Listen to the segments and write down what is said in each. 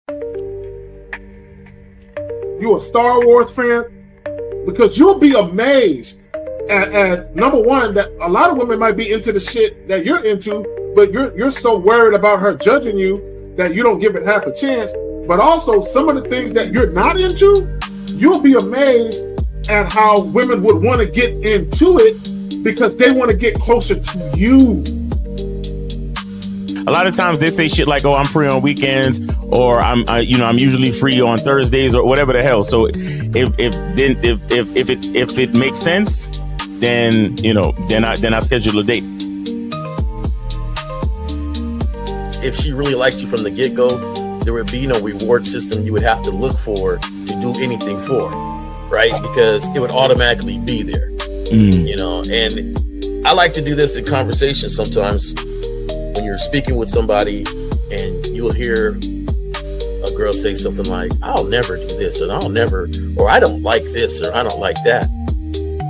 You a Star Wars fan? Because you'll be amazed at number one, that a lot of women might be into the shit that you're into, but you're so worried about her judging you that you don't give it half a chance. But also some of the things that you're not into, you'll be amazed at how women would want to get into it because they want to get closer to you. A lot of times they say shit like, "Oh, I'm free on weekends," or I'm usually free on Thursdays," or whatever the hell. So if it makes sense, then I schedule a date. If she really liked you from the get-go, there would be no reward system you would have to look for to do anything for, right? Because it would automatically be there, And I like to do this in conversation sometimes. When you're speaking with somebody and you'll hear a girl say something like, "I'll never do this," or "I don't like this," or "I don't like that."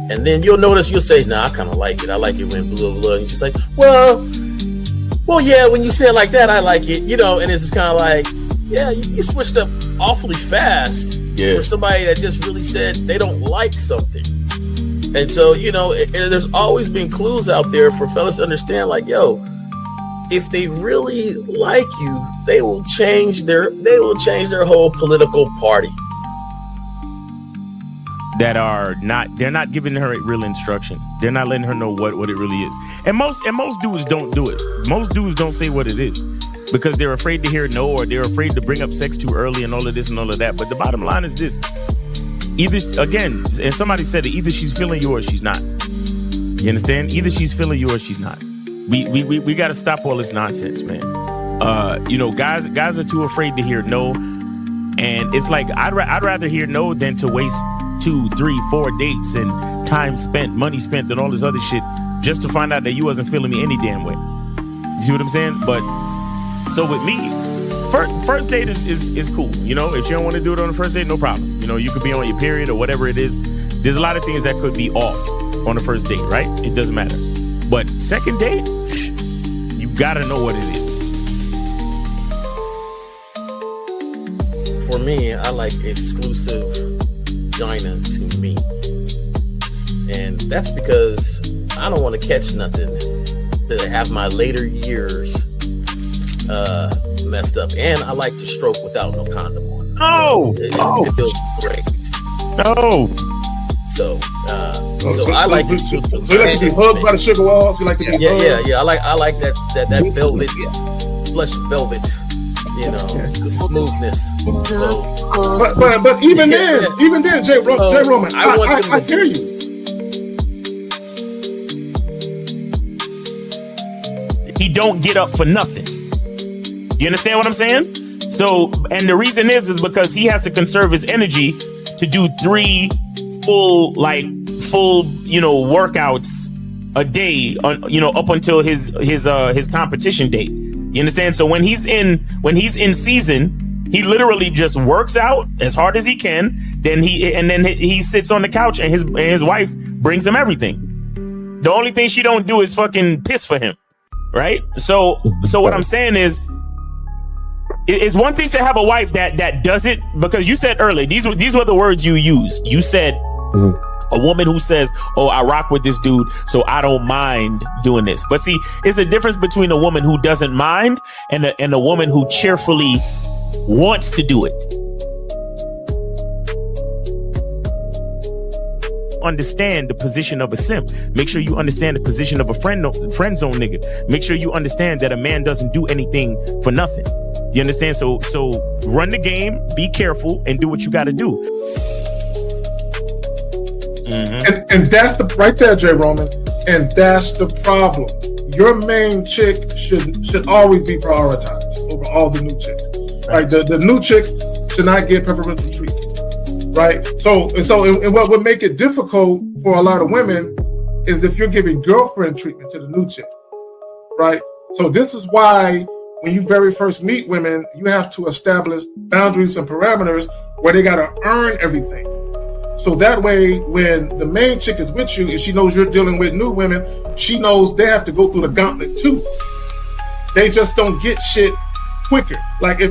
And then you'll notice, you'll say, "Nah, I kind of like it. I like it when blah, blah, blah." And she's like, well, yeah, when you say it like that, I like it, and it's just kind of like, yeah, you switched up awfully fast for somebody that just really said they don't like something. And so, there's always been clues out there for fellas to understand, like, yo, if they really like you, they will change their whole political party. They're not giving her real instruction. They're not letting her know what it really is. And most dudes don't do it. Most dudes don't say what it is because they're afraid to hear no, or they're afraid to bring up sex too early and all of this and all of that. But the bottom line is this. Either, again, and somebody said it, either she's feeling you or she's not. You understand? Either she's feeling you or she's not. We got to stop all this nonsense, man. Guys are too afraid to hear no, and it's like I'd rather hear no than to waste 2, 3, 4 dates and time spent, money spent, and all this other shit just to find out that you wasn't feeling me any damn way. You see what I'm saying? But so with me, first date is cool. If you don't want to do it on the first date, no problem. You could be on your period or whatever it is. There's a lot of things that could be off on the first date, right? It doesn't matter. But second date, you gotta know what it is. For me, I like exclusive vagina to me. And that's because I don't want to catch nothing to have my later years messed up. And I like to stroke without no condom on. It feels great. No. So I like this. So you like to be hugged by the sugar walls? You like to be hugged? Yeah. I like that velvet, plush velvet. The smoothness. So, but even then, Jay Roman, I hear you. He don't get up for nothing. You understand what I'm saying? So, and the reason is because he has to conserve his energy to do 3 full workouts a day up until his competition date. You understand? So when he's in season, he literally just works out as hard as he can. Then he sits on the couch and his wife brings him everything. The only thing she don't do is fucking piss for him, right? So what I'm saying is, it's one thing to have a wife that does it, because you said earlier, these were the words you used. You said a woman who says, "Oh, I rock with this dude, so I don't mind doing this." But see, it's a difference between a woman who doesn't mind and a woman who cheerfully wants to do it. Understand the position of a simp. Make sure you understand the position of a friend zone nigga. Make sure you understand that a man doesn't do anything for nothing. You understand? So run the game, be careful, and do what you got to do. Mm-hmm. And that's right there, Jay Roman. And that's the problem. Your main chick should always be prioritized over all the new chicks. Right? The new chicks should not get preferential treatment. Right? So what would make it difficult for a lot of women is if you're giving girlfriend treatment to the new chick. Right? So this is why when you very first meet women, you have to establish boundaries and parameters where they got to earn everything. So that way, when the main chick is with you and she knows you're dealing with new women, she knows they have to go through the gauntlet too. They just don't get shit quicker. Like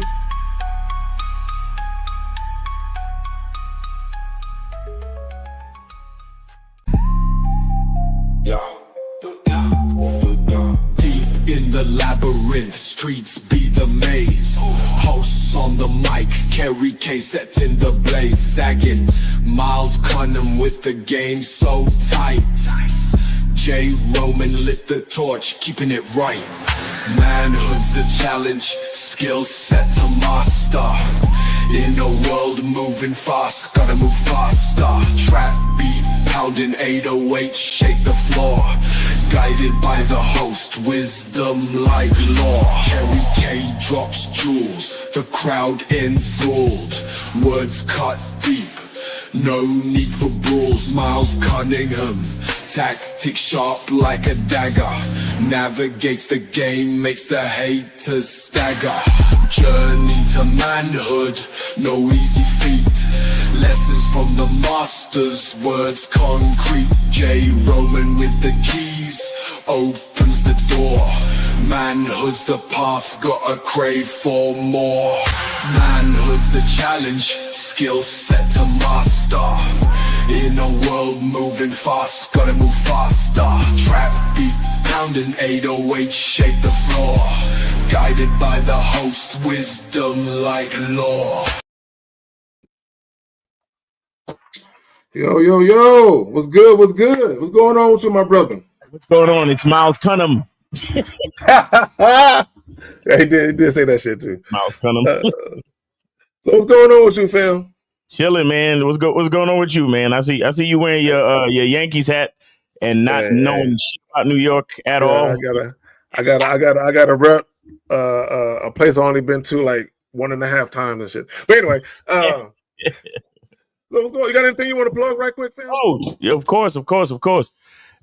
Kerry K set in the blaze, sagging. Miles Cunham with the game so tight. J. Roman lit the torch, keeping it right. Manhood's the challenge, skill set to master. In a world moving fast, gotta move faster. Trap beat, pounding 808, shake the floor. Guided by the host, wisdom like law. Kerry K drops jewels, the crowd enthralled. Words cut deep, no need for brawls. Miles Cunningham, tactics sharp like a dagger. Navigates the game, makes the haters stagger. Journey to manhood, no easy feat. Lessons from the masters, words concrete. J. Roman with the keys, opens the door. Manhood's the path, gotta crave for more. Manhood's the challenge, skill set to master. In a world moving fast, gotta move faster. Trap beat, pounding 808, shake the floor. Guided by the host, wisdom like law. Yo, what's good? What's going on with you, my brother? What's going on? It's Miles Cunham. Yeah, he did say that shit too. Miles Cunham. So what's going on with you, fam? Chilling, man. What's going on with you, man? I see you wearing your Yankees hat and not knowing shit about New York at all. I gotta rep a place I've only been to like 1.5 times and shit. But anyway, so what's going? You got anything you want to plug right quick, fam? Oh, yeah, of course.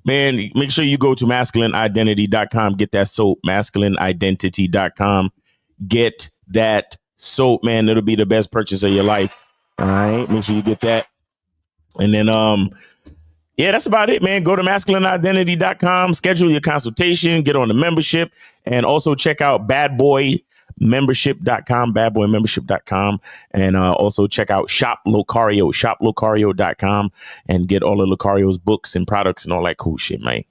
Man, make sure you go to masculineidentity.com. Get that soap, masculineidentity.com. Get that soap, man. It'll be the best purchase of your life. All right. Make sure you get that. And then, yeah, that's about it, man. Go to masculineidentity.com, schedule your consultation, get on the membership, and also check out badboymembership.com, and also check out Shop Locario, shoplocario.com, and get all of Locario's books and products and all that cool shit, man.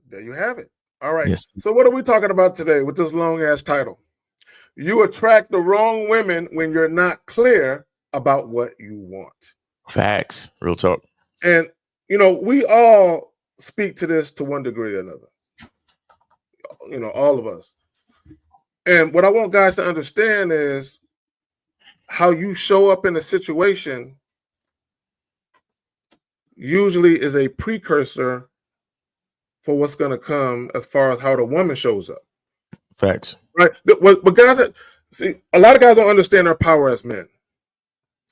There you have it. All right. Yes. So what are we talking about today with this long-ass title? You attract the wrong women when you're not clear about what you want. Facts. Real talk. And, you know, we all speak to this to one degree or another. You know, all of us. And what I want guys to understand is how you show up in a situation usually is a precursor for what's going to come as far as how the woman shows up. Facts. Right. But guys, see, a lot of guys don't understand their power as men.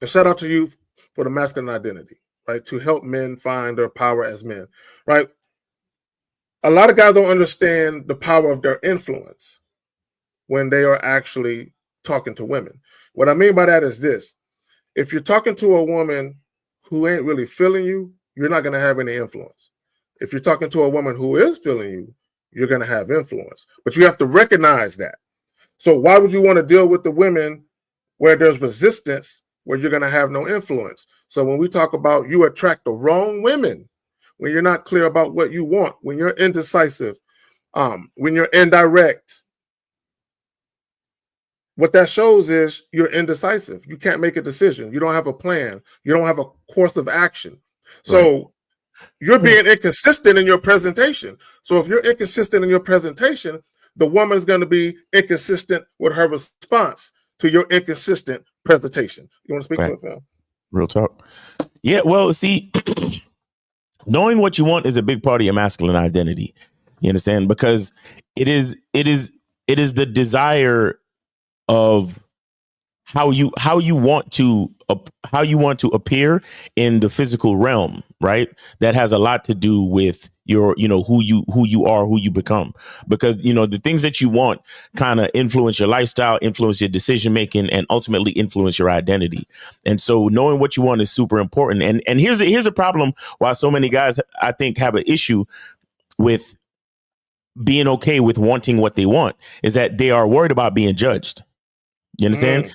And shout out to you for the masculine identity, right? To help men find their power as men, right? A lot of guys don't understand the power of their influence when they are actually talking to women. What I mean by that is this. If you're talking to a woman who ain't really feeling you, you're not going to have any influence. If you're talking to a woman who is feeling you, you're going to have influence. But you have to recognize that. So why would you want to deal with the women where there's resistance, where you're going to have no influence? So when we talk about you attract the wrong women, when you're not clear about what you want, when you're indecisive, when you're indirect, what that shows is you're indecisive. You can't make a decision. You don't have a plan. You don't have a course of action. So you're being inconsistent in your presentation. So if you're inconsistent in your presentation, the woman's going to be inconsistent with her response to your inconsistent presentation. You want to speak to it, Phil? Real talk. Yeah, well, see, knowing what you want is a big part of your masculine identity. You understand? Because it is the desire of how you want to appear in the physical realm, right? That has a lot to do with your, who you are, who you become, because, the things that you want kind of influence your lifestyle, influence your decision making, and ultimately influence your identity. And so knowing what you want is super important. And here's a problem why so many guys, I think, have an issue with being okay with wanting what they want, is that they are worried about being judged. You understand?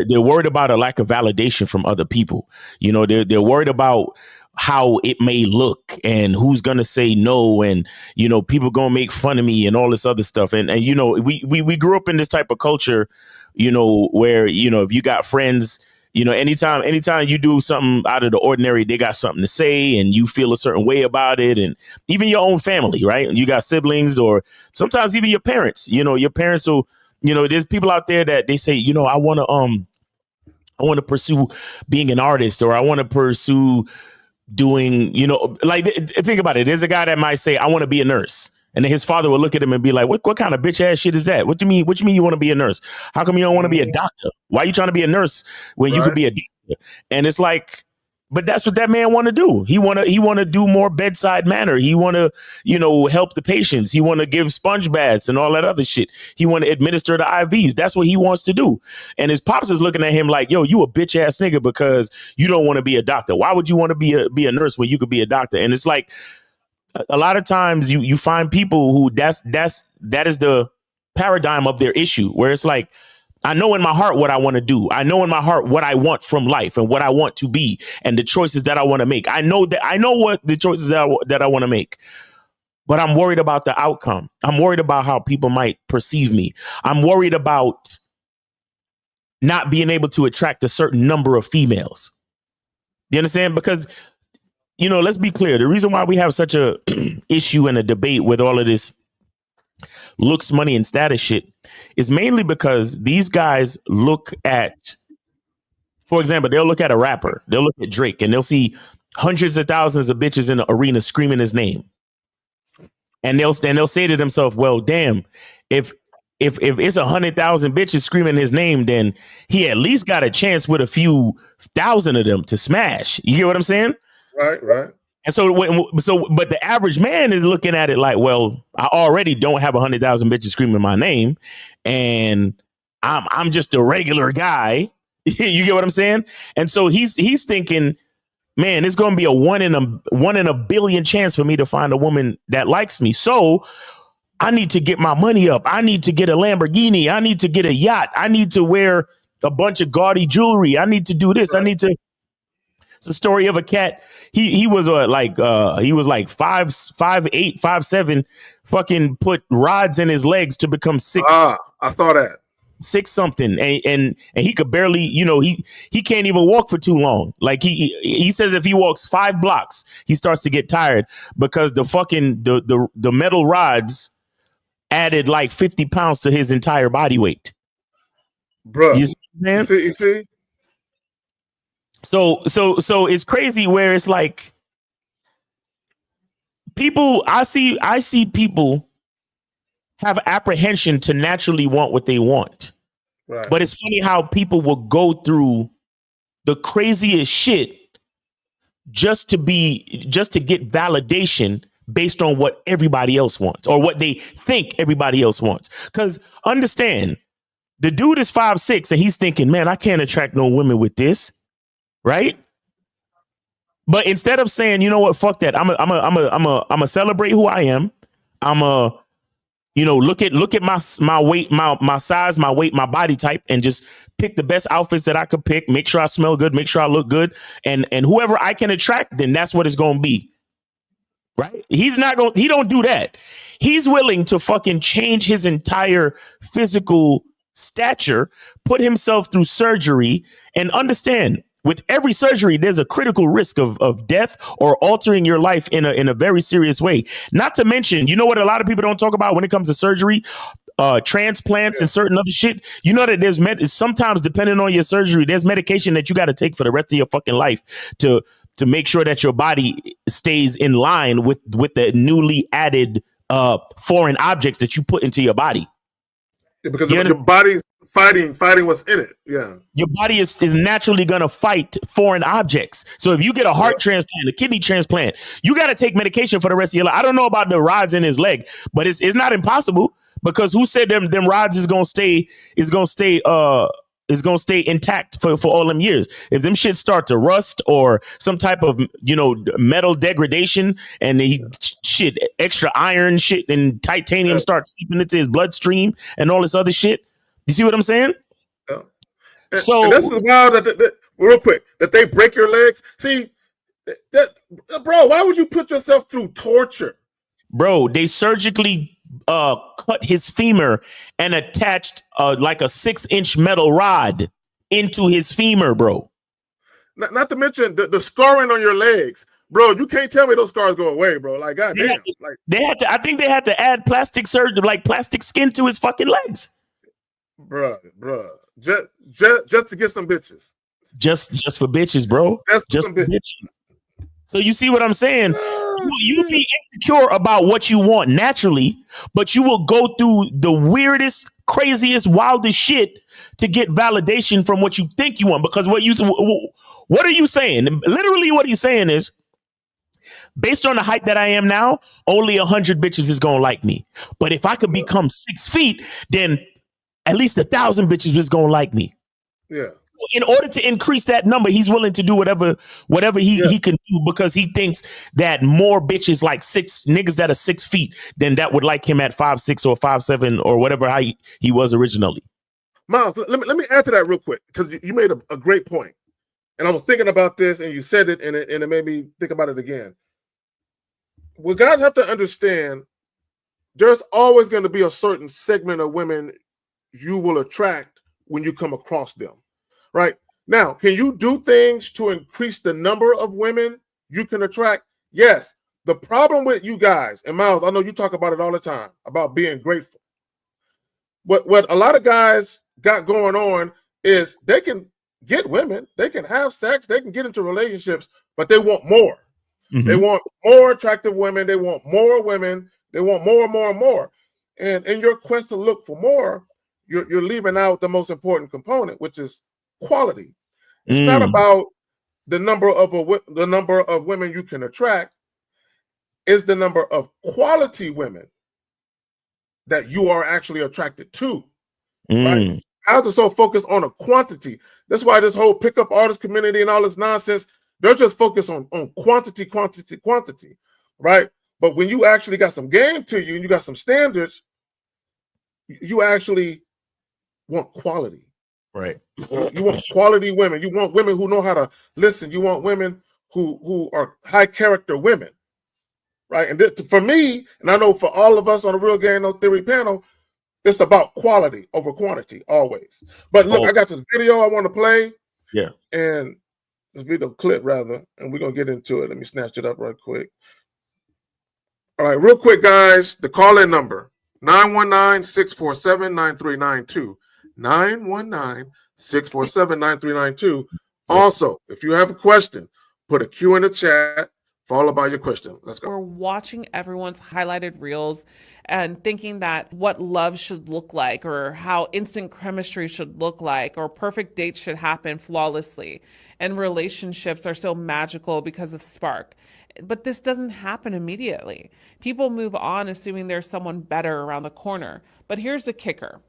They're worried about a lack of validation from other people. You know, they're worried about how it may look and who's gonna say no, and you know, people gonna make fun of me and all this other stuff. And you know, we grew up in this type of culture, you know, where, you know, if you got friends, you know, anytime you do something out of the ordinary, they got something to say and you feel a certain way about it. And even your own family, right? You got siblings, or sometimes even your parents, you know, your parents will, you know, there's people out there that they say, you know, I want to pursue being an artist, or I want to pursue doing, you know, like, think about it. There's a guy that might say, I want to be a nurse. And then his father will look at him and be like, what kind of bitch ass shit is that? What do you mean? What you mean you want to be a nurse? How come you don't want to be a doctor? Why are you trying to be a nurse when you could be a doctor? And it's like, but that's what that man want to do. He want to do more bedside manner. He want to, you know, help the patients. He want to give sponge baths and all that other shit. He want to administer the IVs. That's what he wants to do. And his pops is looking at him like, yo, you a bitch ass nigga because you don't want to be a doctor. Why would you want to be a nurse when you could be a doctor? And it's like, a lot of times you find people who that is the paradigm of their issue, where it's like, I know in my heart what I want to do. I know in my heart what I want from life and what I want to be and the choices that I want to make. I know what the choices that I want to make, but I'm worried about the outcome. I'm worried about how people might perceive me. I'm worried about not being able to attract a certain number of females. You understand? Because, you know, let's be clear. The reason why we have such a issue and a debate with all of this looks, money, and status shit is mainly because these guys look at, for example, they'll look at a rapper, they'll look at Drake, and they'll see hundreds of thousands of bitches in the arena screaming his name. And they'll say to themselves, well, damn, if it's 100,000 bitches screaming his name, then he at least got a chance with a few thousand of them to smash. You get what I'm saying? Right. And but the average man is looking at it like, well, I already don't have 100,000 bitches screaming my name, and I'm just a regular guy. You get what I'm saying? And so he's thinking, man, it's going to be a one in a billion chance for me to find a woman that likes me. So I need to get my money up. I need to get a Lamborghini. I need to get a yacht. I need to wear a bunch of gaudy jewelry. I need to do this. Right. I need to. It's a story of a cat. He was like 5'8", 5'7", fucking put rods in his legs to become 6. I saw that. 6 something, and he could barely, you know, he can't even walk for too long. Like he says if he walks 5 blocks, he starts to get tired because the fucking the metal rods added like 50 pounds to his entire body weight. Bro, you see? So it's crazy where it's like people, I see people have apprehension to naturally want what they want. Right. But it's funny how people will go through the craziest shit just to get validation based on what everybody else wants or what they think everybody else wants. Because understand, the dude is 5'6" and he's thinking, man, I can't attract no women with this. Right. But instead of saying, you know what, fuck that, I'm a celebrate who I am. I'm a, you know, look at my weight, my size, my weight, my body type, and just pick the best outfits that I could pick. Make sure I smell good. Make sure I look good. And whoever I can attract, then that's what it's going to be. Right. He don't do that. He's willing to fucking change his entire physical stature, put himself through surgery, and understand, with every surgery, there's a critical risk of death or altering your life in a very serious way. Not to mention, you know what a lot of people don't talk about when it comes to surgery, transplants and certain other shit. You know that there's sometimes, depending on your surgery, there's medication that you got to take for the rest of your fucking life to make sure that your body stays in line with the newly added foreign objects that you put into your body. Yeah, because your body fighting what's in it. Yeah, your body is naturally gonna fight foreign objects. So if you get a heart transplant, a kidney transplant, you got to take medication for the rest of your life. I don't know about the rods in his leg, but it's not impossible, because who said them rods is gonna stay intact for all them years? If them shit start to rust or some type of, you know, metal degradation, and extra iron shit and titanium starts seeping into his bloodstream and all this other shit. You see what I'm saying? Yeah. And that's wild that real quick, that they break your legs. See, bro, why would you put yourself through torture? Bro, they surgically cut his femur and attached like a 6-inch metal rod into his femur, bro. Not to mention the scarring on your legs. Bro, you can't tell me those scars go away, bro. Like, goddamn. I think they had to add plastic surgery, like plastic skin to his fucking legs. Bruh. Just to get some bitches. Just for bitches, bro. Just for bitches. So you see what I'm saying? You be insecure about what you want naturally, but you will go through the weirdest, craziest, wildest shit to get validation from what you think you want. Because what are you saying? Literally what he's saying is, based on the height that I am now, only 100 bitches is gonna like me. But if I could become 6 feet, then at least 1,000 bitches is gonna like me. Yeah. In order to increase that number, he's willing to do whatever he can do, because he thinks that more bitches like niggas that are 6 feet than that would like him at 5'6" or 5'7" or whatever he was originally. Miles, let me add to that real quick, because you made a great point. And I was thinking about this, and you said it, and it made me think about it again. What guys have to understand, there's always going to be a certain segment of women you will attract when you come across them. Right? Now, can you do things to increase the number of women you can attract? Yes. The problem with you guys, and Miles, I know you talk about it all the time, about being grateful. What a lot of guys got going on is they can get women, they can have sex, they can get into relationships, but they want more. Mm-hmm. They want more attractive women. They want more women. They want more and more and more. And in your quest to look for more, you're leaving out the most important component, which is quality. It's not about the number of women you can attract. It's the number of quality women that you are actually attracted to. Right? How's it so focused on a quantity? That's why this whole pickup artist community and all this nonsense, they're just focused on quantity, right? But when you actually got some game to you and you got some standards, you actually want quality. Right. You want quality women. You want women who know how to listen. You want women who are high character women, right? And for me, and I know for all of us on the Real Game No Theory panel, it's about quality over quantity always. But look, I got this video I want to play. Yeah. And this video clip rather, and we're gonna get into it. Let me snatch it up right quick. All right, real quick, guys. The call-in number 919-647-9392. 919-647-9392. Also, if you have a question, put a Q in the chat, followed by your question. Let's go. We're watching everyone's highlighted reels and thinking that what love should look like, or how instant chemistry should look like, or perfect dates should happen flawlessly. And relationships are so magical because of spark. But this doesn't happen immediately. People move on assuming there's someone better around the corner. But here's the kicker.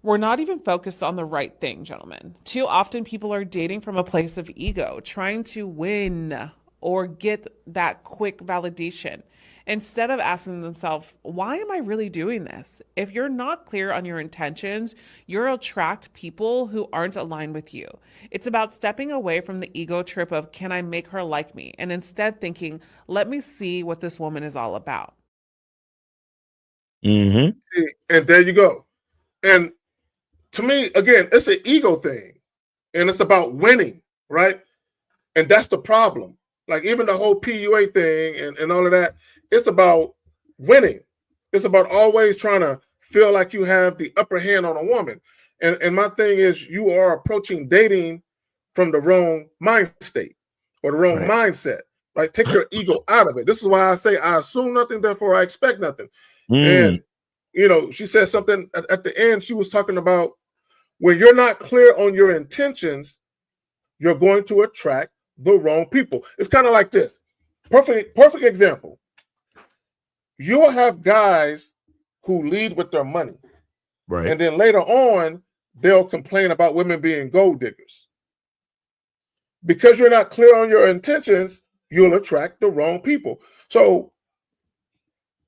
We're not even focused on the right thing, gentlemen. Too often people are dating from a place of ego, trying to win or get that quick validation, instead of asking themselves, why am I really doing this? If you're not clear on your intentions, you'll attract people who aren't aligned with you. It's about stepping away from the ego trip of, can I make her like me? And instead thinking, let me see what this woman is all about. Mm-hmm. And there you go. And to me, again, it's an ego thing, and it's about winning, right? And that's the problem. Like even the whole PUA thing and all of that, it's about winning. It's about always trying to feel like you have the upper hand on a woman. And my thing is, you are approaching dating from the wrong mind state or the wrong mindset, right? Take your ego out of it. This is why I say I assume nothing, therefore I expect nothing. And, you know, she said something at the end. She was talking about, when you're not clear on your intentions, you're going to attract the wrong people. It's kind of like this. Perfect example. You'll have guys who lead with their money. Right. And then later on, they'll complain about women being gold diggers. Because you're not clear on your intentions, you'll attract the wrong people. So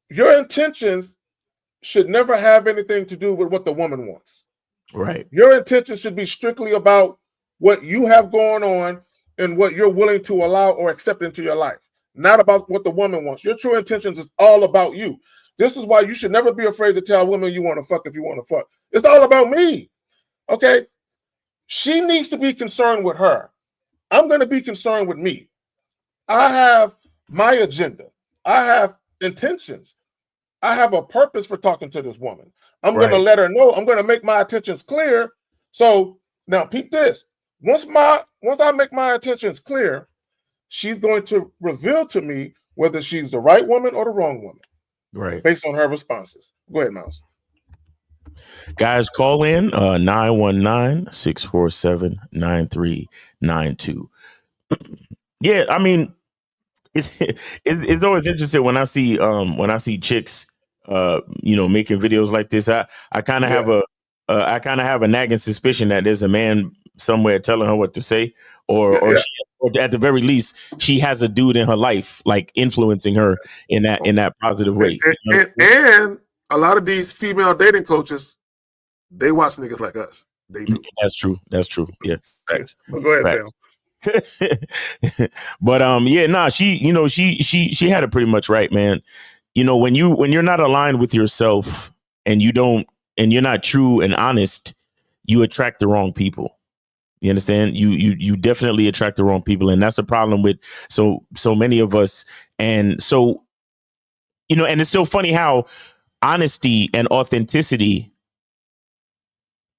your intentions should never have anything to do with what the woman wants. Right. Your intention should be strictly about what you have going on and what you're willing to allow or accept into your life, not about what the woman wants. Your true intentions is all about you. This is why you should never be afraid to tell women you want to fuck if you want to fuck. It's all about me. Okay? She needs to be concerned with her. I'm going to be concerned with me. I have my agenda. I have intentions. I have a purpose for talking to this woman. I'm going to let her know. I'm going to make my intentions clear. So now peep this. Once I make my intentions clear, she's going to reveal to me whether she's the right woman or the wrong woman. Right. Based on her responses. Go ahead, Mouse. Guys, call in 919-647-9392. Yeah, I mean, it's always interesting when I see chicks making videos like this. I kind of have a nagging suspicion that there's a man somewhere telling her what to say, or at the very least she has a dude in her life like influencing her in that positive way. And a lot of these female dating coaches, they watch niggas like us. They do. That's true. Yeah. Thanks. But go ahead, Bill. But she had it pretty much right, man. When you're not aligned with yourself and you're not true and honest, you attract the wrong people. You understand? You definitely attract the wrong people, and that's a problem with so many of us. And so, and it's so funny how honesty and authenticity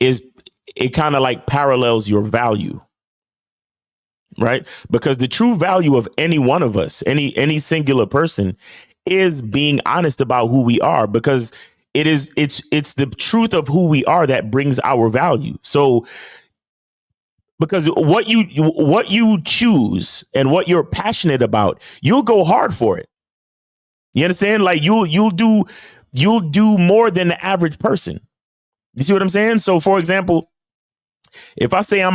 it kind of like parallels your value. Right? Because the true value of any one of us, any singular person, is being honest about who we are, because it's the truth of who we are that brings our value. So because what you choose and what you're passionate about, you'll go hard for it. You understand? Like you'll do more than the average person. You see what I'm saying? So for example, if I say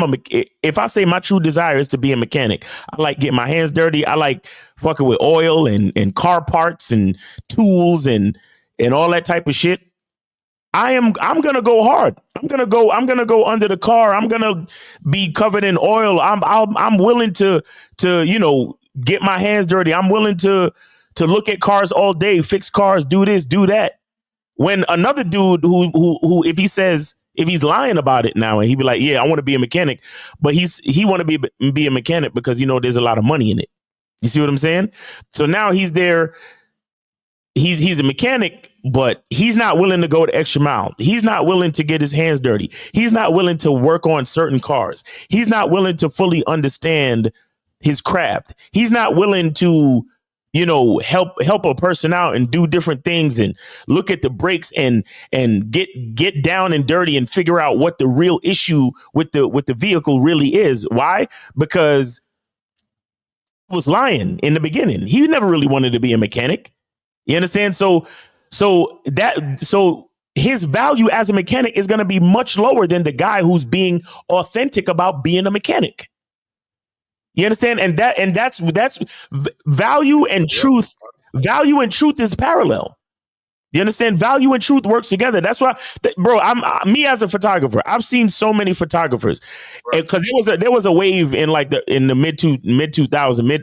my true desire is to be a mechanic, I like getting my hands dirty. I like fucking with oil and car parts and tools and all that type of shit. I'm gonna go hard. I'm gonna go under the car. I'm gonna be covered in oil. I'm willing to get my hands dirty. I'm willing to look at cars all day, fix cars, do this, do that. When another dude who if he's lying about it now and he'd be like, yeah, I want to be a mechanic, but he want to be a mechanic because there's a lot of money in it. You see what I'm saying? So now he's there. He's a mechanic, but he's not willing to go the extra mile. He's not willing to get his hands dirty. He's not willing to work on certain cars. He's not willing to fully understand his craft. He's not willing to help a person out and do different things and look at the brakes and get down and dirty and figure out what the real issue with the vehicle really is. Why? Because he was lying in the beginning. He never really wanted to be a mechanic. You understand? So his value as a mechanic is going to be much lower than the guy who's being authentic about being a mechanic. You understand? And that's value and truth. Value and truth is parallel. You understand? Value and truth works together. That's why, bro, me as a photographer, I've seen so many photographers, because there was a wave in the mid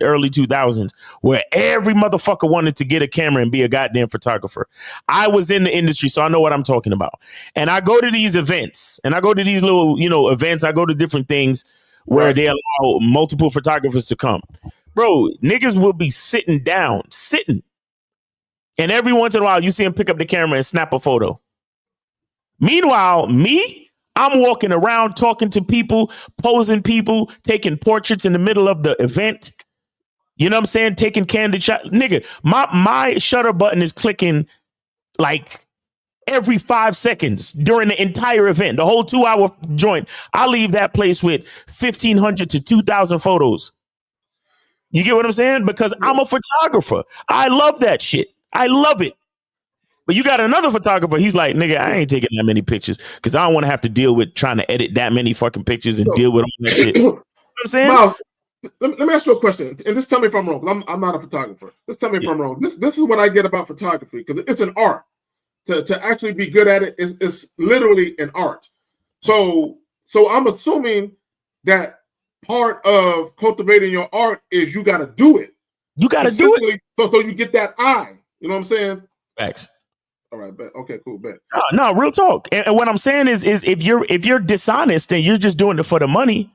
early 2000s where every motherfucker wanted to get a camera and be a goddamn photographer. I was in the industry, so I know what I'm talking about. And I go to these events and I go to these little, events. I go to different things where they allow multiple photographers to come. Bro, niggas will be sitting. And every once in a while, you see him pick up the camera and snap a photo. Meanwhile, I'm walking around talking to people, posing people, taking portraits in the middle of the event. You know what I'm saying? Taking candid shots. Nigga, my shutter button is clicking like every 5 seconds during the entire event. The whole 2-hour joint. I leave that place with 1,500 to 2,000 photos. You get what I'm saying? Because I'm a photographer. I love that shit. I love it. But you got another photographer. He's like, nigga, I ain't taking that many pictures because I don't want to have to deal with trying to edit that many fucking pictures and deal with all that shit. You know what I'm saying? Miles, let me ask you a question. And just tell me if I'm wrong. I'm not a photographer. Just tell me if I'm wrong. This is what I get about photography, because it's an art. To actually be good at it is literally an art. So I'm assuming that part of cultivating your art is you got to do it. You got to do it. So you get that eye. You know what I'm saying? Facts. All right, bet. Okay, cool, bet. No, real talk. And what I'm saying is if you're dishonest and you're just doing it for the money,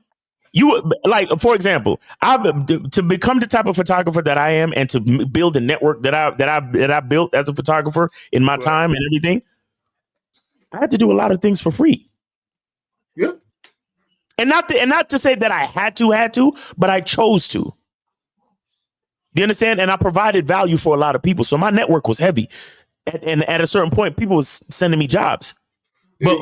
you like, for example, to become the type of photographer that I am and to build a network that I built as a photographer in my time and everything, I had to do a lot of things for free. Yeah. And not to say that I had to, but I chose to. Do you understand? And I provided value for a lot of people. So my network was heavy. And at a certain point, people was sending me jobs. But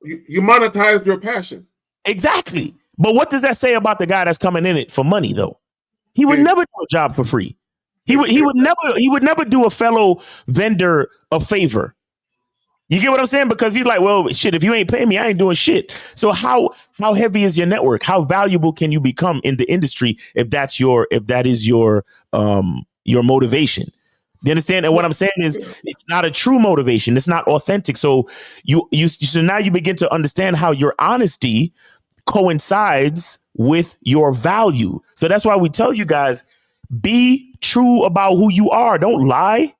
you monetized your passion. Exactly. But what does that say about the guy that's coming in it for money, though? He would never do a job for free. He would never do a fellow vendor a favor. You get what I'm saying? Because he's like, well, shit, if you ain't paying me, I ain't doing shit. So how heavy is your network? How valuable can you become in the industry if that is your motivation? You understand? And what I'm saying is it's not a true motivation. It's not authentic. So so now you begin to understand how your honesty coincides with your value. So that's why we tell you guys, be true about who you are. Don't lie.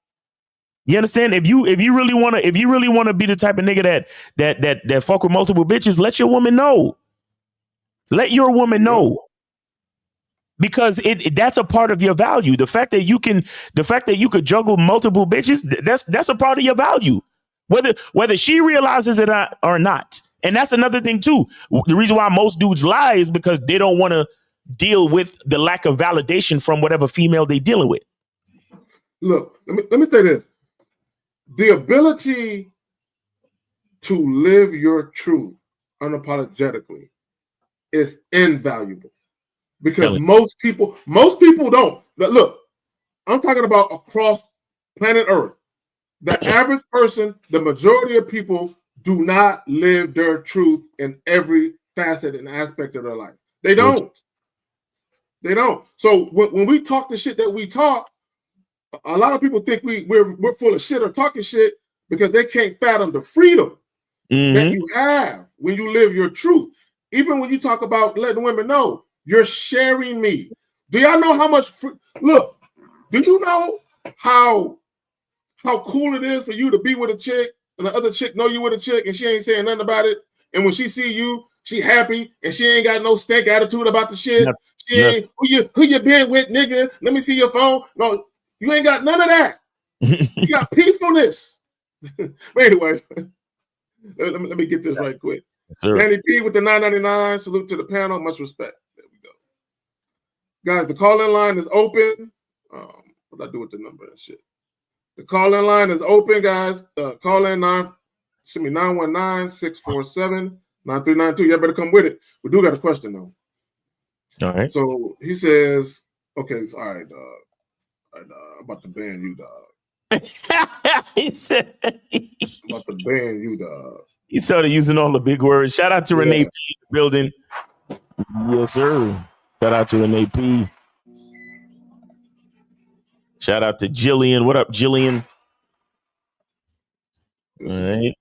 You understand? If you really want to be the type of nigga that fuck with multiple bitches, let your woman know. Let your woman know. Because that's a part of your value. The fact that you could juggle multiple bitches, that's a part of your value. Whether she realizes it or not. And that's another thing too. The reason why most dudes lie is because they don't want to deal with the lack of validation from whatever female they dealing with. Look, let me say this. The ability to live your truth unapologetically is invaluable. Because most people don't. Look, I'm talking about across planet Earth. The average person, the majority of people do not live their truth in every facet and aspect of their life. They don't. They don't. So when we talk the shit that we talk, a lot of people think we're full of shit or talking shit because they can't fathom the freedom that you have when you live your truth. Even when you talk about letting women know, you're sharing me. Do y'all know how much look, do you know how cool it is for you to be with a chick and the other chick know you with a chick and she ain't saying nothing about it? And when she see you, she happy and she ain't got no stank attitude about the shit. She ain't who you been with, nigga. Let me see your phone. No, you ain't got none of that. You got peacefulness. But anyway, let me get this right quick. Danny P with the $9.99. Salute to the panel. Much respect. There we go. Guys, the call-in line is open. What do I do with the number and shit? The call-in line is open, guys. Call in 919-647-9392. You better come with it. We do got a question though. All right. So he says, okay, all right, I'm about to ban you, dog. He said I'm about to ban you, dog. He started using all the big words. Shout out to Renee P. Building. Yes, sir. Shout out to Renee P. Shout out to Jillian. What up, Jillian? All right.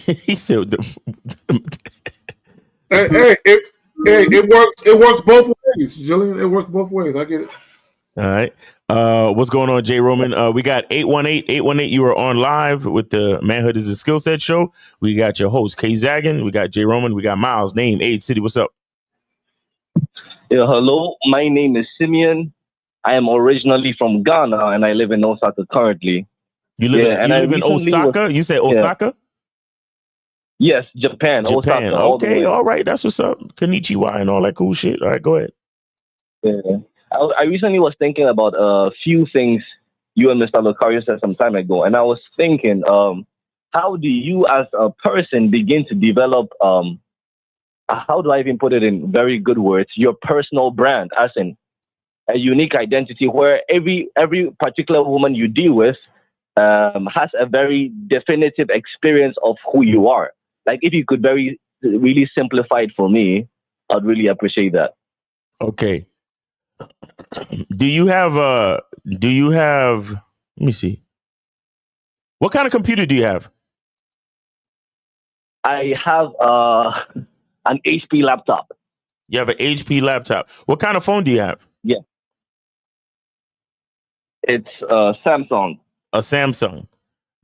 He said, hey, it works both ways, Jillian. It works both ways. I get it. All right. What's going on, Jay Roman? We got 818. You are on live with the Manhood is a Skill Set show. We got your host, K Zaggin. We got Jay Roman. We got Miles, name, age, city. What's up? Yeah, hello. My name is Simeon. I am originally from Ghana and I live in Osaka currently. You live in Osaka? You said Osaka? Yeah. Yes, Japan. Osaka. Okay, all right. That's what's up. Konnichiwa and all that cool shit. All right, go ahead. Yeah. I recently was thinking about a few things you and Mr. Lucario said some time ago. And I was thinking, how do you as a person begin to develop, how do I even put it in very good words, your personal brand, as in a unique identity where every particular woman you deal with has a very definitive experience of who you are. Like if you could really simplify it for me, I'd really appreciate that. Okay. Do you have let me see. What kind of computer do you have? I have an HP laptop. You have an HP laptop. What kind of phone do you have? Yeah, it's Samsung. A Samsung.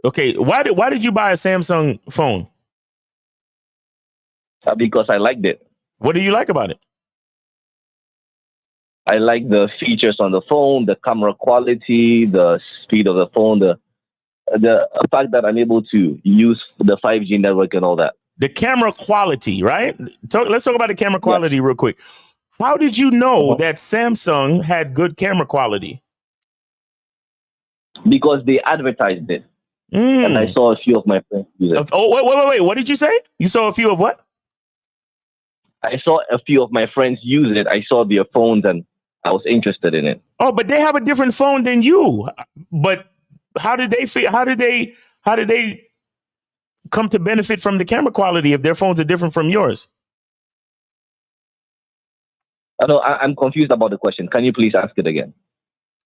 Okay. Why did you buy a Samsung phone? Because I liked it. What do you like about it? I like the features on the phone, the camera quality, the speed of the phone, the fact that I'm able to use the 5G network and all that. The camera quality, right? Let's talk about the camera Yeah. quality real quick. How did you know Uh-huh. that Samsung had good camera quality? Because they advertised it, and I saw a few of my friends use it. Oh, wait. What did you say? You saw a few of what? I saw a few of my friends use it. I saw their phones, and I was interested in it. Oh, but they have a different phone than you. But how did they feel? How did they come to benefit from the camera quality if their phones are different from yours? I know I'm confused about the question. Can you please ask it again?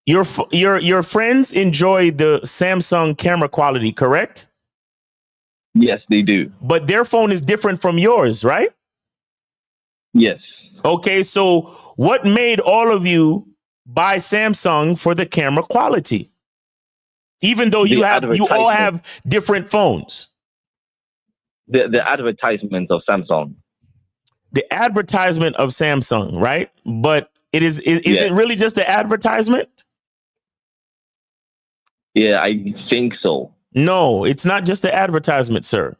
Your friends enjoy the Samsung camera quality, correct? Yes, they do. But their phone is different from yours, right? Yes. Okay, so what made all of you buy Samsung for the camera quality? Even though you all have different phones. The advertisement of Samsung. The advertisement of Samsung, right? But is it really just the advertisement? Yeah, I think so. No, it's not just the advertisement, sir.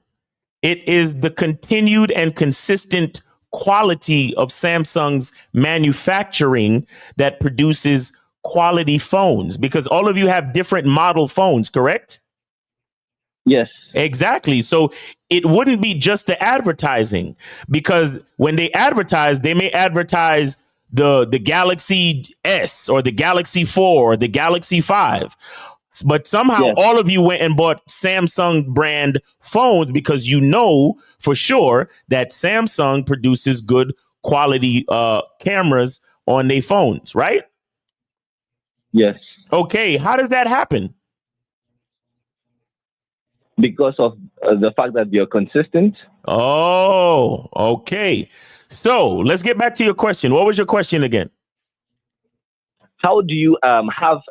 It is the continued and consistent quality of Samsung's manufacturing that produces quality phones, because all of you have different model phones, correct? Yes. Exactly. So it wouldn't be just the advertising, because when they advertise, they may advertise the Galaxy S or the Galaxy 4 or the Galaxy 5. But somehow all of you went and bought Samsung brand phones because you know for sure that Samsung produces good quality cameras on their phones, right? Yes. Okay. How does that happen? Because of the fact that you're consistent. Oh, okay. So let's get back to your question. What was your question again? How do you have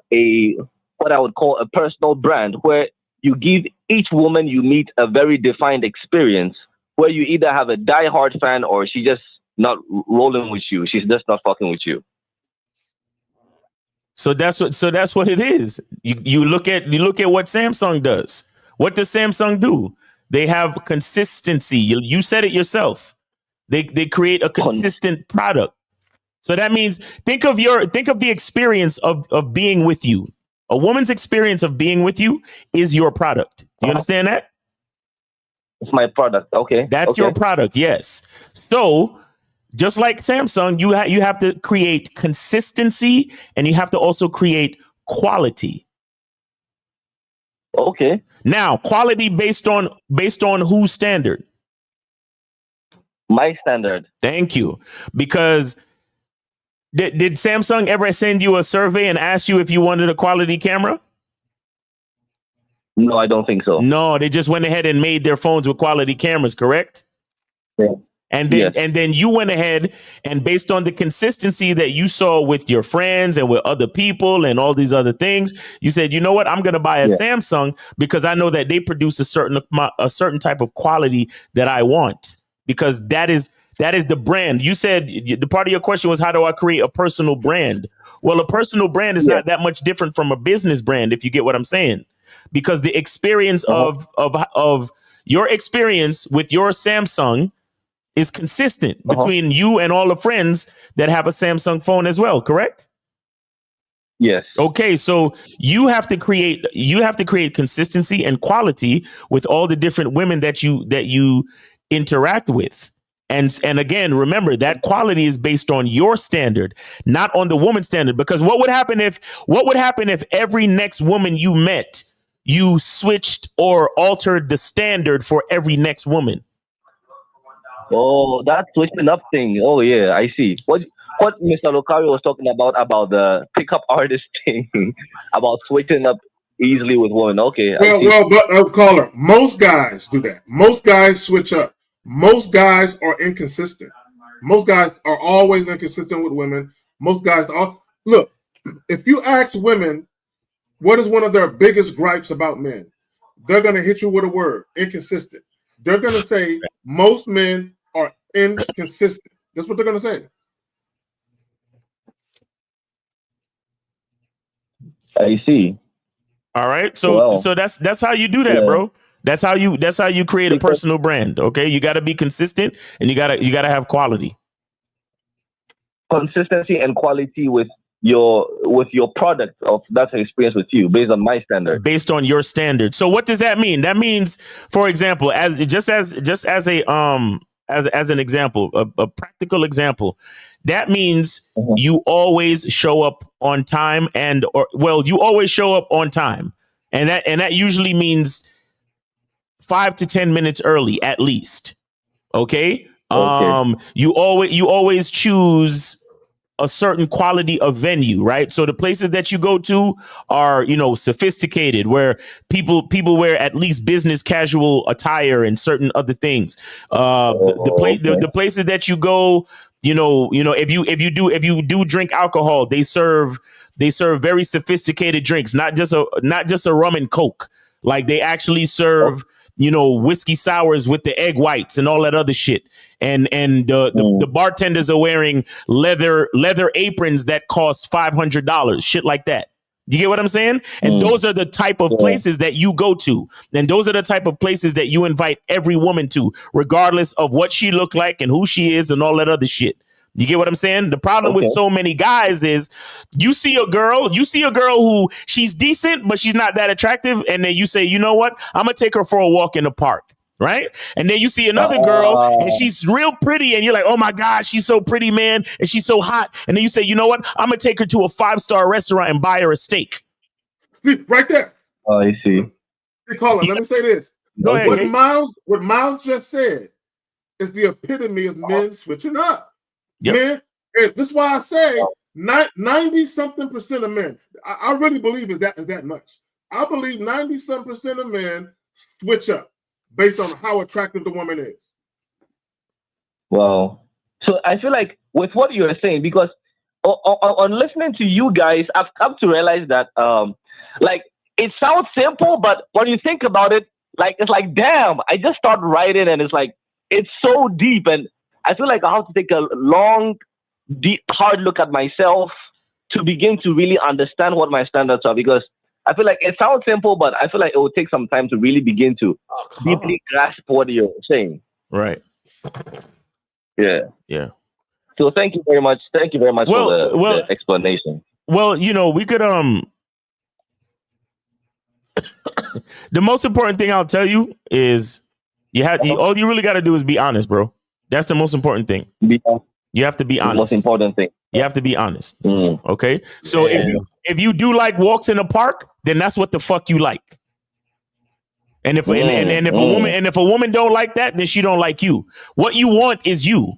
what I would call a personal brand where you give each woman you meet a very defined experience, where you either have a diehard fan or she's just not rolling with you. She's just not fucking with you. So that's what it is. You look at what Samsung does. What does Samsung do? They have consistency. You said it yourself. They create a consistent product. So that means think of the experience of being with you. A woman's experience of being with you is your product. You understand that? It's my product. Okay. That's your product. Yes. So just like Samsung, you have to create consistency, and you have to also create quality. Okay. Now, quality based on whose standard? My standard. Thank you. Because did Samsung ever send you a survey and ask you if you wanted a quality camera? No, I don't think so. No, they just went ahead and made their phones with quality cameras, correct? Yeah. And then you went ahead and, based on the consistency that you saw with your friends and with other people and all these other things, you said, you know what, I'm going to buy a Samsung because I know that they produce a certain type of quality that I want, because that is the brand. You said the part of your question was, how do I create a personal brand? Well, a personal brand is not that much different from a business brand, if you get what I'm saying, because the experience of your experience with your Samsung is consistent between you and all the friends that have a Samsung phone as well, correct? Yes. Okay, so you have to create consistency and quality with all the different women that you interact with. And again, remember that quality is based on your standard, not on the woman's standard. Because what would happen if every next woman you met, you switched or altered the standard for every next woman? Oh, that switching up thing. Oh yeah, I see. What Mr. Locario was talking about the pickup artist thing, about switching up easily with women. Okay, I see. Well, but caller, most guys do that. Most guys switch up. Most guys are inconsistent. Most guys are always inconsistent with women. Most guys are. Look, if you ask women what is one of their biggest gripes about men, they're going to hit you with a word: inconsistent. They're going to say most men are inconsistent. That's what they're going to say. I see. All right. So that's how you do that, bro. That's how you create a personal brand. Okay. You got to be consistent, and you gotta have quality. Consistency and quality with your product of that experience with you based on my standard. Based on your standard. So what does that mean? That means, for example, as an example, a practical example, that means you always show up on time, you always show up on time. And that usually means 5 to 10 minutes early, at least. Okay. You always choose a certain quality of venue, right? So the places that you go to are, sophisticated, where people wear at least business casual attire and certain other things. The places that you go, if you do drink alcohol, they serve very sophisticated drinks, not just a rum and coke. Like they actually serve, whiskey sours with the egg whites and all that other shit. And the bartenders are wearing leather aprons that cost $500, shit like that. You get what I'm saying? And those are the type of places that you go to. And those are the type of places that you invite every woman to, regardless of what she look like and who she is and all that other shit. You get what I'm saying? The problem with so many guys is you see a girl who she's decent, but she's not that attractive. And then you say, you know what? I'm going to take her for a walk in the park. Right. And then you see another girl and she's real pretty. And you're like, oh, my God, she's so pretty, man. And she's so hot. And then you say, you know what? I'm going to take her to a 5-star restaurant and buy her a steak. Right there. Oh, I see. Hey, caller, let me say this. Go ahead, what Miles just said is the epitome of men switching up. Yep. Men, and this is why I say 90-something% of men. I really believe is that much. I believe 90-some% of men switch up based on how attractive the woman is. Wow. So I feel like with what you're saying, because on listening to you guys, I've come to realize that like it sounds simple, but when you think about it, like it's like, damn, I just start writing and it's like it's so deep, and I feel like I have to take a long, deep, hard look at myself to begin to really understand what my standards are, because I feel like it sounds simple, but I feel like it will take some time to really begin to deeply grasp what you're saying. Right. Yeah. Yeah. So thank you very much. Thank you very much for the explanation. Well, we could the most important thing I'll tell you is all you really got to do is be honest, bro. That's the most important thing. You have to be honest. The most important thing. You have to be honest. Okay. So if you do like walks in a park, then that's what the fuck you like. And if a woman don't like that, then she don't like you. What you want is you.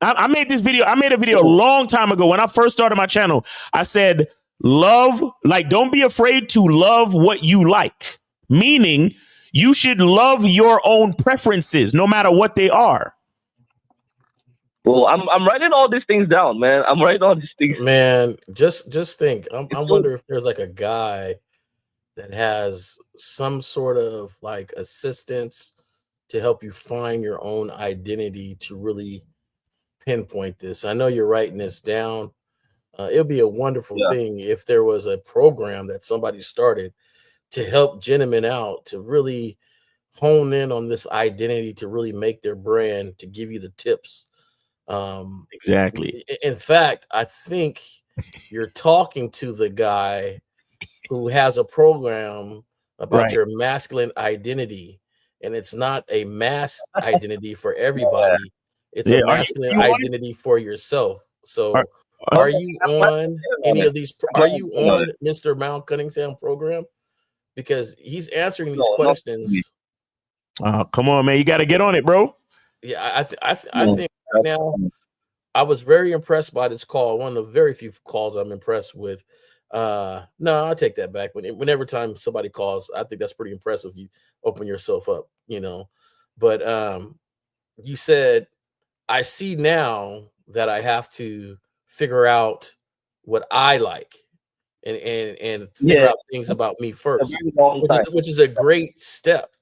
I made this video. I made a video a long time ago when I first started my channel. I said, don't be afraid to love what you like. Meaning you should love your own preferences, no matter what they are. Well, I'm writing all these things down, man. I'm writing all these things. Man, just think. I wonder if there's like a guy that has some sort of like assistance to help you find your own identity to really pinpoint this. I know you're writing this down. It'll be a wonderful thing if there was a program that somebody started to help gentlemen out to really hone in on this identity, to really make their brand, to give you the tips. Exactly. In fact, I think you're talking to the guy who has a program about your masculine identity, and it's not a mass identity for everybody. It's a masculine identity for yourself. So are you on any of these? Are you on Mr. Mount Cunningham program? Because he's answering these questions. Come on, man. You got to get on it, bro. Yeah, I think right now, I was very impressed by this call. One of the very few calls I'm impressed with. No, I take that back. Whenever time somebody calls, I think that's pretty impressive. You open yourself up, But you said, I see now that I have to figure out what I like and figure Yeah, out things about me a first, very long time. which is a great step.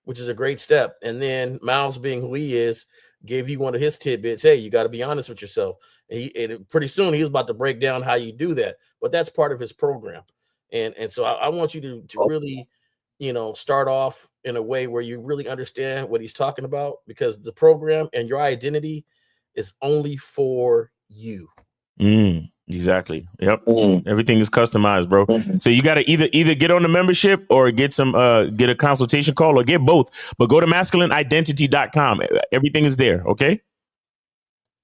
Which is a great step. And then Miles, being who he is, gave you one of his tidbits. Hey, you got to be honest with yourself. And pretty soon he was about to break down how you do that. But that's part of his program. And so I want you to really, start off in a way where you really understand what he's talking about, because the program and your identity is only for you. Exactly. Yep. Mm. Everything is customized, bro. Mhm. So you got to either get on the membership or get a consultation call, or get both. But go to masculineidentity.com. Everything is there. Okay.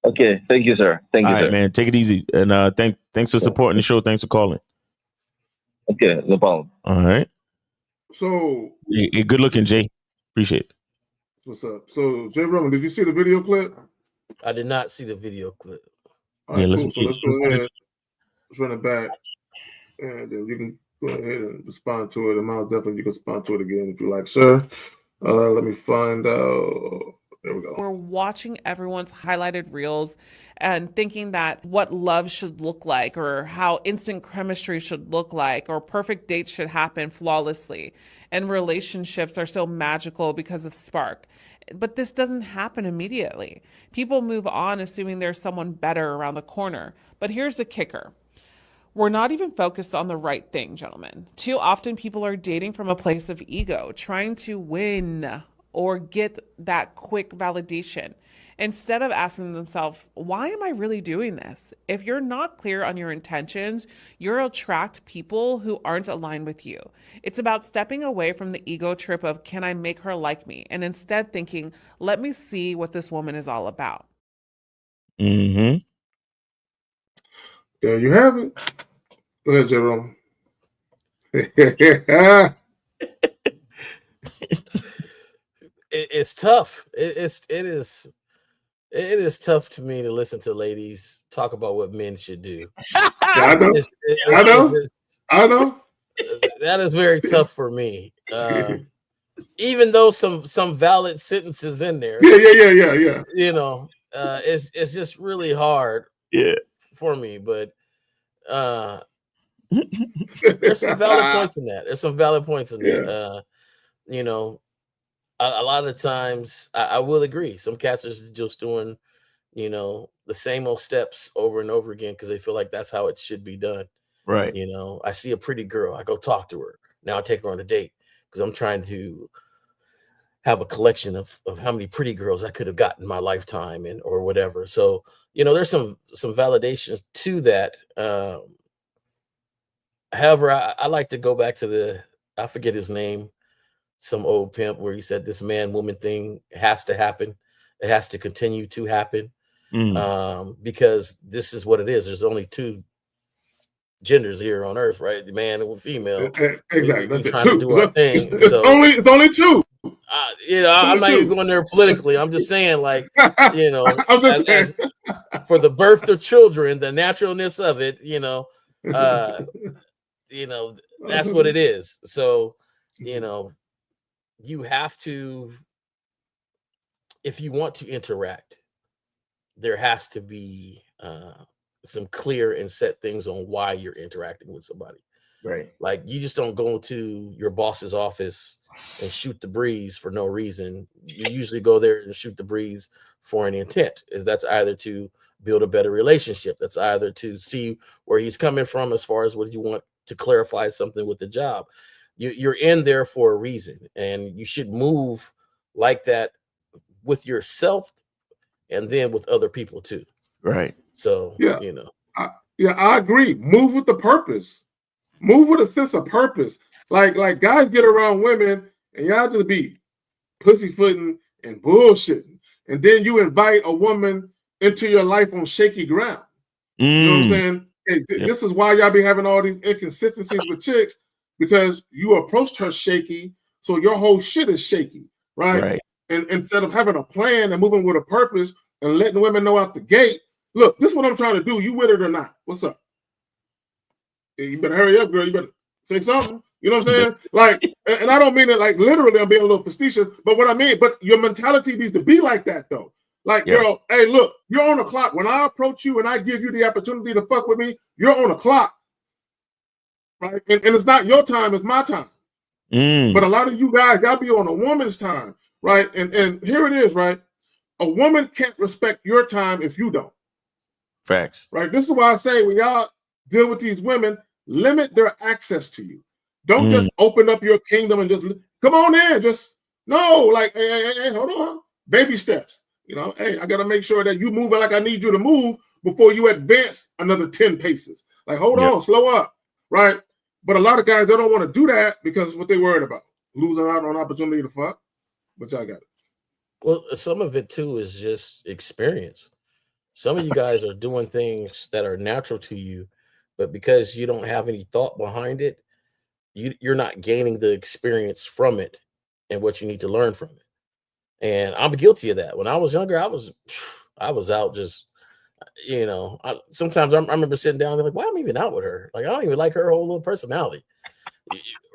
Okay. Thank you, sir. Thank All you, right, sir. man. Take it easy. And thanks for supporting the show. Thanks for calling. Okay, no problem. All right. So, Hey, good looking, Jay. Appreciate it. what's up? So, Jay Roman, did you see the video clip? I did not see the video clip. All right, Yeah, cool. So let's go ahead. Let's run it back, and then you can go ahead and respond to it. And Miles, definitely you can respond to it again if you like, sir. Let me find out. There we go. We're watching everyone's highlighted reels and thinking that what love should look like, or how instant chemistry should look like, or perfect dates should happen flawlessly. And relationships are so magical because of spark. But this doesn't happen immediately. People move on assuming there's someone better around the corner. But here's the kicker. We're not even focused on the right thing, gentlemen. Too often people are dating from a place of ego, trying to win or get that quick validation, instead of asking themselves, why am I really doing this? If you're not clear on your intentions, you'll attract people who aren't aligned with you. It's about stepping away from the ego trip of, can I make her like me? And instead thinking, let me see what this woman is all about. Mm-hmm. There you have it. Go ahead, Jay Roman. It's tough. It is tough to me to listen to ladies talk about what men should do. I know. I know. That is very tough for me. Even though some valid sentences in there. Yeah. It's just really hard. Yeah. For me, but there's some valid points in that. A lot of the times I will agree. Some cats are just doing, the same old steps over and over again because they feel like that's how it should be done. Right. I see a pretty girl, I go talk to her. Now I take her on a date because I'm trying to have a collection of how many pretty girls I could have gotten in my lifetime or whatever. So, there's some validations to that. However, I like to go back to I forget his name, some old pimp, where he said this man woman thing has to happen. It has to continue to happen because this is what it is. There's only two genders here on earth, right? The man and the female. Exactly. We're trying to do our thing. It's only two. I'm not even going there politically. I'm just saying, like, as for the birth of children, the naturalness of it, that's what it is. So, you have to, if you want to interact, there has to be some clear and set things on why you're interacting with somebody. Right. Like, you just don't go to your boss's office and shoot the breeze for no reason. You usually go there and shoot the breeze for an intent. That's either to build a better relationship. That's either to see where he's coming from as far as what you want to clarify something with the job. You're in there for a reason, and you should move like that with yourself and then with other people too. Right. So, I agree. Move with the purpose. Move with a sense of purpose. Like guys get around women and y'all just be pussyfooting and bullshitting. And then you invite a woman into your life on shaky ground. You know what I'm saying? Hey, this is why y'all be having all these inconsistencies with chicks, because you approached her shaky, so your whole shit is shaky, right? And instead of having a plan and moving with a purpose and letting women know out the gate, look, this is what I'm trying to do. You with it or not? What's up? You better hurry up, girl. You better fix something. You know what I'm saying? Like, and I don't mean it like literally. I'm being a little facetious, but what I mean, but your mentality needs to be like that, though. Like, girl, hey, look, you're on the clock. When I approach you and I give you the opportunity to fuck with me, you're on the clock, right? And it's not your time; it's my time. But a lot of you guys, y'all be on a woman's time, right? And here it is, right? A woman can't respect your time if you don't. Facts. Right. This is why I say when y'all deal with these women, limit their access to you. Don't just open up your kingdom and just come on in. Just no, like, hey, hold on. Baby steps. You know, hey, I gotta make sure that you moving like I need you to move before you advance another 10 paces. Like, hold on, slow up. Right. But a lot of guys, they don't want to do that because what they worried about. Losing out on opportunity to fuck. But y'all got it. Well, some of it too is just experience. Some of you guys are doing things that are natural to you, but because you don't have any thought behind it, you're not gaining the experience from it and what you need to learn from it. And I'm guilty of that. When I was younger, I was out just, sometimes I remember sitting down and like, why am I even out with her? Like, I don't even like her whole little personality.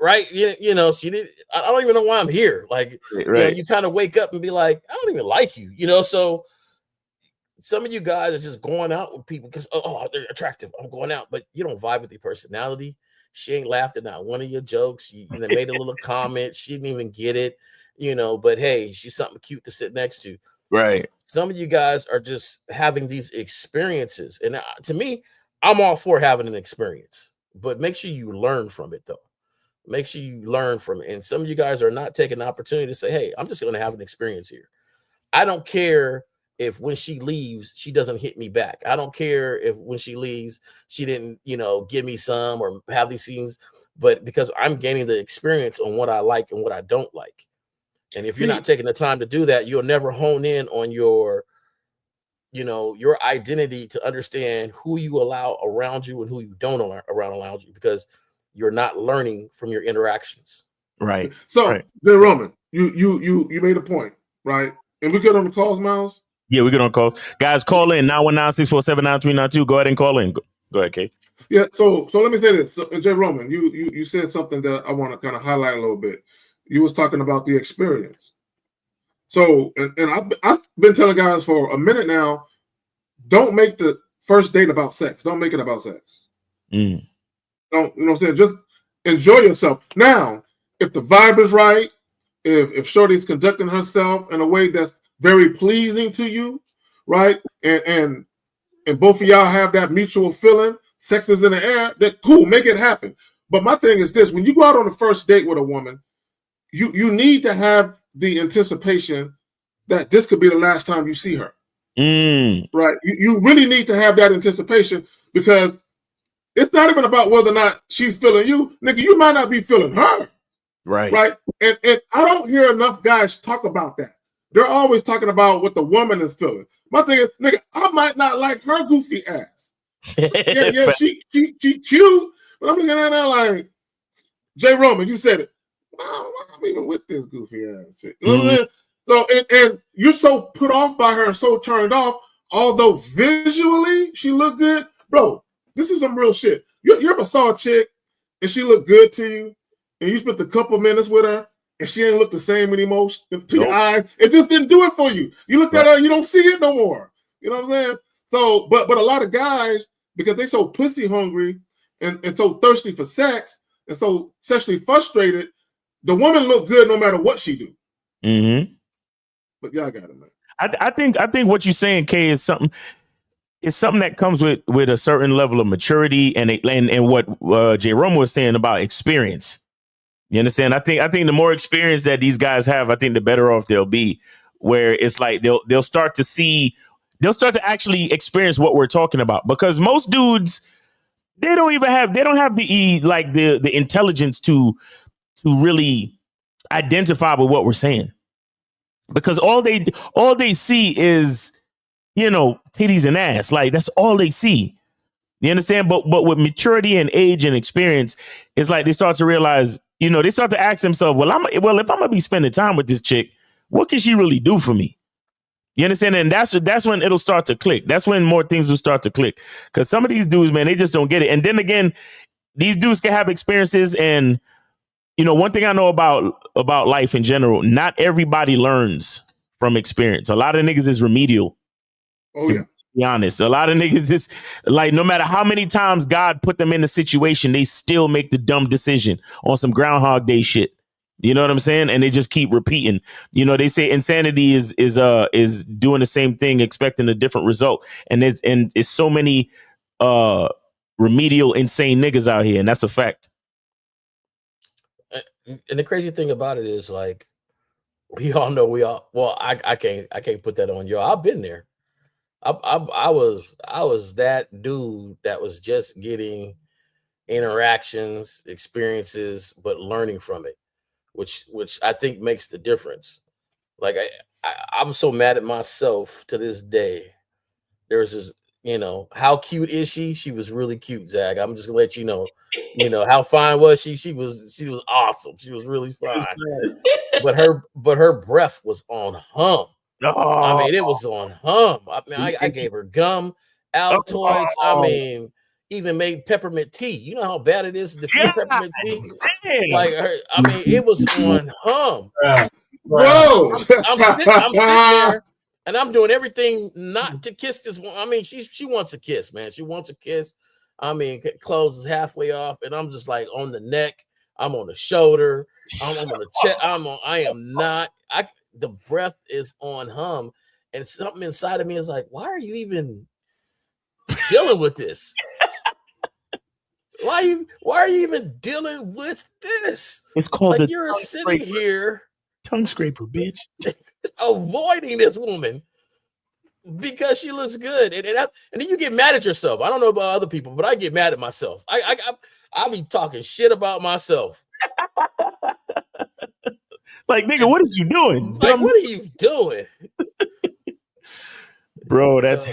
Right. She did. I don't even know why I'm here. Like, you kind of wake up and be like, I don't even like you, so some of you guys are just going out with people because, they're attractive. I'm going out, but you don't vibe with their personality. She ain't laughed at not one of your jokes. You made a little comment. She didn't even get it, but hey, she's something cute to sit next to. Right. Some of you guys are just having these experiences. And to me, I'm all for having an experience, but make sure you learn from it, though. Make sure you learn from it. And some of you guys are not taking the opportunity to say, hey, I'm just going to have an experience here. I don't care if when she leaves, she doesn't hit me back. I don't care if when she leaves, she didn't, give me some or have these things, but because I'm gaining the experience on what I like and what I don't like. And if you're not taking the time to do that, you'll never hone in on your identity to understand who you allow around you and who you don't allow around you, because you're not learning from your interactions. Right. So, right. Roman, you made a point, right? And we get on the calls, Miles. Yeah, we get on calls. Guys, call in 919-647-9392. Go ahead and call in. Go ahead, Kate. Yeah, so let me say this. So, Jay Roman, you said something that I want to kind of highlight a little bit. You was talking about the experience. So, and I've been telling guys for a minute now, don't make the first date about sex. Don't make it about sex. Don't, you know what I'm saying? Just enjoy yourself. Now, if the vibe is right, if Shorty's conducting herself in a way that's very pleasing to you, right? And both of y'all have that mutual feeling, sex is in the air, that cool, make it happen. But my thing is this: when you go out on the first date with a woman, you need to have the anticipation that this could be the last time you see her. Right? You really need to have that anticipation, because it's not even about whether or not she's feeling you. Nigga, you might not be feeling her. Right. Right? And I don't hear enough guys talk about that. They're always talking about what the woman is feeling. My thing is, nigga, I might not like her goofy ass. Yeah, she cute, but I'm looking at her like, Jay Roman, you said it. Why am I even with this goofy ass shit? You know what I'm saying? So, and you're so put off by her and so turned off, although visually she looked good. Bro, this is some real shit. You ever saw a chick and she looked good to you, and you spent a couple minutes with her, and she ain't look the same anymore to your eyes? It just didn't do it for you. You looked at her, you don't see it no more. You know what I'm saying? So, but a lot of guys, because they so pussy hungry and so thirsty for sex and so sexually frustrated, the woman look good no matter what she do. But y'all got it, man. I think what you're saying, Kay, is something. It's something that comes with a certain level of maturity and what Jay Roma was saying about experience. You understand? I think the more experience that these guys have, I think the better off they'll be. Where it's like they'll start to actually experience what we're talking about. Because most dudes, they don't have the intelligence to really identify with what we're saying. Because all they see is, titties and ass. Like, that's all they see. You understand? But with maturity and age and experience, it's like they start to realize, they start to ask themselves, well, if I'm gonna be spending time with this chick, what can she really do for me? You understand? And that's when it'll start to click. That's when more things will start to click. Because some of these dudes, man, they just don't get it. And then again, these dudes can have experiences, and one thing I know about life in general, not everybody learns from experience. A lot of niggas is remedial. Oh, to be honest, a lot of niggas is like, no matter how many times God put them in a situation, they still make the dumb decision on some Groundhog Day shit. You know what I'm saying? And they just keep repeating. They say insanity is doing the same thing, expecting a different result. And it's so many remedial, insane niggas out here, and that's a fact. And the crazy thing about it is, like, we all know well, I can't put that on y'all. I've been there. I was that dude that was just getting interactions, experiences, but learning from it, which I think makes the difference. Like, I'm so mad at myself to this day. There's this, how cute is she? She was really cute, Zach. I'm just gonna let you know. How fine was she? She was awesome. She was really fine. But her breath was on hum. Oh, I mean, it was on hum. I mean, I gave her gum, Altoids. I mean, even made peppermint tea. You know how bad it is to feel peppermint tea? Like, I mean, it was on hum. Bro, I'm sitting there, and I'm doing everything not to kiss this one. I mean, she wants a kiss, man. She wants a kiss. I mean, clothes is halfway off, and I'm just like on the neck. I'm on the shoulder. I'm on the chest. I am not. The breath is on hum, and something inside of me is like, why are you even dealing with this? Why are you even dealing with this? It's called like, you're sitting here, tongue scraper, bitch, avoiding this woman because she looks good, and then you get mad at yourself. I don't know about other people, but I get mad at myself. I be talking shit about myself. Like, nigga, what is you doing? Like, what are you doing? Bro, that's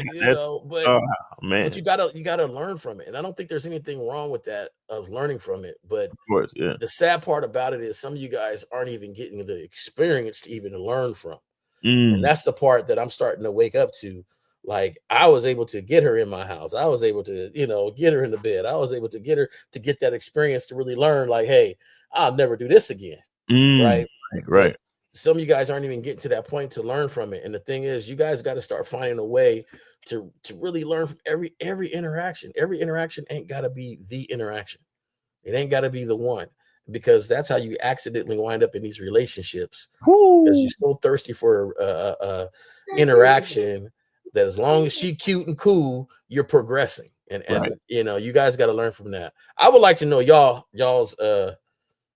man. But you gotta learn from it. And I don't think there's anything wrong with that, of learning from it. But of course, yeah. The sad part about it is some of you guys aren't even getting the experience to even learn from. Mm. And that's the part that I'm starting to wake up to. Like, I was able to get her in my house. I was able to, get her in the bed. I was able to get her to get that experience to really learn, like, hey, I'll never do this again. Right. Right. Some of you guys aren't even getting to that point to learn from it. And the thing is, you guys got to start finding a way to really learn from every interaction. Every interaction ain't got to be the interaction. It ain't got to be the one, because that's how you accidentally wind up in these relationships. Because you're so thirsty for interaction that as long as she cute and cool, you're progressing. And right. You guys got to learn from that. I would like to know y'all's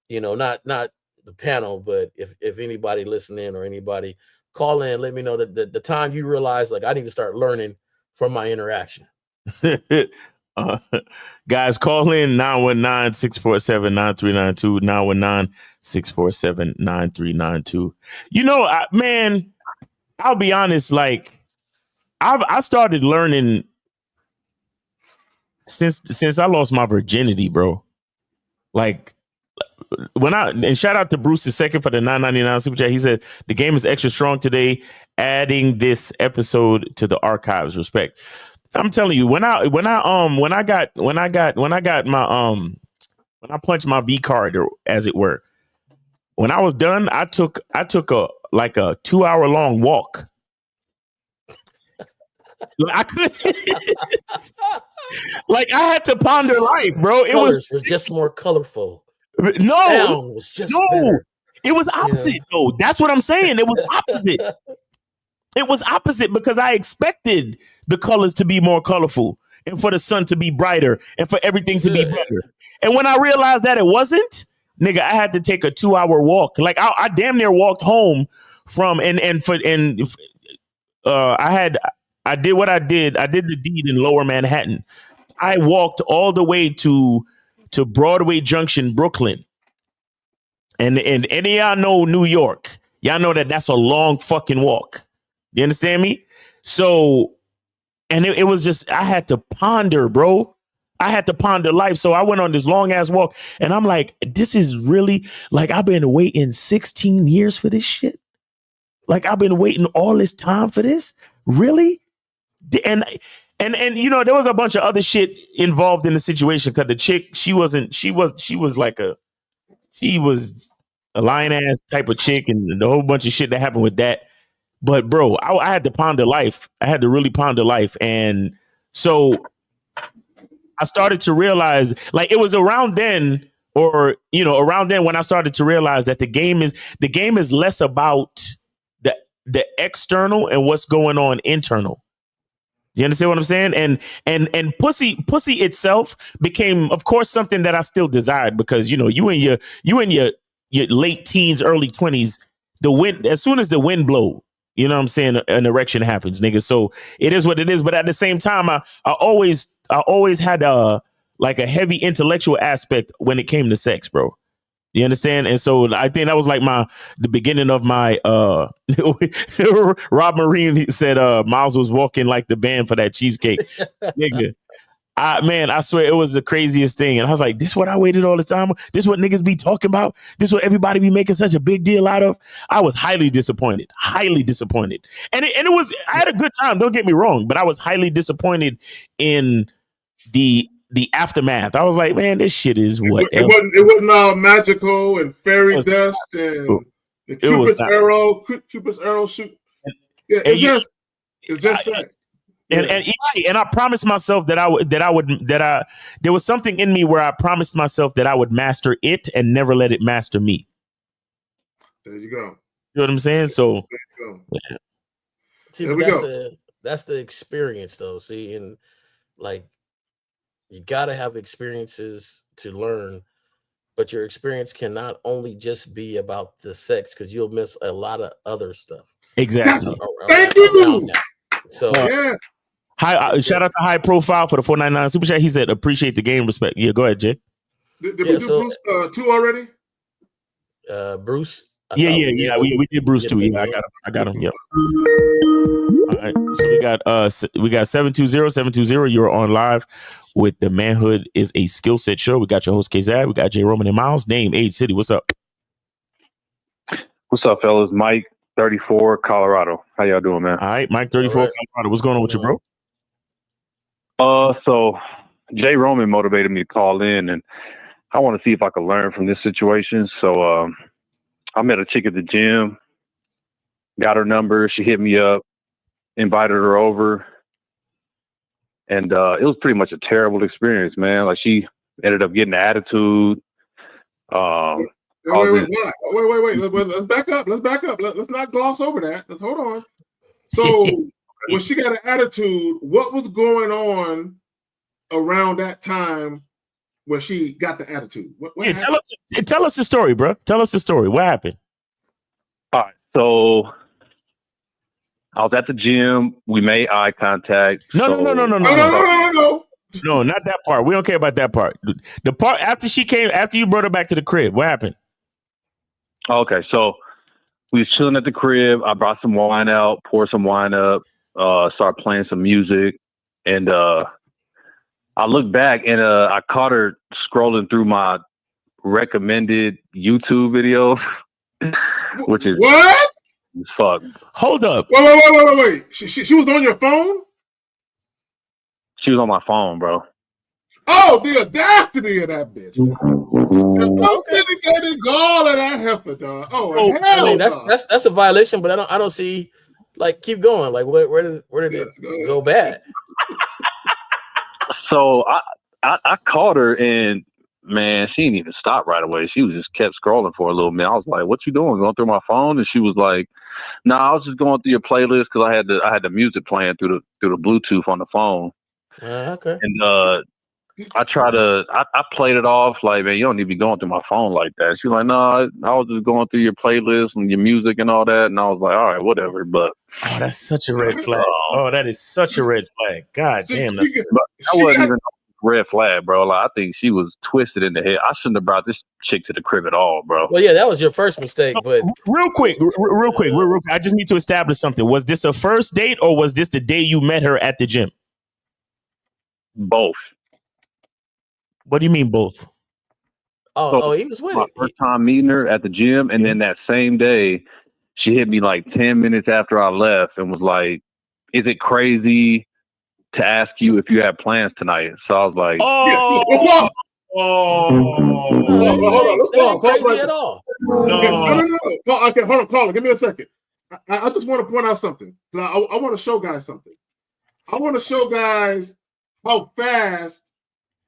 not the panel, but if anybody listening or anybody call in, let me know that the time you realize, like, I need to start learning from my interaction. Guys, call in 919-647-9392, 919-647-9392. Man, I'll be honest, like, I started learning since I lost my virginity, bro. Like, and shout out to Bruce II for the $9.99 super chat. He said the game is extra strong today, adding this episode to the archives. Respect. I'm telling you, when I punched my V card, or as it were, when I was done, I took a 2-hour long walk. I could like, I had to ponder life, bro. It was just more colorful. No, was just better. It was opposite though. That's what I'm saying. It was opposite. It was opposite because I expected the colors to be more colorful and for the sun to be brighter and for everything to be better. And when I realized that it wasn't, nigga, I had to take a 2-hour walk. Like, I damn near walked home from I did what I did. I did the deed in Lower Manhattan. I walked all the way to Broadway Junction, Brooklyn. And any of y'all know New York. Y'all know that's a long fucking walk. You understand me? So, and it was just, I had to ponder, bro. I had to ponder life. So I went on this long ass walk, and I'm like, this is really, like, I've been waiting 16 years for this shit. Like, I've been waiting all this time for this. Really? And And you know, there was a bunch of other shit involved in the situation because the chick, she was a lion ass type of chick, and the whole bunch of shit that happened with that. But bro, I had to ponder life. I had to really ponder life, and so I started to realize, like, it was around then, or you know, around then when I started to realize that the game is less about the external and what's going on internal. You understand what I'm saying? And pussy itself became, of course, something that I still desired, because you know, you in your late teens, early 20s, the wind, as soon as the wind blow, you know what I'm saying, an erection happens, nigga. So it is what it is. But at the same time, I always had a heavy intellectual aspect when it came to sex, bro. You understand? And so I think that was like the beginning of my Rob Marine said Miles was walking like the band for that cheesecake. Nigga. I swear it was the craziest thing. And I was like, this is what I waited all the time. This is what niggas be talking about. This is what everybody be making such a big deal out of. I was highly disappointed. And it was, I had a good time. Don't get me wrong, but I was highly disappointed in the aftermath. I was like, man, this shit is what it wasn't all magical and fairy dust and the Cupid's arrow shoot. Yeah, it's just sex. And I promised myself that there was something in me where I promised myself that I would master it and never let it master me. There you go. You know what I'm saying? So yeah. See, but that's the experience though. See, and like, you got to have experiences to learn, but your experience cannot only just be about the sex, because you'll miss a lot of other stuff. Exactly. Thank you. So yeah. Shout out to High Profile for the 499 super chat. He said, "Appreciate the game, respect." Yeah, go ahead, Jay. Did we do Bruce 2 already? Bruce. Yeah. We did Bruce 2. Yeah, I got him. Yep. All right. So we got 720. You're on live with the Manhood is a Skill Set show. We got your host Kzad. We got Jay Roman and Miles. Name, age, city. What's up? What's up, fellas? Mike, 34, Colorado. How y'all doing, man? All right, Mike, 34, right. Colorado. What's going on with you, bro? So Jay Roman motivated me to call in, and I want to see if I can learn from this situation. So I met a chick at the gym, got her number. She hit me up, invited her over, and it was pretty much a terrible experience, man. Like, she ended up getting an attitude. Wait. Let's back up. Let's not gloss over that. Let's hold on. So when she got an attitude, what was going on around that time where she got the attitude? What tell us the story, bro. Tell us the story. What happened? All right. So I was at the gym. We made eye contact. No. No, not that part. We don't care about that part. The part after you brought her back to the crib, what happened? Okay, so we was chilling at the crib. I brought some wine out, poured some wine up, started playing some music, and I looked back and I caught her scrolling through my recommended YouTube video, which is what? Fuck. Hold up. Wait. She was on your phone? She was on my phone, bro. Oh, the audacity of that bitch. The dedicated gall of that heifer, dog. Oh, hell, I mean, that's a violation, but I don't see, like, keep going. Like, where did it go bad? So I caught her, and man, she didn't even stop right away. She was just kept scrolling for a little minute. I was like, "What you doing? Going through my phone?" And she was like, "No, I was just going through your playlist because I had the music playing through the Bluetooth on the phone." Okay. And I played it off like, "Man, you don't need to be going through my phone like that." She was like, "No, I was just going through your playlist and your music and all that." And I was like, "All right, whatever." But that's such a red flag. That is such a red flag. God damn. That wasn't even a red flag, bro. Like, I think she was twisted in the head. I shouldn't have brought this chick to the crib at all, bro. Well, yeah, that was your first mistake. But real quick, I just need to establish something. Was this a first date, or was this the day you met her at the gym? Both. What do you mean both? Oh, he was with my it. First time meeting her at the gym, and then that same day, she hit me like 10 minutes after I left and was like, "Is it crazy to ask you if you had plans tonight. So I was like, Oh, Hold on. That ain't crazy at all. No. Okay, hold on, caller. Give me a second. I just want to point out something. I want to show guys something. I want to show guys how fast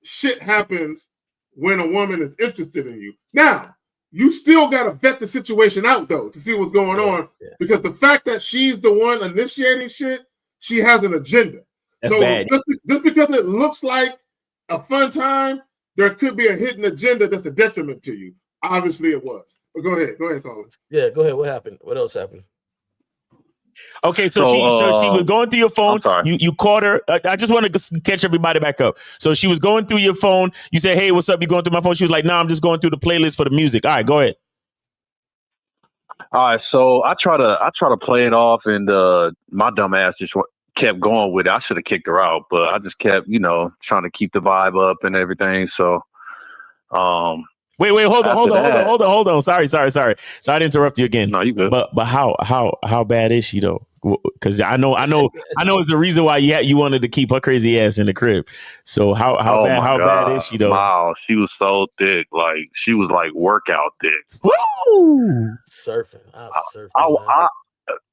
shit happens when a woman is interested in you. Now, you still got to vet the situation out, though, to see what's going on. Yeah. Because the fact that she's the one initiating shit, she has an agenda. That's bad. Just because it looks like a fun time, there could be a hidden agenda that's a detriment to you. Obviously, it was. But go ahead, Colin. Yeah, go ahead. What happened? What else happened? Okay, so she was going through your phone. You caught her. I just want to catch everybody back up. So she was going through your phone. You said, "Hey, what's up? You going through my phone?" She was like, "No, I'm just going through the playlist for the music." All right, go ahead. All right, so I try to play it off, and my dumb ass just kept going with it. I should have kicked her out, but I just kept, trying to keep the vibe up and everything. So, Wait, hold on. Sorry to interrupt you again. No, you good. But how bad is she though? Because I know it's the reason why you wanted to keep her crazy ass in the crib. So how bad is she though? Wow, she was so thick, like she was like workout thick. Woo! Surfing.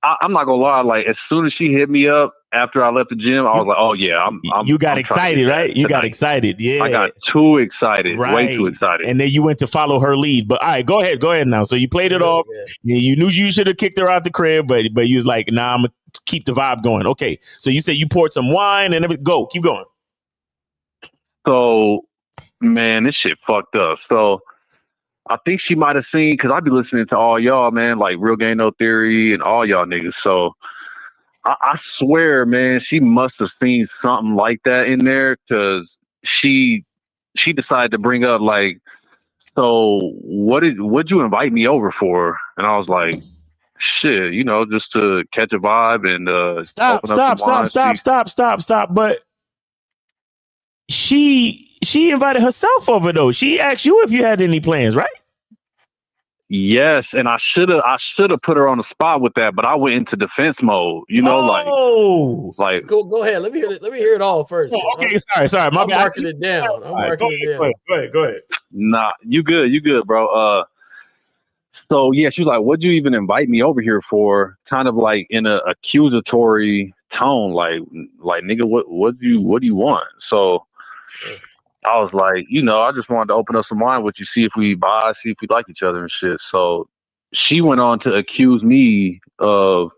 I'm not gonna lie. Like as soon as she hit me up after I left the gym, I was like, "Oh yeah, you got excited, right? You got excited, yeah. I got too excited, right. Way too excited. And then you went to follow her lead. But all right, go ahead now. So you played it off. Yeah. You knew you should have kicked her out the crib, but you was like, "Nah, I'm gonna keep the vibe going." Okay, so you said you poured some wine and everything. Go, keep going. So, man, this shit fucked up. So. I think she might have seen, because I be listening to all y'all, man, like Real Game No Theory and all y'all niggas. So I swear, man, she must have seen something like that in there, because she decided to bring up like, so what'd you invite me over for? And I was like, shit, just to catch a vibe and stop. But she invited herself over though. She asked you if you had any plans, right? Yes, and I should have put her on the spot with that, but I went into defense mode. Like go ahead. Let me hear it all first. Oh, okay, sorry. My bad. Marking it down. Go ahead. Nah, you good, bro. So yeah, she was like, "What'd you even invite me over here for?" Kind of like in a accusatory tone, like nigga, what do you want? So I was like, I just wanted to open up some wine with you, see if we like each other and shit. So she went on to accuse me of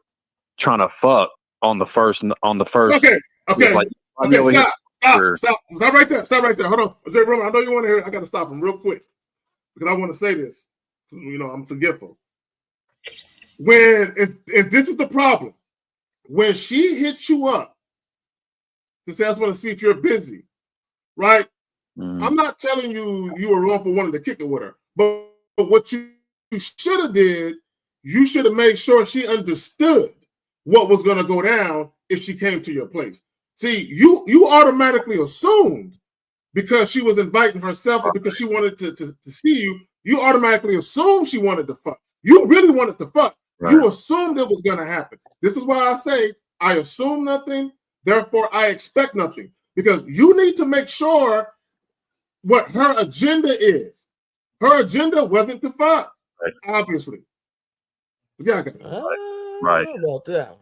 trying to fuck on the first. Okay. Stop right there. Hold on, Jay Roman. I know you want to hear it. I got to stop him real quick because I want to say this. I'm forgetful. And this is the problem. When she hits you up to say, "I just want to see if you're busy," right? I'm not telling you were wrong for wanting to kick it with her, but what you should have did, you should have made sure she understood what was going to go down if she came to your place. See, you automatically assumed because she was inviting herself or because she wanted to see you, you automatically assumed she wanted to fuck. You really wanted to fuck. Right. You assumed it was going to happen. This is why I say I assume nothing, therefore I expect nothing, because you need to make sure what her agenda is. Her agenda wasn't to fuck, right. Obviously. Yeah, right. About that.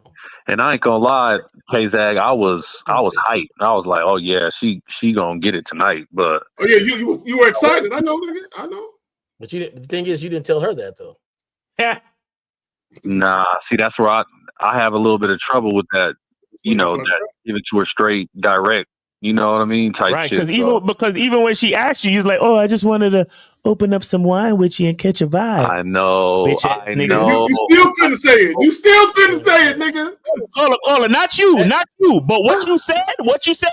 And I ain't gonna lie, K-Zag, I was hyped. I was like, oh yeah, she gonna get it tonight. But oh yeah, you were excited. I know, nigga. I know. But the thing is, you didn't tell her that though. Nah, see, that's where I have a little bit of trouble with that. That give it to her straight, direct. You know what I mean? Type right, shit. Because even when she asked you, was like, "Oh, I just wanted to open up some wine with you and catch a vibe." I know. Bitch-ass nigga. You still couldn't say it. You still couldn't say it, nigga. Caller, not you. But what you said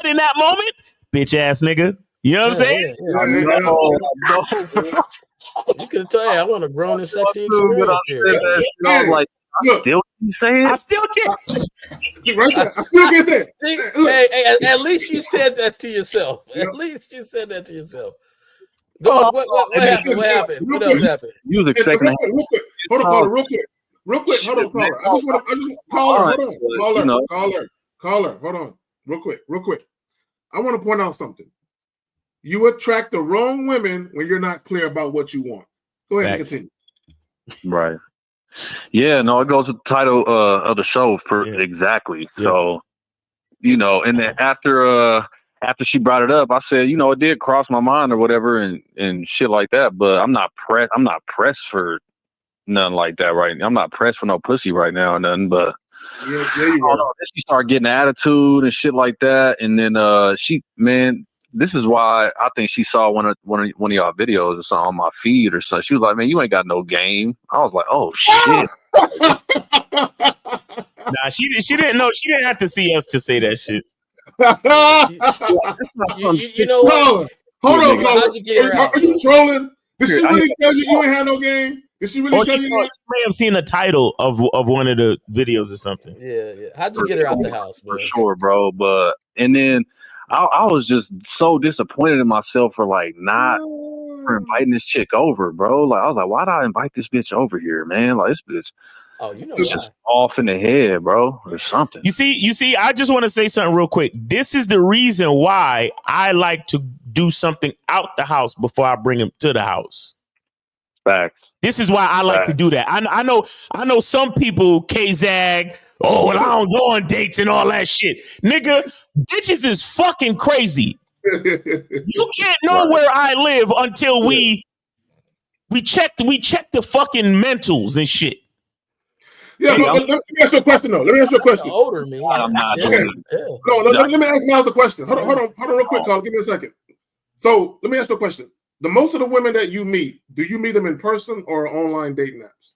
in that moment, bitch ass nigga. You know what I'm saying? You could tell. I want a grown and sexy experience here. I was like, I still can't say it. Right there. I still can't say it. See, at least you said that to yourself. At least you said that to yourself. Go on. What happened? What happened? What else happened? You was expecting real quick. Hold on, caller. Real quick. Hold on, caller. Caller. Hold on. real quick. I want to point out something. You attract the wrong women when you're not clear about what you want. Go ahead and continue. Right. Yeah, no, it goes with the title of the show for exactly. Yeah. So, you know, and then after she brought it up, I said, you know, it did cross my mind or whatever and shit like that, but I'm not pressed for nothing like that right now. I'm not pressed for no pussy right now or nothing, but you are. She started getting attitude and shit like that, and then this is why I think she saw one of y'all videos or something on my feed or something. She was like, "Man, you ain't got no game." I was like, "Oh shit." Nah, she didn't know. She didn't have to see us to say that shit. You know what? Hold on. How'd you get her out? Are you trolling? Did she really tell you ain't had no game? Did she really tell you that? She may have seen the title of one of the videos or something. Yeah. How'd you get her out the house, man? For sure, bro. But and then I was just so disappointed in myself for like not for inviting this chick over, bro. Like I was like, why did I invite this bitch over here, man? Like this bitch. Oh, you know why? Off in the head, bro, or something. You see, I just want to say something real quick. This is the reason why I like to do something out the house before I bring him to the house. Facts. This is why I like to do that. I know some people, K-Zag, oh, well, I don't go on dates and all that shit. Nigga, bitches is fucking crazy. You can't know where I live until we check the fucking mentals and shit. Yeah, but let me ask you a question though. Let me ask you a question. Older me. I'm not. Okay. No, let me ask Miles a question. Hold on, real quick, Carl. Give me a second. So let me ask you a question. The most of the women that you meet, do you meet them in person or online dating apps?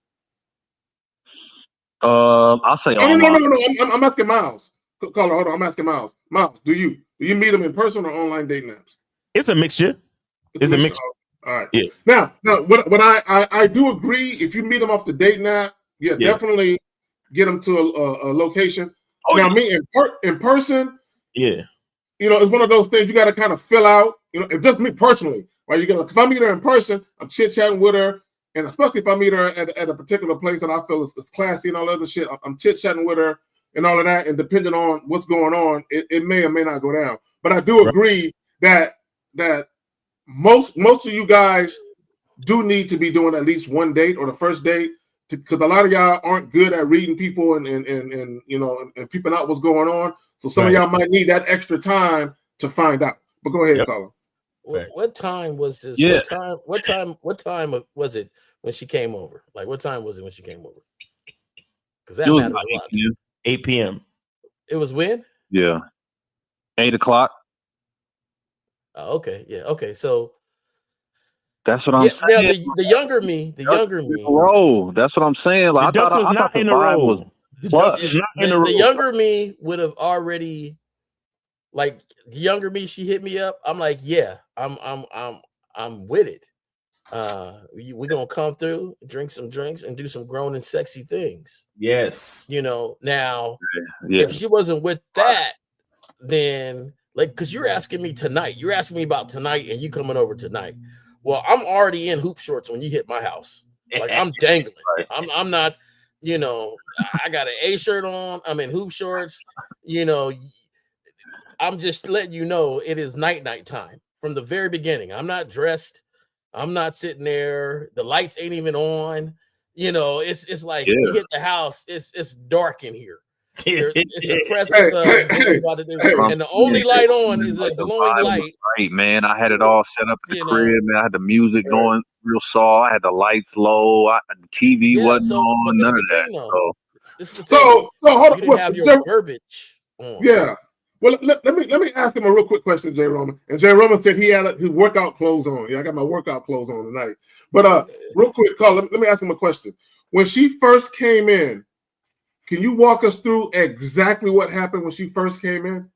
I'll say online. No. I'm asking Miles. Caller, hold on. I'm asking Miles. Miles, do you meet them in person or online dating apps? It's a mixture. It's a mixture. All right. Yeah. Now, what I do agree. If you meet them off the dating app, definitely get them to a location. Now, me in person, you know, it's one of those things you got to kind of fill out. You know, just me personally, right? If I meet her in person, I'm chit chatting with her, and especially if I meet her at a particular place that I feel is classy and all other shit, I'm chit chatting with her and all of that. And depending on what's going on, it may or may not go down. But I do agree that most of you guys do need to be doing at least one date or the first date, because a lot of y'all aren't good at reading people and you know and peeping out what's going on. So some of y'all might need that extra time to find out. But go ahead, Colin. What time was this? Yeah. What time was it when she came over? Like, what time was it when she came over? Because that matters a lot. 8 p.m. It was when? Yeah. 8 o'clock. Oh, okay. Yeah. Okay. So that's what I'm saying. Now the younger me. Bro, that's what I'm saying. Like, the Dutch was not in a row. The younger me would have already, like, the younger me. She hit me up. I'm like, yeah, I'm with it. We're gonna come through, drink some drinks, and do some grown and sexy things. Yes. You know, now if she wasn't with that, then like, because you're asking me tonight, you're asking me about tonight, and you coming over tonight. Well, I'm already in hoop shorts when you hit my house. Like, I'm dangling. I'm not, you know, I got an A shirt on. I'm in hoop shorts. You know, I'm just letting you know it is night time from the very beginning. I'm not dressed. I'm not sitting there. The lights ain't even on. You know, it's like we hit the house. It's dark in here. It's a presence of what we about to do. And the only light on is a glowing light. Right, man. I had it all set up in the crib, man. I had the music going real soft. I had the lights low. The TV wasn't on. None of that. So hold on. You didn't have your verbiage on. Yeah. Well, let me ask him a real quick question, Jay Roman. And Jay Roman said he had his workout clothes on. Yeah, I got my workout clothes on tonight. But real quick, Carl, let me ask him a question. When she first came in, can you walk us through exactly what happened when she first came in?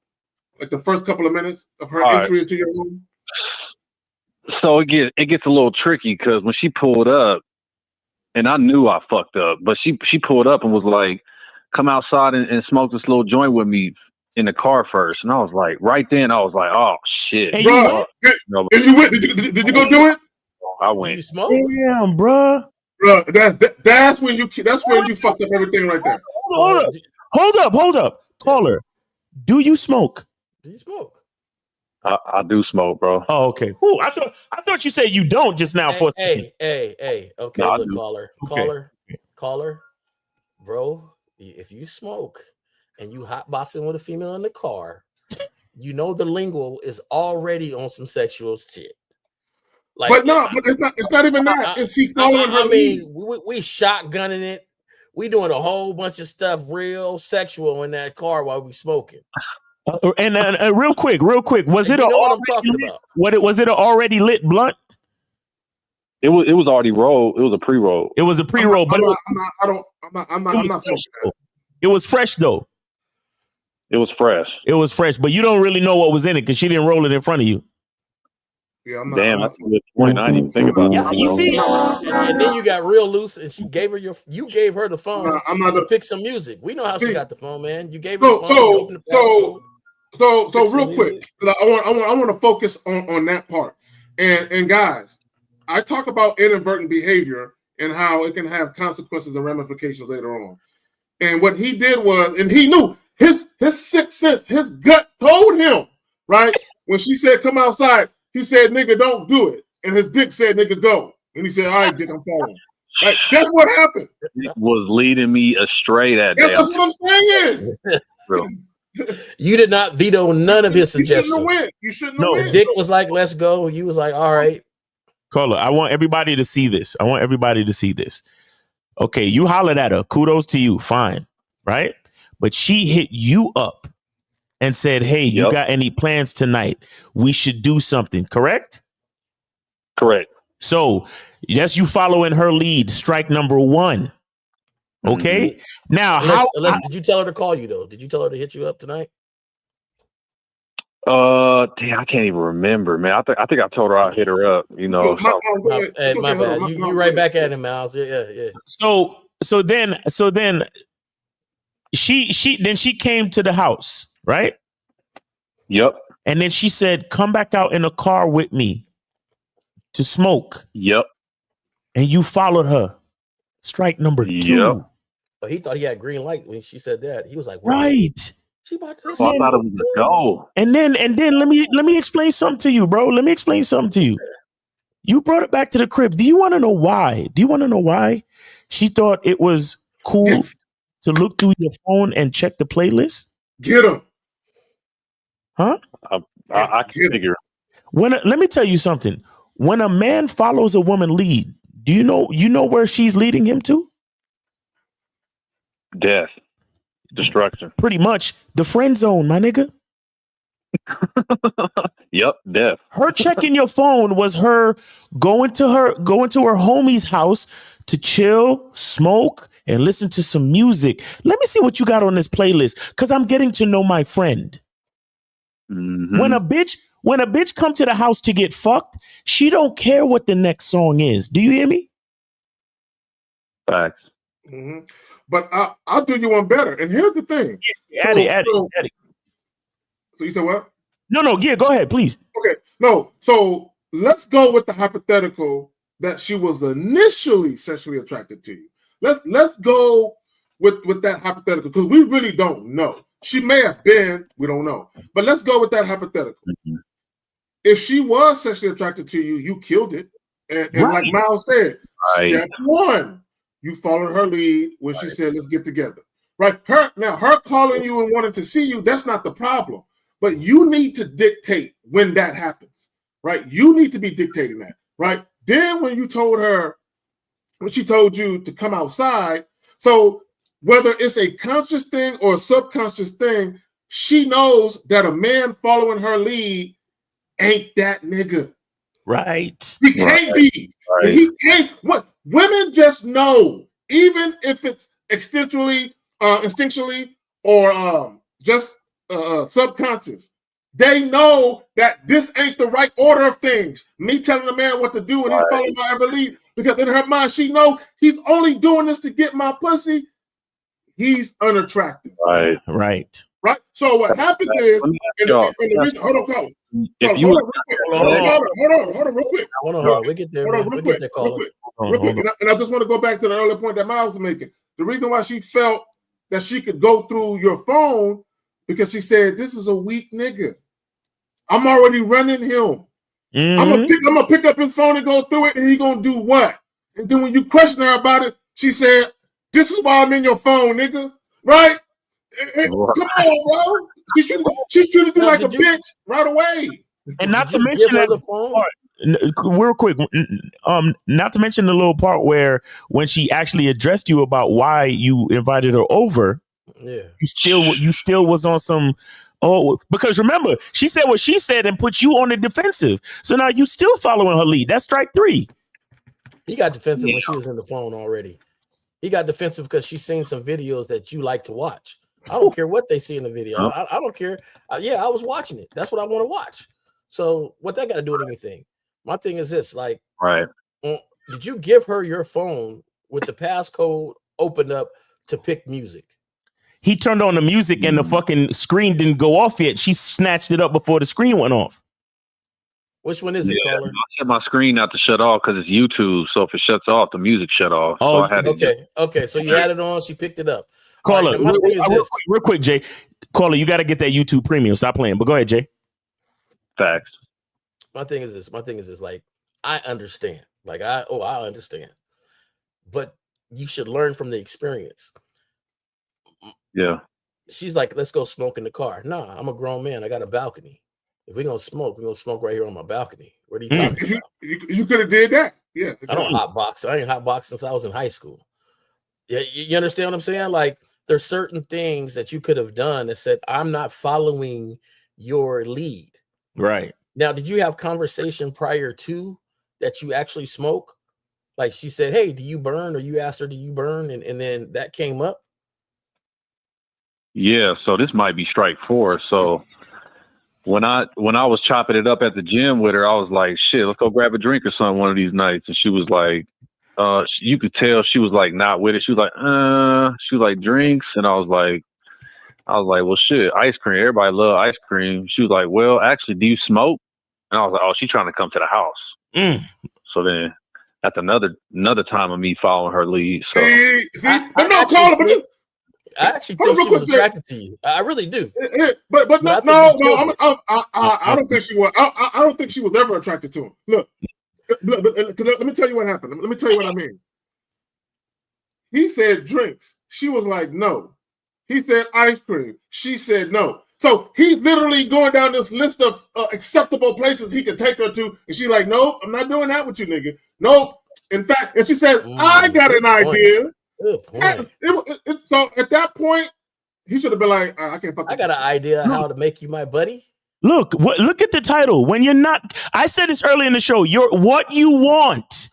Like the first couple of minutes of her entry into your room? So it gets a little tricky because when she pulled up, and I knew I fucked up, but she pulled up and was like, come outside and smoke this little joint with me in the car first. And I was like, right then, I was like, oh, shit. And bro, and you went? Did you go do it? I went. Did you smoke? Damn, bro. Bro, that's when you fucked up everything right there. Hold up. Caller. Do you smoke? Do you smoke? I do smoke, bro. Oh, okay. Ooh, I thought you said you don't just now for a second. Hey. Okay, No, look, Okay. caller, bro. If you smoke and you hotboxing with a female in the car, you know the lingo is already on some sexual shit. Like, but no, but it's not even that. Is he following her lead? we shotgunning it. We doing a whole bunch of stuff real sexual in that car while we smoking. And real quick, was it you know what I'm already talking lit? about? Was it an already lit blunt? It was already rolled. It was a pre-roll. It was a pre-roll, but I'm not fresh, it was fresh though. It was fresh. It was fresh, but you don't really know what was in it because she didn't roll it in front of you. Yeah, I'm not. Damn, that's a good point. I didn't even think about that. You see, and then you got real loose, and you gave her the phone. I'm not to pick some music. We know how she got the phone, man. You gave her the phone. You opened the passcode. So real quick, I want to focus on that part. And guys, I talk about inadvertent behavior and how it can have consequences and ramifications later on. And what he did was, and he knew his sixth sense, his gut told him, right? When she said, "Come outside," he said, "Nigga, don't do it." And his dick said, "Nigga, go." And he said, "All right, dick, I'm following." Right? That's what happened. It was leading me astray that day. That's what I'm saying. You did not veto none of his suggestions. You shouldn't have win. Dick was like, "Let's go." You was like, "All right." Caller, I want everybody to see this. Okay, you hollered at her. Kudos to you. Fine. Right? But she hit you up and said, "Hey, you got any plans tonight? We should do something." Correct? Correct. So, yes, you following her lead. Strike number one. Okay. Mm-hmm. Now, did you tell her to call you though? Did you tell her to hit you up tonight? Damn, I can't even remember, man. I think I told her I'd hit her up. You know. My bad. You right back at him, Miles. Yeah. So then she came to the house, right? Yep. And then she said, "Come back out in the car with me to smoke." Yep. And you followed her. Strike number 2. Yep. But he thought he had green light when she said that. He was like, right. She about to I thought it was a go. And then let me explain something to you, bro. Let me explain something to you. You brought it back to the crib. Do you want to know why? She thought it was cool to look through your phone and check the playlist? Get him. Huh? I can figure. Let me tell you something. When a man follows a woman lead, do you know where she's leading him to? Death. Destruction. Pretty much the friend zone, my nigga. Yep, death. Her checking your phone was her going to her homie's house to chill, smoke, and listen to some music. Let me see what you got on this playlist, because I'm getting to know my friend. Mm-hmm. When a bitch come to the house to get fucked, she don't care what the next song is. Do you hear me? Facts. Mm-hmm. But I'll do you one better. And here's the thing. Addie. So you said what? No. Yeah, go ahead, please. Okay. No. So let's go with the hypothetical that she was initially sexually attracted to you. Let's go with that hypothetical, because we really don't know. She may have been. We don't know. But let's go with that hypothetical. Mm-hmm. If she was sexually attracted to you, you killed it. And right. Like Miles said, step one, you followed her lead when she said, "Let's get together." Right? Her calling you and wanting to see you, that's not the problem. But you need to dictate when that happens. Right? You need to be dictating that. Right? Then when she told you to come outside, so whether it's a conscious thing or a subconscious thing, she knows that a man following her lead ain't that nigga. Right. He can't be. Right. He can't. What women just know, even if it's instinctually or just subconscious, they know that this ain't the right order of things. Me telling a man what to do and he's following my every lead, because in her mind she know he's only doing this to get my pussy. He's unattractive. Right. So what happens is, hold on, real quick. Hold on. We get there. Real quick. And I just want to go back to the earlier point that Miles was making. The reason why she felt that she could go through your phone, because she said, this is a weak nigga. I'm already running him. I'm gonna pick up his phone and go through it, and he gonna do what? And then when you question her about it, she said, this is why I'm in your phone, nigga. Right? Come on, bro. She treated you like a bitch right away. And not to mention that part, real quick, not to mention the little part where when she actually addressed you about why you invited her over, you still was on some. Oh, because remember, she said what she said and put you on the defensive. So now you still following her lead. That's strike 3. He got defensive when she was in the phone already. He got defensive because she's seen some videos that you like to watch. I don't care what they see in the video. I don't care. I was watching it. That's what I want to watch. So what that got to do with anything? My thing is this, like, did you give her your phone with the passcode opened up to pick music? He turned on the music and the fucking screen didn't go off yet. She snatched it up before the screen went off. Which one is it, caller? I set my screen out to shut off because it's YouTube. So if it shuts off, the music shut off. Oh, so I had okay. So you had it on. She picked it up. Caller, real quick, Jay. Caller, you got to get that YouTube Premium. Stop playing. But go ahead, Jay. Facts. My thing is this. Like, I understand. Like, I understand. But you should learn from the experience. Yeah. She's like, let's go smoke in the car. Nah, I'm a grown man. I got a balcony. If we're gonna smoke right here on my balcony. What are you talking about? You could have did that. Yeah. I don't hotbox. I ain't hotbox since I was in high school. Yeah, you understand what I'm saying? Like, there's certain things that you could have done that said, I'm not following your lead. Right. Now, did you have conversation prior to that you actually smoke? Like, she said, hey, do you burn? Or you asked her, do you burn? And then that came up. Yeah, so this might be strike 4. So when I was chopping it up at the gym with her, I was like, shit, let's go grab a drink or something one of these nights. And she was like, you could tell she was like not with it. She was like, drinks. And I was like, well, shit, ice cream. Everybody love ice cream. She was like, well, actually, do you smoke? And I was like, oh, she's trying to come to the house. So then that's another time of me following her lead. So I actually think she was attracted to you. I really do. But no. I don't think she was. I don't think she was ever attracted to him. Look, let me tell you what happened. Let me tell you what I mean. He said drinks. She was like, no. He said ice cream. She said no. So he's literally going down this list of acceptable places he could take her to, and she's like, nope, I'm not doing that with you, nigga. Nope. In fact, and she said, I got an idea. So at that point, he should have been like, I can't fuck. I got an idea how to make you my buddy. Look at the title. When you're not, I said this early in the show, what you want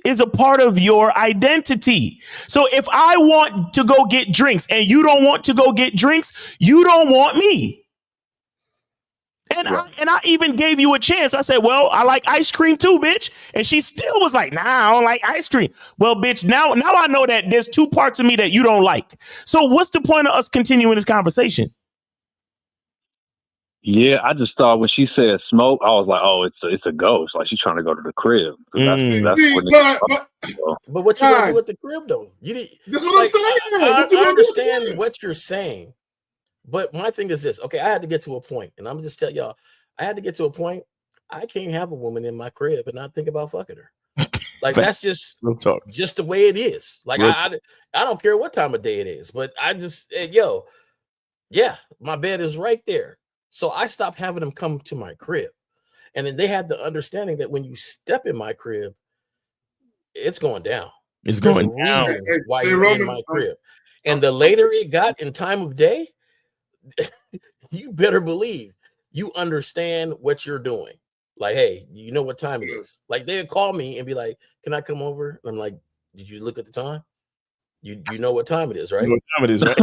is a part of your identity. So if I want to go get drinks and you don't want to go get drinks, you don't want me. And I even gave you a chance. I said, well, I like ice cream too, bitch. And she still was like, nah, I don't like ice cream. Well, bitch, now I know that there's 2 parts of me that you don't like. So what's the point of us continuing this conversation? Yeah, I just thought when she said smoke, I was like, oh, it's a ghost. Like she's trying to go to the crib. But what you gonna do at the crib though? That's what I'm saying. I understand what you're saying. But my thing is this. Okay, I had to get to a point, and I'm just tell y'all, I had to get to a point. I can't have a woman in my crib and not think about fucking her. Like that's just the way it is. Like I don't care what time of day it is, but I just my bed is right there. So I stopped having them come to my crib, and then they had the understanding that when you step in my crib, it's going down. It's going down. Why you're in my crib, and the later it got in time of day. You better believe you understand what you're doing. Like, hey, you know what time it is. Like they'd call me and be like, "Can I come over?" And I'm like, "Did you look at the time? You know what time it is, right? You know what time it is, right?"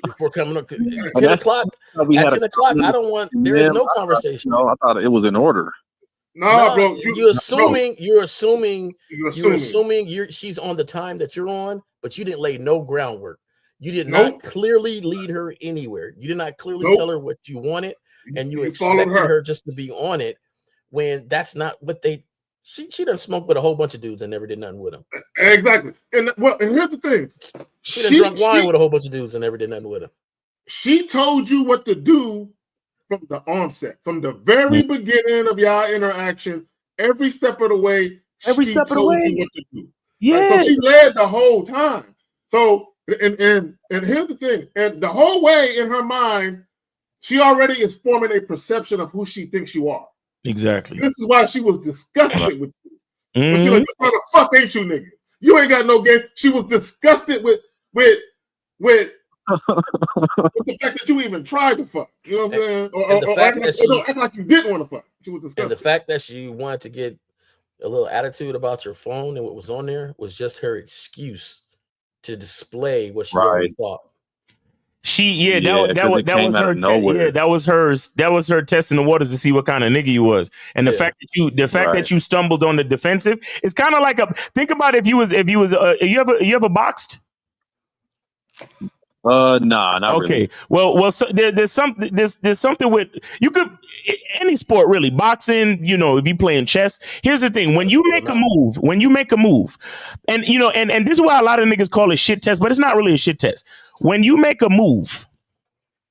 Before coming up, 10 o'clock. At 10 o'clock, I don't want. There is no conversation. No, I thought it was in order. No, bro. You're assuming she's on the time that you're on, but you didn't lay no groundwork. You did not clearly lead her anywhere. You did not clearly tell her what you wanted, and you expected her just to be on it when that's not what they. She done smoked with a whole bunch of dudes and never did nothing with them. Exactly. And here's the thing. She done drunk wine with a whole bunch of dudes and never did nothing with them. she told you what to do from the onset, from the very beginning of y'all interaction, every step of the way. Every She step of the told way. you what to do. Yeah. Right? So she led the whole time. So and here's the thing, and the whole way in her mind, she already is forming a perception of who she thinks you are. Exactly. This is why she was disgusted with you. Mm-hmm. But you're like, what the fuck ain't you, nigga? You ain't got no game. She was disgusted with the fact that you even tried to fuck. You know what I'm saying? Or act like you didn't want to fuck. She was disgusted. And the fact that she wanted to get a little attitude about your phone and what was on there was just her excuse to display what she already thought. That was her testing the waters to see what kind of nigga you was. And the fact that you stumbled on the defensive, it's kind of like think about if you ever boxed. Nah, not really. Okay. Well, so there's something with you could any sport really, boxing. You know, if you playing chess. Here's the thing: when you make a move, and you know, and this is why a lot of niggas call it shit test, but it's not really a shit test. When you make a move,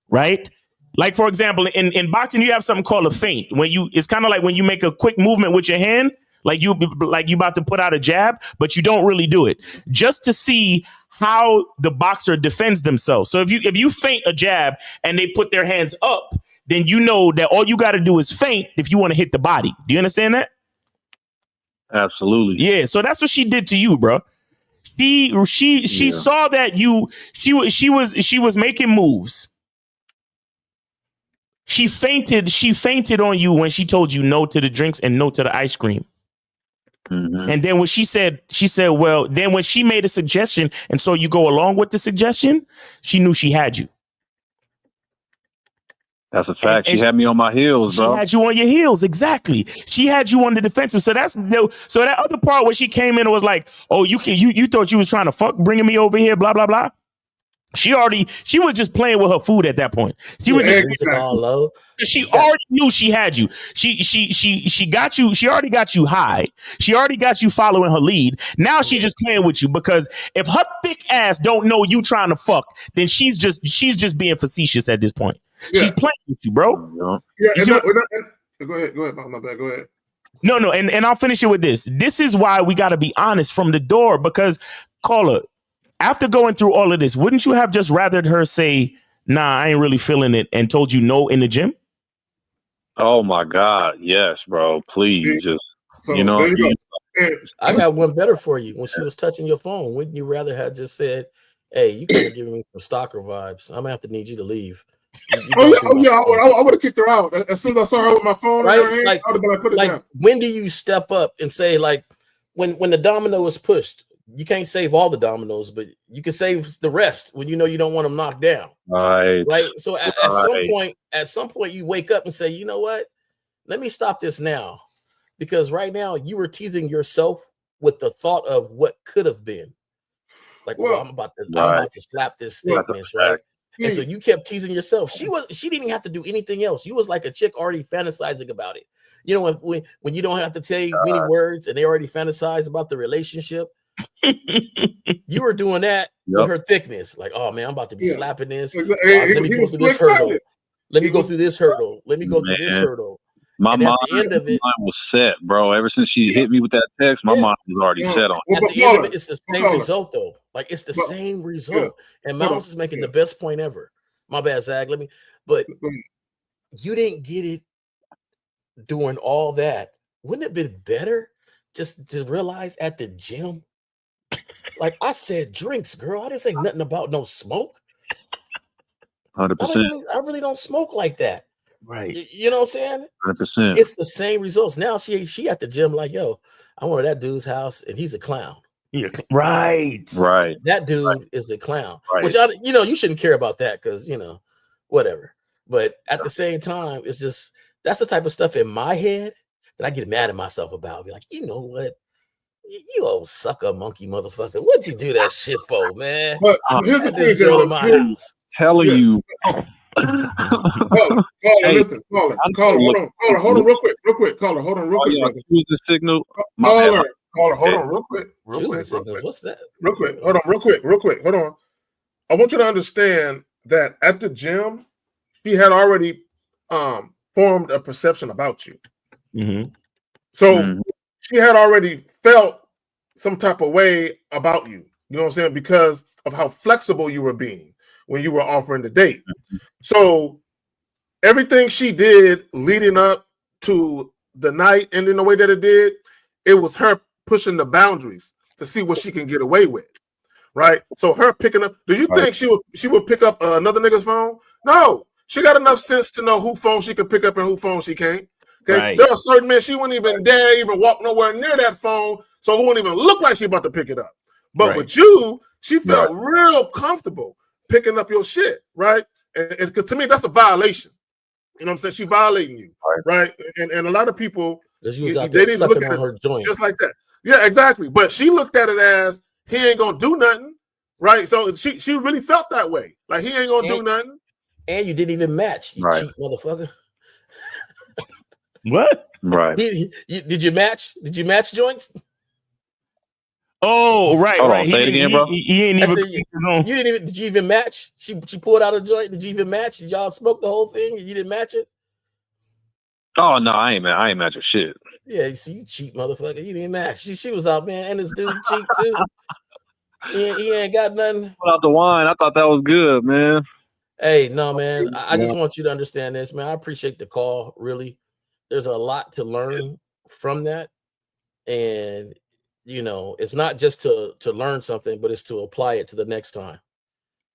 right? Like for example, in boxing, you have something called a feint. It's kind of like when you make a quick movement with your hand, like you about to put out a jab, but you don't really do it, just to see how the boxer defends themselves. So if you feint a jab and they put their hands up, then you know that all you got to do is feint if you want to hit the body. Do you understand that? Absolutely. Yeah. So that's what she did to you, bro. She saw that she was making moves. She fainted on you when she told you no to the drinks and no to the ice cream. Mm-hmm. And then when she said, well, then when she made a suggestion and so you go along with the suggestion, she knew she had you. That's a fact. She had me on my heels, bro. She had you on your heels. Exactly. She had you on the defensive. So so that other part where she came in and was like, oh, you thought you was trying to fuck bringing me over here, blah, blah, blah. She was just playing with her food at that point. She already knew she had you. She got you. She already got you high. She already got you following her lead. Now she just playing with you because if her thick ass don't know you trying to fuck, then she's just being facetious at this point. Yeah. She's playing with you, bro. Yeah. Go ahead. My bad. Go ahead. No. And I'll finish it with this. This is why we got to be honest from the door, because caller, after going through all of this, wouldn't you have just rathered her say, nah, I ain't really feeling it, and told you no in the gym? Oh my God. Yes, bro. Please. I got one better for you. When she was touching your phone, wouldn't you rather have just said, hey, you kind of giving me some stalker vibes. I'm gonna have to need you to leave. I would have kicked her out. As soon as I saw her with my phone in her hand, I would have been like, put it down. When do you step up and say, like, when the domino is pushed, you can't save all the dominoes, but you can save the rest when you know you don't want them knocked down. Right. So at some point, you wake up and say, you know what? Let me stop this now, because right now you were teasing yourself with the thought of what could have been. Like, I'm about to slap this thickness, right? And so you kept teasing yourself. She didn't even have to do anything else. You was like a chick already fantasizing about it. You know, when you don't have to say many words and they already fantasize about the relationship. You were doing that with her thickness. Like, oh man, I'm about to be slapping this. Let me go through this hurdle. Let me go through this hurdle. Let me go through this hurdle. My mind was set, bro. Ever since she hit me with that text, my mind was already set on. At the end of it, it's the same result, though. Like, it's the same result. And Miles is making the best point ever. My bad, Zach. But you didn't get it doing all that. Wouldn't it have been better just to realize at the gym? Like, I said drinks, girl. I didn't say nothing about no smoke. 100%. I really don't smoke like that. Right. You know what I'm saying? 100%. It's the same results. Now she at the gym like, yo, I went to that dude's house and he's a clown. Yeah, right. That dude is a clown. Right. Which you shouldn't care about that because whatever. But at the same time, it's just that's the type of stuff in my head that I get mad at myself about. I'll be like, you know what? You old sucker monkey motherfucker. What'd you do that shit for, man? But here's the thing, girl in my house. Telling you. Caller, hold on real quick. Caller, hold on real quick. Use the signal. Caller, hold on real quick. What's that? Real quick. Hold on. Hold on. I want you to understand that at the gym, she had already formed a perception about you. Mm-hmm. So she had already felt some type of way about you. You know what I'm saying? Because of how flexible you were being when you were offering the date. So everything she did leading up to the night ending the way that it did, it was her pushing the boundaries to see what she can get away with. Right? So her picking up, do you think she would pick up another nigga's phone? No. She got enough sense to know who phone she can pick up and who phone she can't. Okay. Right. There are certain men she wouldn't even dare even walk nowhere near that phone, so it wouldn't even look like she about to pick it up. But with you, she felt real comfortable picking up your shit, right? And because to me, that's a violation. You know what I'm saying? She violating you, right? And a lot of people, they didn't look look at on her joint just like that. Yeah, exactly. But she looked at it as he ain't gonna do nothing, right? So she really felt that way, like he ain't gonna do nothing. And you didn't even match, you cheap motherfucker. What? Right. Did you match? Did you match joints? Oh, right. Hold right. on, say it again, bro. He ain't even. You didn't even. Did you even match? She pulled out a joint. Did you even match? Did y'all smoke the whole thing and you didn't match it? Oh no, I ain't matching shit. Yeah, you see, you cheap motherfucker. You didn't match. She was out, man, and this dude cheap too. He ain't got nothing. Pull out the wine. I thought that was good, man. Hey, no, man. I just want you to understand this, man. I appreciate the call. Really, there's a lot to learn from that, and you know, it's not just to learn something, but it's to apply it to the next time.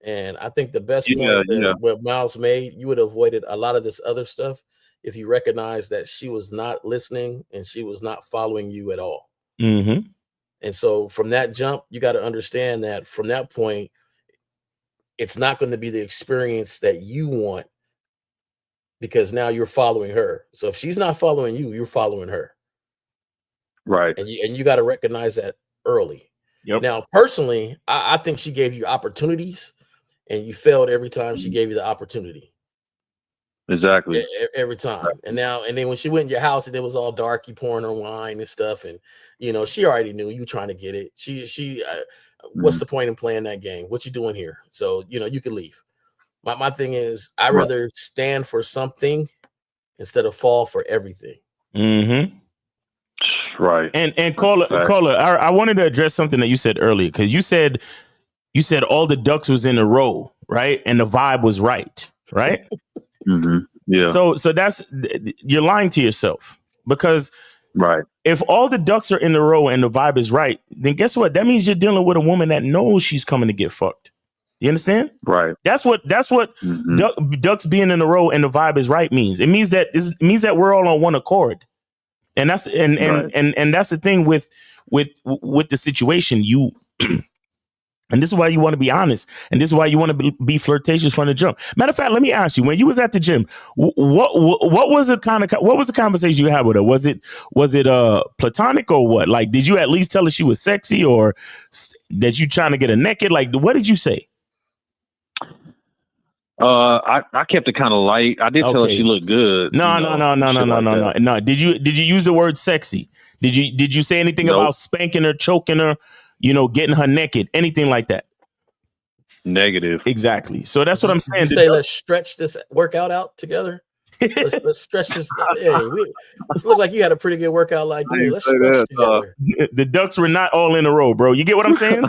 And I think the best point that what Miles made, you would have avoided a lot of this other stuff if you recognize that she was not listening and she was not following you at all. Mm-hmm. And so from that jump, you got to understand that from that point, it's not going to be the experience that you want because now you're following her. So if she's not following you, you're following her. Right. And you got to recognize that early. Yep. Now, personally, I think she gave you opportunities and you failed every time she gave you the opportunity. Exactly. Every time. And then when she went in your house and it was all dark, you pouring her wine and stuff. And, you know, she already knew you trying to get it. What's the point in playing that game? What you doing here? So, you know, you can leave. My thing is, I'd rather stand for something instead of fall for everything. Mm-hmm. Right. And caller, I wanted to address something that you said earlier, because you said all the ducks was in a row, right? And the vibe was right? Mm-hmm. Yeah. So that's, you're lying to yourself, because if all the ducks are in a row and the vibe is right, then guess what? That means you're dealing with a woman that knows she's coming to get fucked. You understand? Right. That's what ducks being in a row and the vibe is right means. It means that we're all on one accord. And that's and that's the thing with the situation. You and this is why you want to be honest, and this is why you want to be flirtatious from the jump. Matter of fact, let me ask you: when you was at the gym, what was the conversation you had with her? Was it platonic or what? Like, did you at least tell her she was sexy, or that you trying to get her naked? Like, what did you say? I kept it kind of light. I did tell her she looked good. No. Did you use the word sexy? Did you say anything about spanking her, choking her, getting her naked, anything like that? Negative. Exactly. So that's what I'm saying. Say, let's stretch this workout out together. Let's stretch this. Hey, this look like you had a pretty good workout like me. Let's stretch together. The ducks were not all in a row, bro. You get what I'm saying?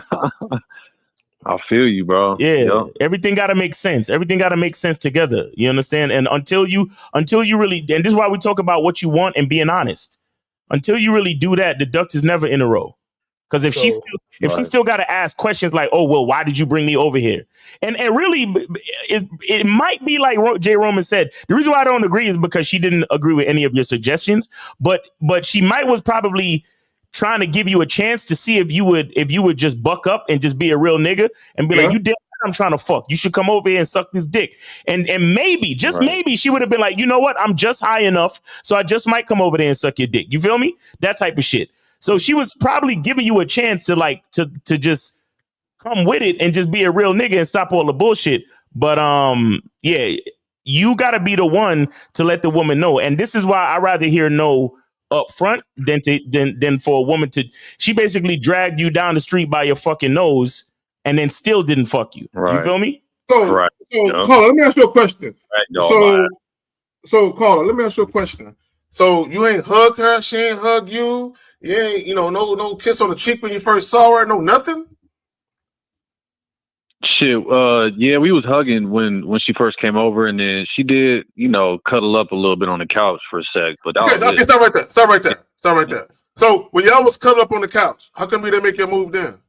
I feel you, bro. Yeah. Everything got to make sense. Everything got to make sense together. You understand? And until you really, and this is why we talk about what you want and being honest. Until you really do that, the ducks is never in a row. Because if she still got to ask questions like, oh, well, why did you bring me over here? And really, it might be like Jay Roman said. The reason why I don't agree is because she didn't agree with any of your suggestions. But she was probably trying to give you a chance to see if you would just buck up and just be a real nigga and be like, you did. I'm trying to fuck. You should come over here and suck this dick. And maybe, maybe she would have been like, you know what? I'm just high enough, so I just might come over there and suck your dick. You feel me? That type of shit. So she was probably giving you a chance to just come with it and just be a real nigga and stop all the bullshit. But yeah, you got to be the one to let the woman know. And this is why I rather hear no up front than for a woman to. She basically dragged you down the street by your fucking nose and then still didn't fuck you. Right. You feel me? So, Right. Caller, let me ask you a question. Ragdoll So, Caller, let me ask you a question. So, you ain't hug her, she ain't hug you, you ain't, no kiss on the cheek when you first saw her, no nothing? Shit, yeah, we was hugging when she first came over, and then she did, cuddle up a little bit on the couch for a sec, but that was Okay, it. stop right there. So, when y'all was cuddled up on the couch, how come we didn't make your move then?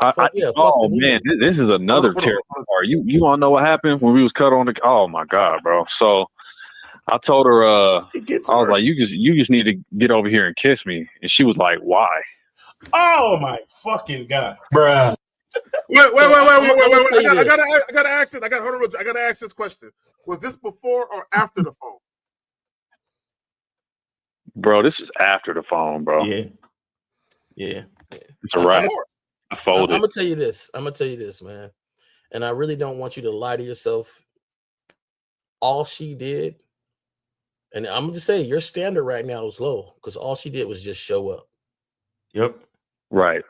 Oh man, this is another terrible part. You want to know what happened when we was cuddled on the? Oh my god, bro. So I told her, I was like, you just need to get over here and kiss me, and she was like, why? Oh my fucking god, bruh. Wait. I gotta ask it. I gotta ask this question. Was this before or after the phone? Bro, this is after the phone, bro. Yeah. It's a wrap. I folded. I'm gonna tell you this, man. And I really don't want you to lie to yourself. All she did, and I'm gonna just say your standard right now is low because all she did was just show up. Yep. Right.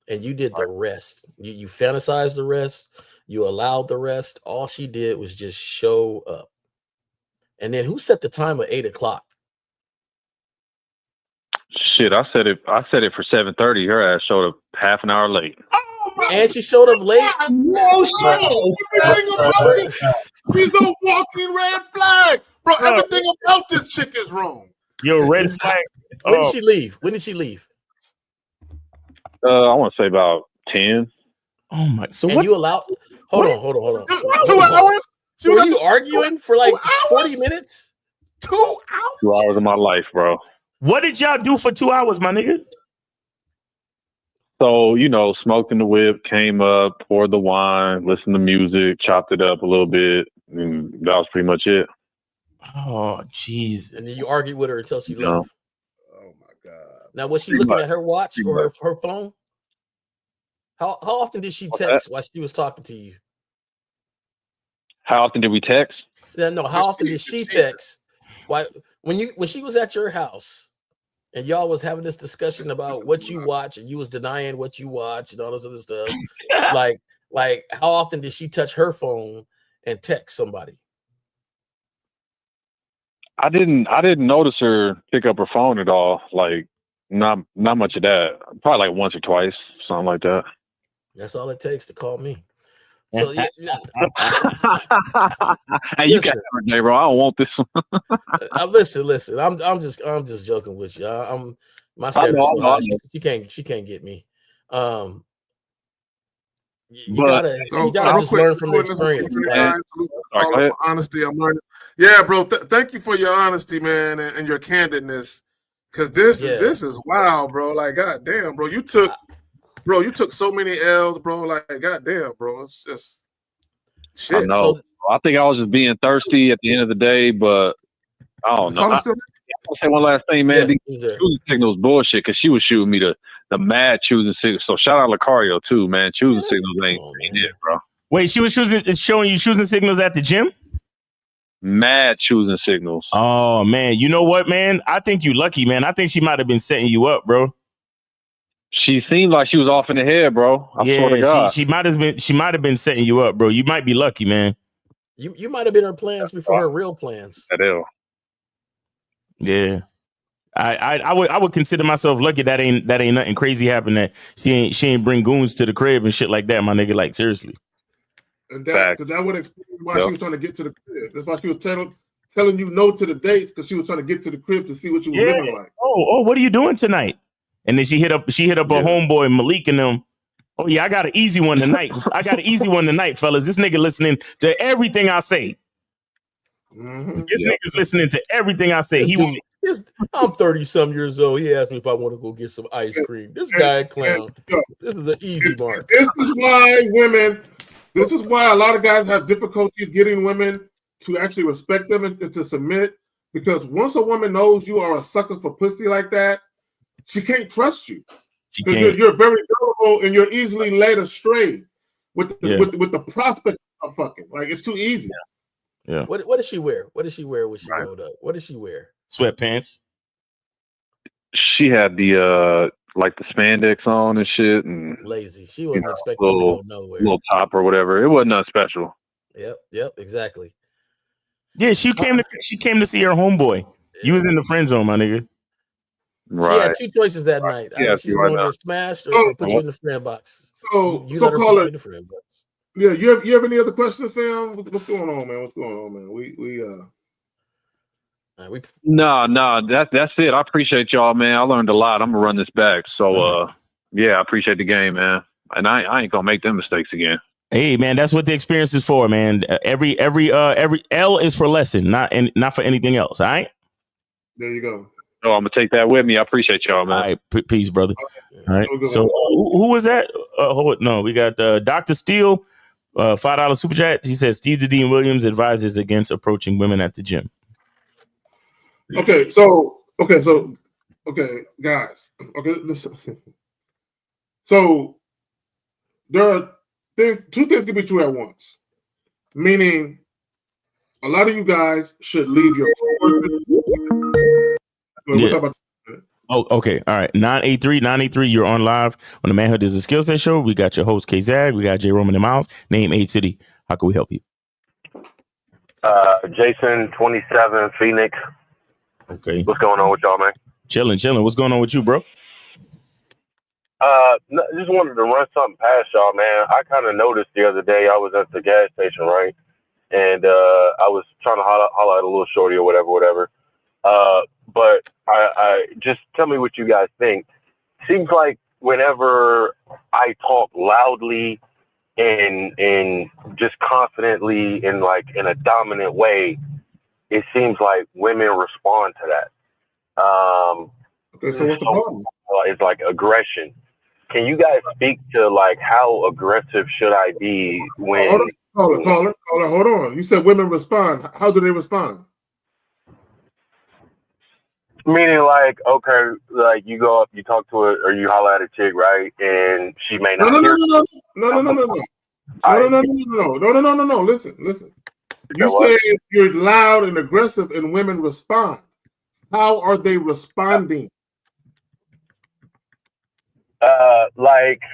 And you did the rest. You fantasized the rest. You allowed the rest. All she did was just show up. And then who set the time at 8:00? Shit, I said it for 7:30. Her ass showed up half an hour late. And she showed up late. No shit. Everything about this, she's no walking red flag, bro. Everything about this chick is wrong. Yo, red flag. When did she leave? I want to say about 10. Oh my! So and what? You allowed? Hold on. 2 hours? Were you arguing for like 40 minutes? 2 hours? 2 hours of my life, bro. What did y'all do for 2 hours, my nigga? So, smoked in the whip, came up, poured the wine, listened to music, chopped it up a little bit, and that was pretty much it. Oh, Jesus. And then you argued with her until she left. Oh, my God. Now, was she looking at her watch or her phone? How often did she text while she was talking to you? How often did we text? No, how often did she text? Why when she was at your house and y'all was having this discussion about what you watch and you was denying what you watch and all this other stuff, like how often did she touch her phone and text somebody? I didn't notice her pick up her phone at all. Like not much of that. Probably like once or twice, something like that. That's all it takes to call me. So yeah, hey, you got her, J, bro. I don't want this one. Listen. I'm just joking with you. My standards so high. She can't get me. You gotta just learn from the experience. Honesty, I'm learning. Yeah, bro. Thank you for your honesty, man, and your candidness. Because this is wild, bro. Like, goddamn, bro. You took so many L's, bro. Like, goddamn, bro. It's just shit. I know. I think I was just being thirsty at the end of the day, but I don't know. I'll say one last thing, man. Choosing signals bullshit because she was shooting me the mad choosing signals. So shout out Lucario too, man. Choosing signals ain't it, bro. Wait, she was showing you choosing signals at the gym? Mad choosing signals. Oh man, you know what, man? I think you lucky, man. I think she might have been setting you up, bro. She seemed like she was off in the head, bro. I swear to God. She might have been setting you up, bro. You might be lucky, man. You might have been her plans before her real plans. Yeah. I would consider myself lucky that ain't nothing crazy happened, that she ain't bring goons to the crib and shit like that, my nigga. Like, seriously. And that would explain why she was trying to get to the crib. That's why she was telling you no to the dates, because she was trying to get to the crib to see what you were living like. Oh, what are you doing tonight? And then she hit up her homeboy Malik and them. Oh yeah, I got an easy one tonight. Fellas. This nigga listening to everything I say. Mm-hmm. This nigga's listening to everything I say. I'm 30-some years old. He asked me if I want to go get some ice cream. This guy clown. This is an easy mark. This is why a lot of guys have difficulties getting women to actually respect them and to submit. Because once a woman knows you are a sucker for pussy like that, she can't trust you. Because you're very durable and you're easily led astray with the prospect of fucking. Like, it's too easy. Yeah. What does she wear? What does she wear when she rolled up? What does she wear? Sweatpants. She had the like the spandex on and shit, and Lazy. She wasn't expecting him to go nowhere. Little top or whatever. It wasn't nothing special. Yep, exactly. Yeah, she came to see her homeboy. You was in the friend zone, my nigga. Right. She had two choices that night. Either she was going to get smashed or put you in the friend box. So you let her put you in the friend box. Yeah, you have any other questions, fam? What's going on, man? No, that's it. I appreciate y'all, man. I learned a lot. I'm gonna run this back. So yeah, I appreciate the game, man. And I ain't gonna make them mistakes again. Hey, man, that's what the experience is for, man. Every L is for lesson, not for anything else. All right. There you go. Oh, I'm gonna take that with me. I appreciate y'all, man. All right, peace, brother. All right. So who was that? No, we got Dr. Steele, $5 super chat. He says Steve Dean Williams advises against approaching women at the gym. Okay, guys. Okay, listen. So there are two things can be true at once. Meaning, a lot of you guys should leave your. Yeah. Oh, okay. All right. 983, you're on live on the Manhood is a Skill Set show. We got your host, K-Zag. We got J. Roman and Miles. Name, age, city. How can we help you? Jason, 27, Phoenix. Okay. What's going on with y'all, man? Chilling. What's going on with you, bro? Just wanted to run something past y'all, man. I kind of noticed the other day I was at the gas station, right? And I was trying to holler at a little shorty or whatever. But I just tell me what you guys think. Seems like whenever I talk loudly and just confidently in a dominant way, it seems like women respond to that. Okay, so what's the problem? It's like aggression. Can you guys speak to how aggressive should I be when? Caller, hold on. You said women respond. How do they respond? Meaning okay, you go up, you talk to her, or you holler at a chick, right? And she may not. No. Listen. You said you're loud and aggressive and women respond. How are they responding?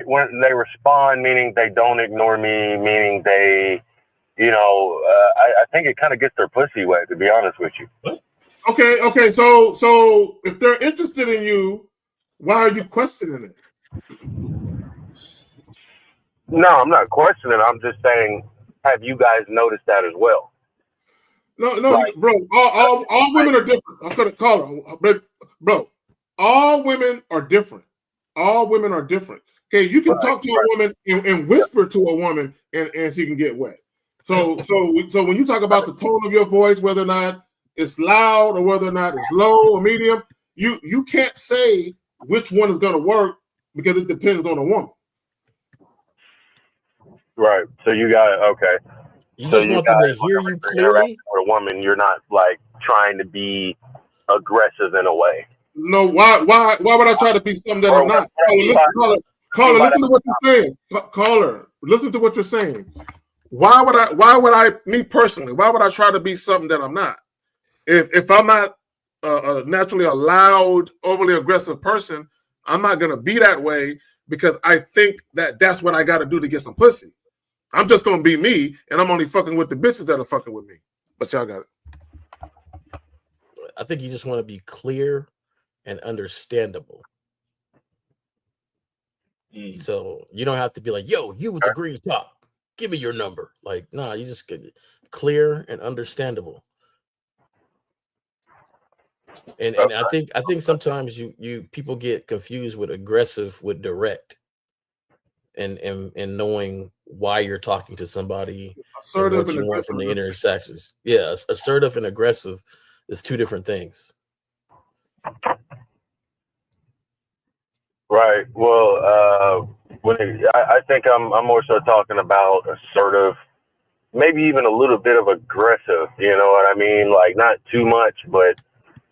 When they respond, meaning they don't ignore me, meaning they, I think it kind of gets their pussy wet, to be honest with you. Okay. So if they're interested in you, why are you questioning it? No, I'm not questioning. I'm just saying, have you guys noticed that as well? No, bro. All women are different. I'm gonna call her, bro. All women are different. All women are different. Okay, you can talk to a woman and whisper to a woman, and she can get wet. So when you talk about the tone of your voice, whether or not it's loud or whether or not it's low or medium, you can't say which one is going to work because it depends on the woman. Right. So you got okay. You just want them to hear you clearly. For a woman, you're not trying to be aggressive in a way. No, why would I try to be something that I'm not? Caller, listen to what you're saying. Caller, listen to what you're saying. Why would I, me personally, why would I try to be something that I'm not? If I'm not naturally a loud, overly aggressive person, I'm not going to be that way because I think that's what I got to do to get some pussy. I'm just going to be me, and I'm only fucking with the bitches that are fucking with me. But y'all got it. I think you just want to be clear and understandable. So you don't have to be like, yo, you with the green top, give me your number. Nah, you just get clear and understandable. And I think sometimes you people get confused with aggressive with direct and knowing why you're talking to somebody and what you want from the intersections. Yeah, assertive and aggressive is two different things. Right. Well, I think I'm more so talking about assertive, maybe even a little bit of aggressive. You know what I mean? Not too much, but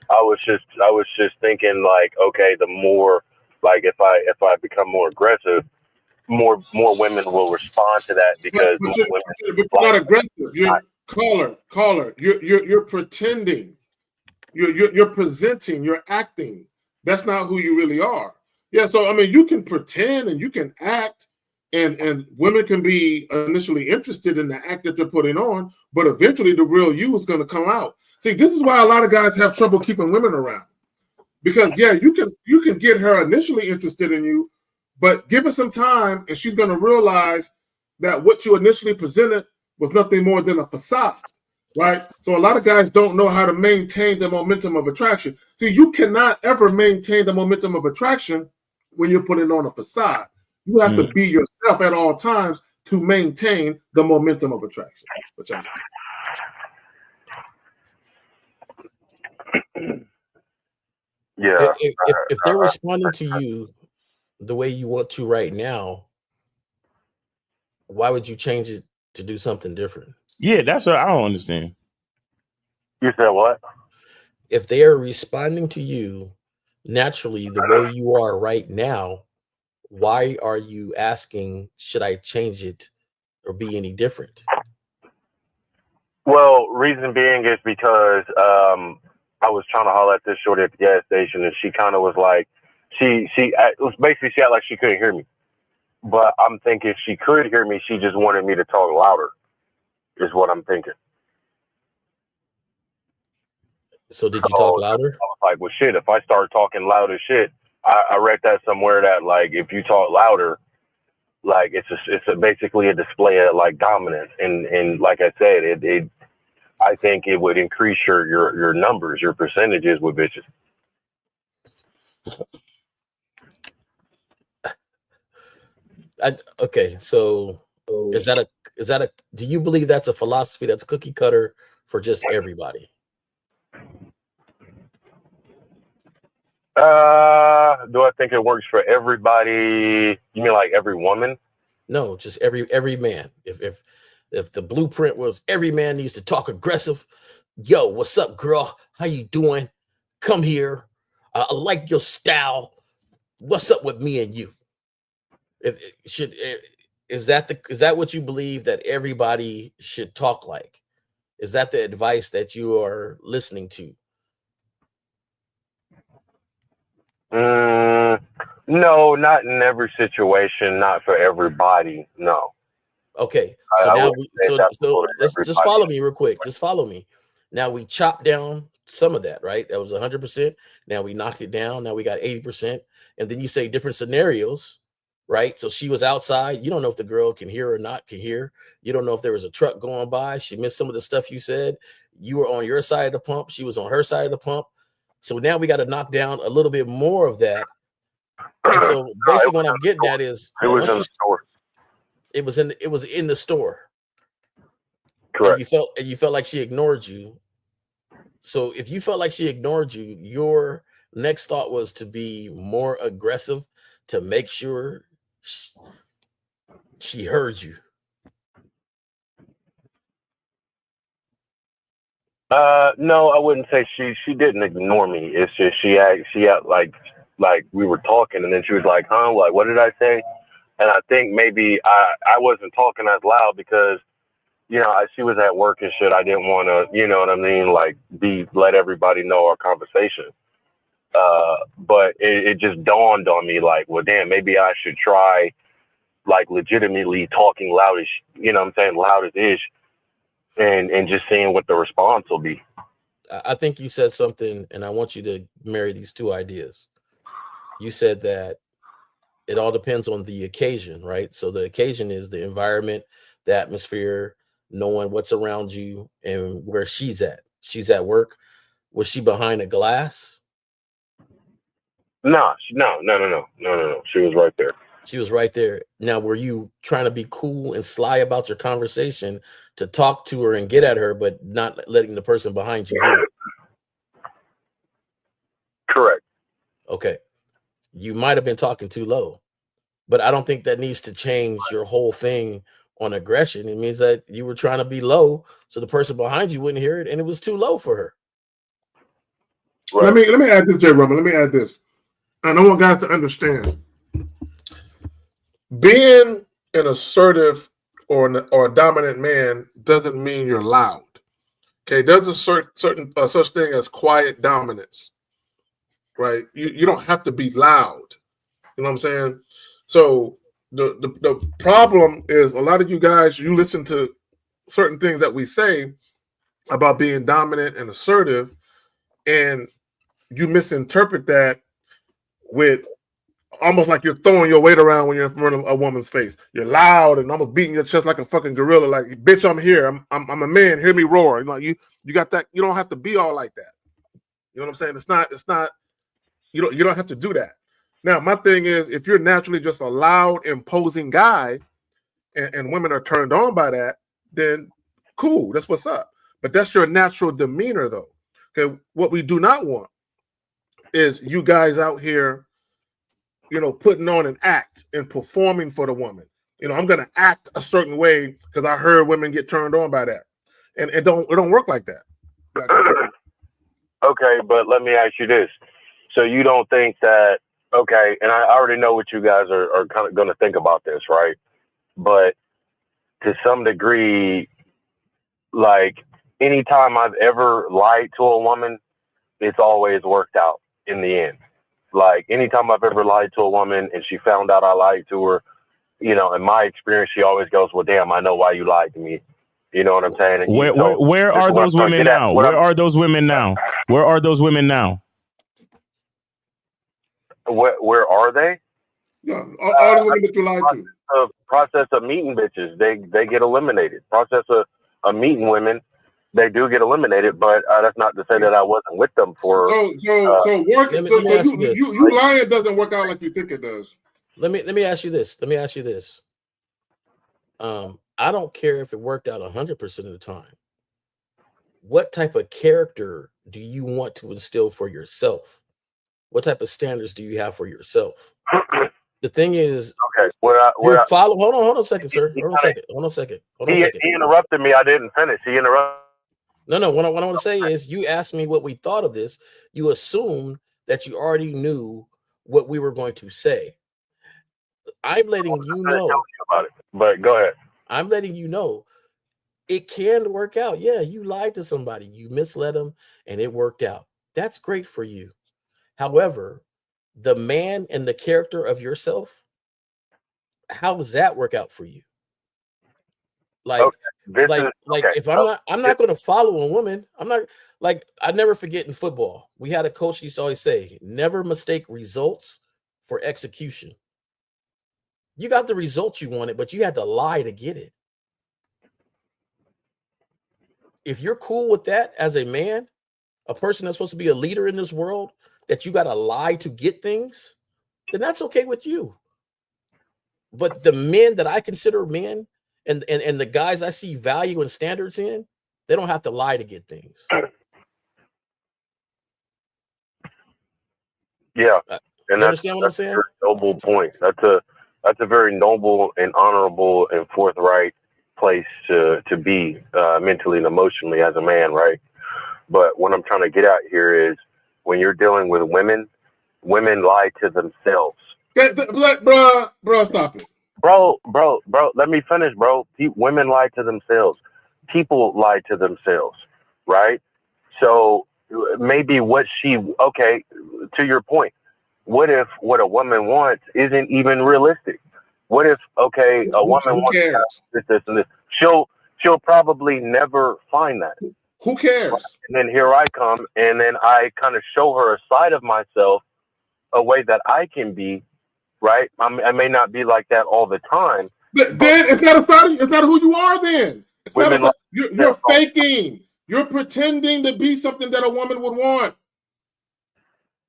I was just thinking okay, the more if I become more aggressive, more women will respond to that because but you're not aggressive. Caller. You're pretending. You're presenting. You're acting. That's not who you really are. Yeah, so I mean, you can pretend and you can act, and women can be initially interested in the act that you're putting on, but eventually the real you is going to come out. See, this is why a lot of guys have trouble keeping women around, because yeah, you can get her initially interested in you, but give her some time, and she's going to realize that what you initially presented was nothing more than a facade. Right? So a lot of guys don't know how to maintain the momentum of attraction. See, you cannot ever maintain the momentum of attraction when you're putting on a facade. You have to be yourself at all times to maintain the momentum of attraction. Yeah. If they're responding to you the way you want to right now, why would you change it to do something different? Yeah, that's what I don't understand. You said what? If they are responding to you naturally the way you are right now, why are you asking, should I change it or be any different? Well, reason being is because I was trying to holler at this shorty at the gas station, and she kind of was like, it was basically she acted like she couldn't hear me. But I'm thinking she could hear me. She just wanted me to talk louder, is what I'm thinking. So did you talk louder? I was like, well, shit, if I start talking loud as shit, I read that somewhere that, like, if you talk louder, like, it's basically a display of, like, dominance. And like I said, I think it would increase your numbers, your percentages with bitches. Okay, so is that a do you believe that's a philosophy that's cookie cutter for just everybody? Do I think it works for everybody? You mean like every woman? No, just every man. If the blueprint was every man needs to talk aggressive, yo, what's up, girl? How you doing? Come here. I like your style. What's up with me and you? Is that what you believe that everybody should talk like? Is that the advice that you are listening to? No, not in every situation, not for everybody. No. Okay, so now let's just follow me real quick. Just follow me. Now we chopped down some of that, right? That was 100%. Now we knocked it down. Now we got 80%. And then you say different scenarios, right? So she was outside. You don't know if the girl can hear or not can hear. You don't know if there was a truck going by. She missed some of the stuff you said. You were on your side of the pump. She was on her side of the pump. So now we got to knock down a little bit more of that. And so basically what I'm getting at is it was in the store. It was in the store. Correct. And you felt like she ignored you. So if you felt like she ignored you, your next thought was to be more aggressive to make sure she heard you. No, I wouldn't say she didn't ignore me. It's just she had like we were talking, and then she was like, huh? Like, what did I say? And I think maybe I wasn't talking as loud because, you know, she was at work and shit. I didn't want to, you know what I mean? Like let everybody know our conversation. But it just dawned on me like, well, damn, maybe I should try like legitimately talking loudish, you know what I'm saying? Loudest-ish and just seeing what the response will be. I think you said something, and I want you to marry these two ideas. You said that it all depends on the occasion, right? So the occasion is the environment, the atmosphere, knowing what's around you and where she's at. She's at work. Was she behind a glass? No. She was right there. She was right there. Now, were you trying to be cool and sly about your conversation to talk to her and get at her, but not letting the person behind you hear it? Correct. Okay. You might have been talking too low, but I don't think that needs to change your whole thing on aggression. It means that you were trying to be low so the person behind you wouldn't hear it, and it was too low for her. Right. Let me add this, J. Roman. Let me add this. I want guys to understand. Being an assertive or a dominant man doesn't mean you're loud. Okay, there's a certain such thing as quiet dominance, right? You don't have to be loud. You know what I'm saying? So the problem is a lot of you guys, you listen to certain things that we say about being dominant and assertive, and you misinterpret that with almost like you're throwing your weight around when you're in front of a woman's face. You're loud and almost beating your chest like a fucking gorilla. Like, bitch, I'm here. I'm a man. Hear me roar. You know, you got that. You don't have to be all like that. You know what I'm saying? It's not. You don't have to do that. Now, my thing is, if you're naturally just a loud, imposing guy, and women are turned on by that, then cool. That's what's up. But that's your natural demeanor, though. Okay, what we do not want is you guys out here, you know, putting on an act and performing for the woman. You know, I'm gonna act a certain way because I heard women get turned on by that, and it don't work like that. Okay, but let me ask you this: so you don't think that? Okay, and I already know what you guys are kind of going to think about this, right? But to some degree, like anytime I've ever lied to a woman, it's always worked out in the end. Like anytime I've ever lied to a woman and she found out I lied to her, you know, in my experience, she always goes, "Well, damn, I know why you lied to me." You know what I'm saying? And Where are those women now? Where are those women now? Where are those women now? Where are they? Yeah, all the women that you lied to. Process of meeting bitches, they get eliminated. Process of meeting women, they do get eliminated. But that's not to say that I wasn't with them for. So working. You lying doesn't work out like you think it does. Let me ask you this. I don't care if it worked out 100% of the time. What type of character do you want to instill for yourself? What type of standards do you have for yourself? The thing is, okay, hold on a second, sir. Hold on a second. He interrupted me. I didn't finish. He interrupted. No. What I want to say is, you asked me what we thought of this. You assumed that you already knew what we were going to say. I'm letting you know about it, but go ahead. I'm letting you know it can work out. Yeah, you lied to somebody, you misled them, and it worked out. That's great for you. However, the man and the character of yourself, how does that work out for you? Like, if I'm not going to follow a woman, I'm not like, I never forget in football, we had a coach used to always say, never mistake results for execution. You got the results you wanted, but you had to lie to get it. If you're cool with that as a man, a person that's supposed to be a leader in this world, that you got to lie to get things, then that's okay with you. But the men that I consider men and the guys I see value and standards in, they don't have to lie to get things. Yeah. And you understand what I'm saying? That's a noble point. That's a very noble and honorable and forthright place to be mentally and emotionally as a man, right? But what I'm trying to get at here is when you're dealing with women lie to themselves. Bro, stop it. Bro, let me finish, bro. Women lie to themselves. People lie to themselves, right? So maybe okay, to your point, what if what a woman wants isn't even realistic? What if, okay, a woman wants this and this? She'll probably never find that. Who cares? Right? And then here I come, and then I kind of show her a side of myself, a way that I can be, right? I may not be like that all the time. Then it's not who you are. Then you're faking. You're pretending to be something that a woman would want.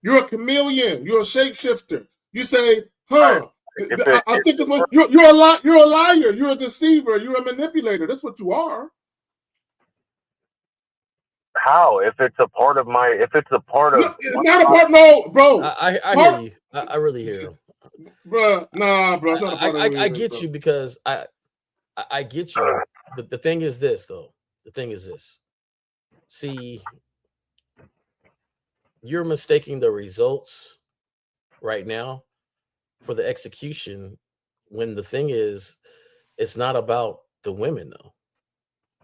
You're a chameleon. You're a shapeshifter. You say, "Huh? I think this. You're a liar. You're a liar. You're a deceiver. You're a manipulator. That's what you are." How? If it's a part of it's not a part. No, bro. I hear you. I really hear you, bro. Nah, bro. It's not a part I get you, because I get you. The thing is this, though. The thing is this. See, you're mistaking the results right now for the execution, when the thing is, it's not about the women, though.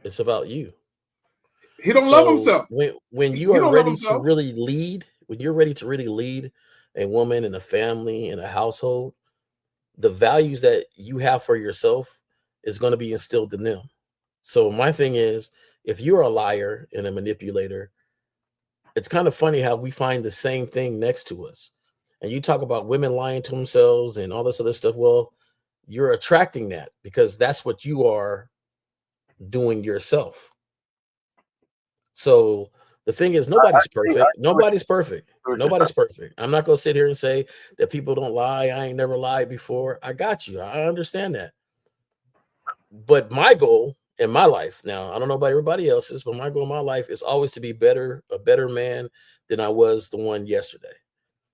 It's about you. He don't love himself. When you are ready to really lead, when you're ready to really lead, a woman and a family and a household, the values that you have for yourself is going to be instilled in them. So my thing is, if you're a liar and a manipulator, it's kind of funny how we find the same thing next to us. And you talk about women lying to themselves and all this other stuff. Well, you're attracting that because that's what you are doing yourself. So the thing is, nobody's perfect. Nobody's perfect. Nobody's perfect. I'm not going to sit here and say that people don't lie. I ain't never lied before. I got you. I understand that. But my goal in my life now, I don't know about everybody else's, but my goal in my life is always to be a better man than I was the one yesterday.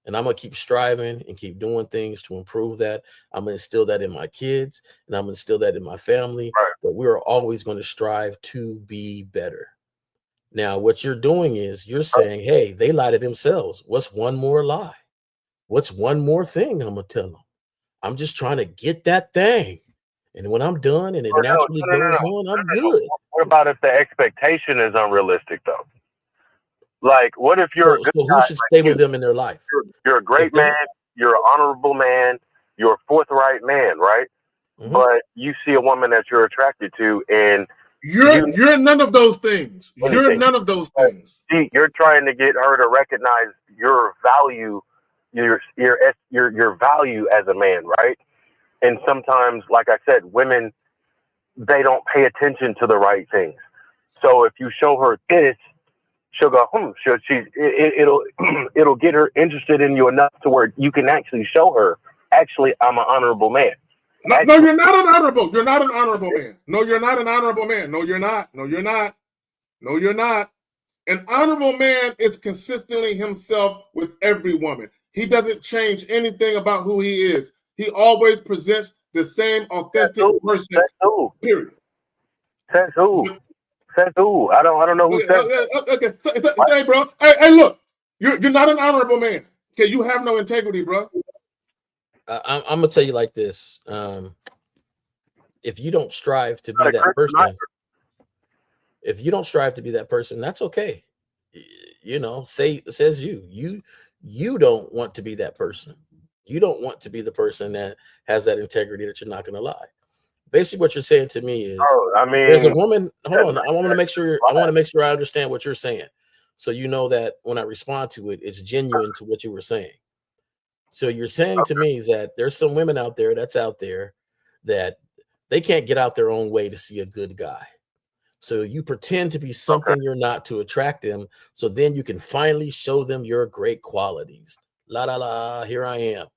And I'm going to keep striving and keep doing things to improve that. I'm going to instill that in my kids and I'm going to instill that in my family. Right. But we're always going to strive to be better. Now, what you're doing is you're saying, hey, they lie to themselves. What's one more lie? What's one more thing I'm going to tell them? I'm just trying to get that thing. And when I'm done and it naturally goes on, I'm good. What about if the expectation is unrealistic, though? Like, what if you're a good so guy, who should stay with them in their life? You're a great man. You're an honorable man. You're a forthright man, right? Mm-hmm. But you see a woman that you're attracted to, and you're none of those things. Anything. You're none of those things. You're trying to get her to recognize your value, your value as a man, right? And sometimes, like I said, women, they don't pay attention to the right things. So if you show her this, she'll go, it'll get her interested in you enough to where you can actually show her, actually, I'm an honorable man. No, you're not an honorable. You're not an honorable man. No, you're not an honorable man. No, you're not. No, you're not. No, you're not. An honorable man is consistently himself with every woman. He doesn't change anything about who he is. He always presents the same authentic person. Says who? Period. Says who? Says who? I don't know who says. Okay. Hey, bro. Hey, look. You're not an honorable man. Okay, you have no integrity, bro. I'm gonna tell you like this. If you don't strive to be that person, that's okay. You know, says you don't want to be that person. You don't want to be the person that has that integrity that you're not going to lie. Basically, what you're saying to me is, there's a woman. Hold on, I want to make sure I understand what you're saying, so you know that when I respond to it, it's genuine to what you were saying. So you're saying to me is that there's some women out there that they can't get out their own way to see a good guy. So you pretend to be something you're not to attract them. So then you can finally show them your great qualities. La la la, here I am.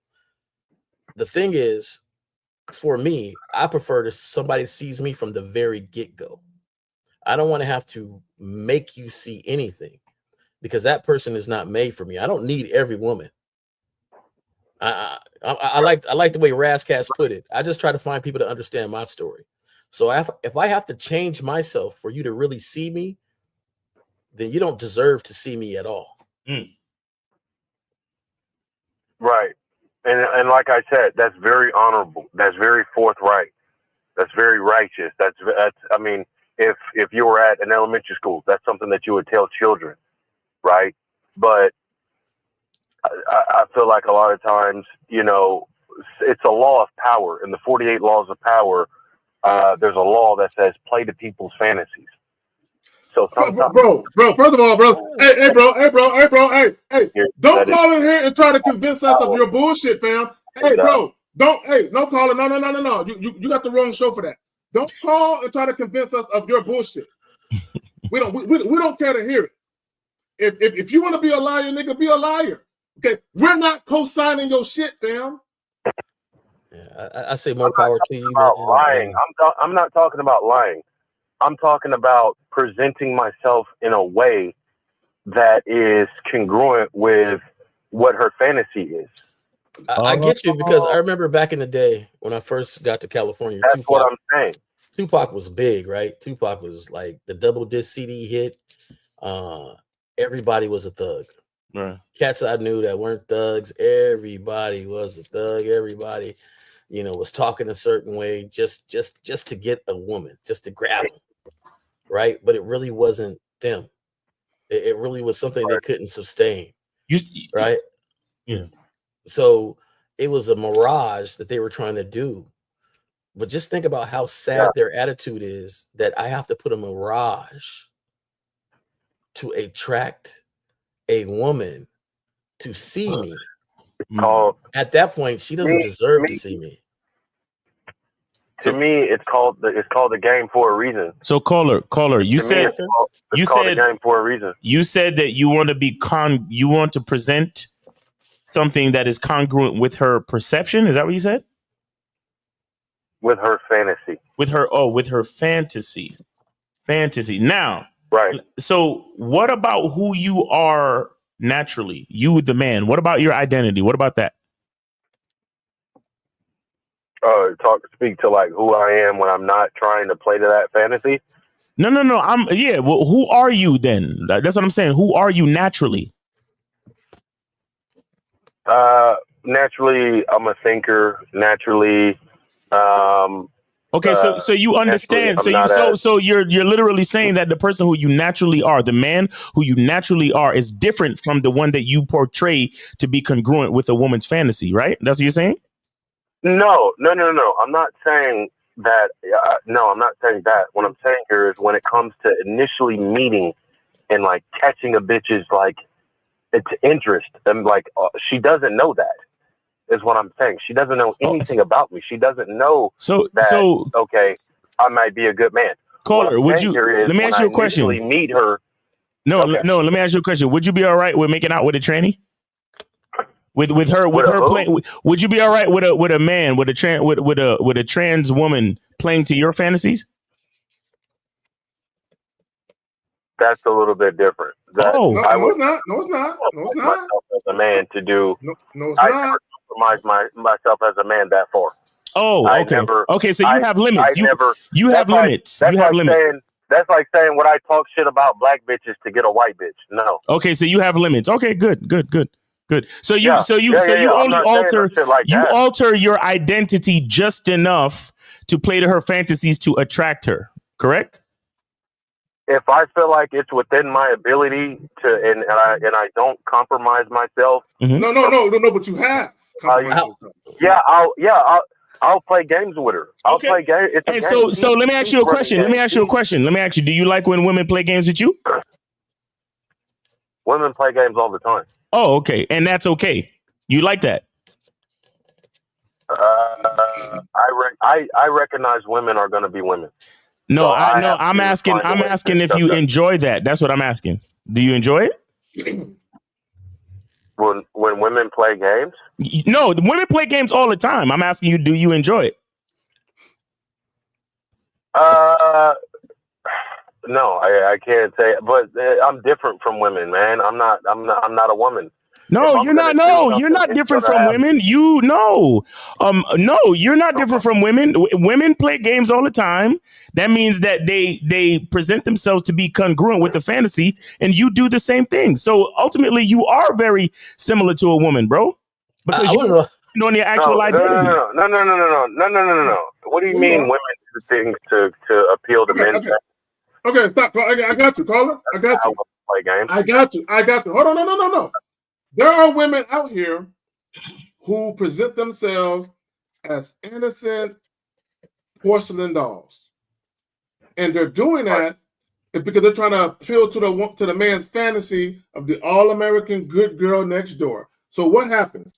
The thing is, for me, I prefer to somebody sees me from the very get-go. I don't want to have to make you see anything because that person is not made for me. I don't need every woman. I like the way Razcast put it. I just try to find people to understand my story. So if I have to change myself for you to really see me, then you don't deserve to see me at all. Right. And like I said, that's very honorable. That's very forthright. That's very righteous. That's I mean, if you were at an elementary school, that's something that you would tell children, right? But I feel like a lot of times, you know, it's a law of power. In the 48 laws of power, there's a law that says play to people's fantasies. So sometimes, bro. First of all, bro, hey, don't call in here and try to convince us of your bullshit, fam. Hey, bro, no calling, no. You got the wrong show for that. Don't call and try to convince us of your bullshit. We don't care to hear it. If you want to be a liar, nigga, be a liar. Okay, we're not co-signing your shit, fam. Yeah, I say more power to you. Lying. I'm not talking about lying. I'm talking about presenting myself in a way that is congruent with what her fantasy is. I get you because I remember back in the day when I first got to California. That's what I'm saying. Tupac was big, right? Tupac was like the double disc CD hit. Everybody was a thug. Right. Cats I knew that weren't thugs. Everybody was a thug. Everybody, you know, was talking a certain way just to get a woman, just to grab them, right? But it really wasn't them. It really was something they couldn't sustain, right? Yeah. So it was a mirage that they were trying to do. But just think about how sad their attitude is that I have to put a mirage to attract a woman to see me. Called At that point, she doesn't deserve to see me. to me, it's called the game for a reason. So caller, you To me, said it's called the game for a reason. you said that you want to be you want to present something that is congruent with her perception. Is that what you said? With her fantasy. With her fantasy. Now, right. So what about who you are naturally? You, the man. What about your identity? What about that? Speak to like who I am when I'm not trying to play to that fantasy. No. Well, who are you then? That's what I'm saying. Who are you naturally? Naturally, I'm a thinker. Naturally, okay, so you understand. So you're literally saying that the person who you naturally are, the man who you naturally are, is different from the one that you portray to be congruent with a woman's fantasy, right? That's what you're saying? No. I'm not saying that. No, I'm not saying that. What I'm saying here is when it comes to initially meeting and like catching a bitch's like it's interest, and like she doesn't know that. Is what I'm saying. She doesn't know anything about me. She doesn't know that. Okay, I might be a good man. Caller, would you? Let me ask you a question. Meet her. No. Let me ask you a question. Would you be all right with making out with a tranny? With her playing? Would you be all right with a man with a trans woman playing to your fantasies? That's a little bit different. No, it's not. No, it's not. Myself as a man to do. No, it's not. Never compromise myself as a man that far. Oh, okay. Okay, so you have limits. You have limits. You have limits. That's like saying what I talk shit about black bitches to get a white bitch. No. Okay, so you have limits. Okay, good. So you only alter your identity just enough to play to her fantasies to attract her. Correct? If I feel like it's within my ability to, and I don't compromise myself. Mm-hmm. No, but you have. I'll play games with her. I'll play games. And so let me ask you a question. Let me ask you, do you like when women play games with you? Women play games all the time. Oh, okay. And that's okay. You like that? I recognize women are going to be women. No, so I'm asking if you enjoy that. That's what I'm asking. Do you enjoy it? When women play games? No, the women play games all the time. I'm asking you, do you enjoy it? No, I can't say, but I'm different from women, man. I'm not a woman. No, you're not. No, you're not different from women. No, you're not different from women. Women play games all the time. That means that they present themselves to be congruent with the fantasy, and you do the same thing. So ultimately, you are very similar to a woman, bro, because you're on your actual identity. No. What do you mean women do things to appeal to men? Okay, stop. I got you, caller. I got you. Play games. I got you. Hold on, no. There are women out here who present themselves as innocent porcelain dolls, and they're doing that because they're trying to appeal to the man's fantasy of the all-American good girl next door. So what happens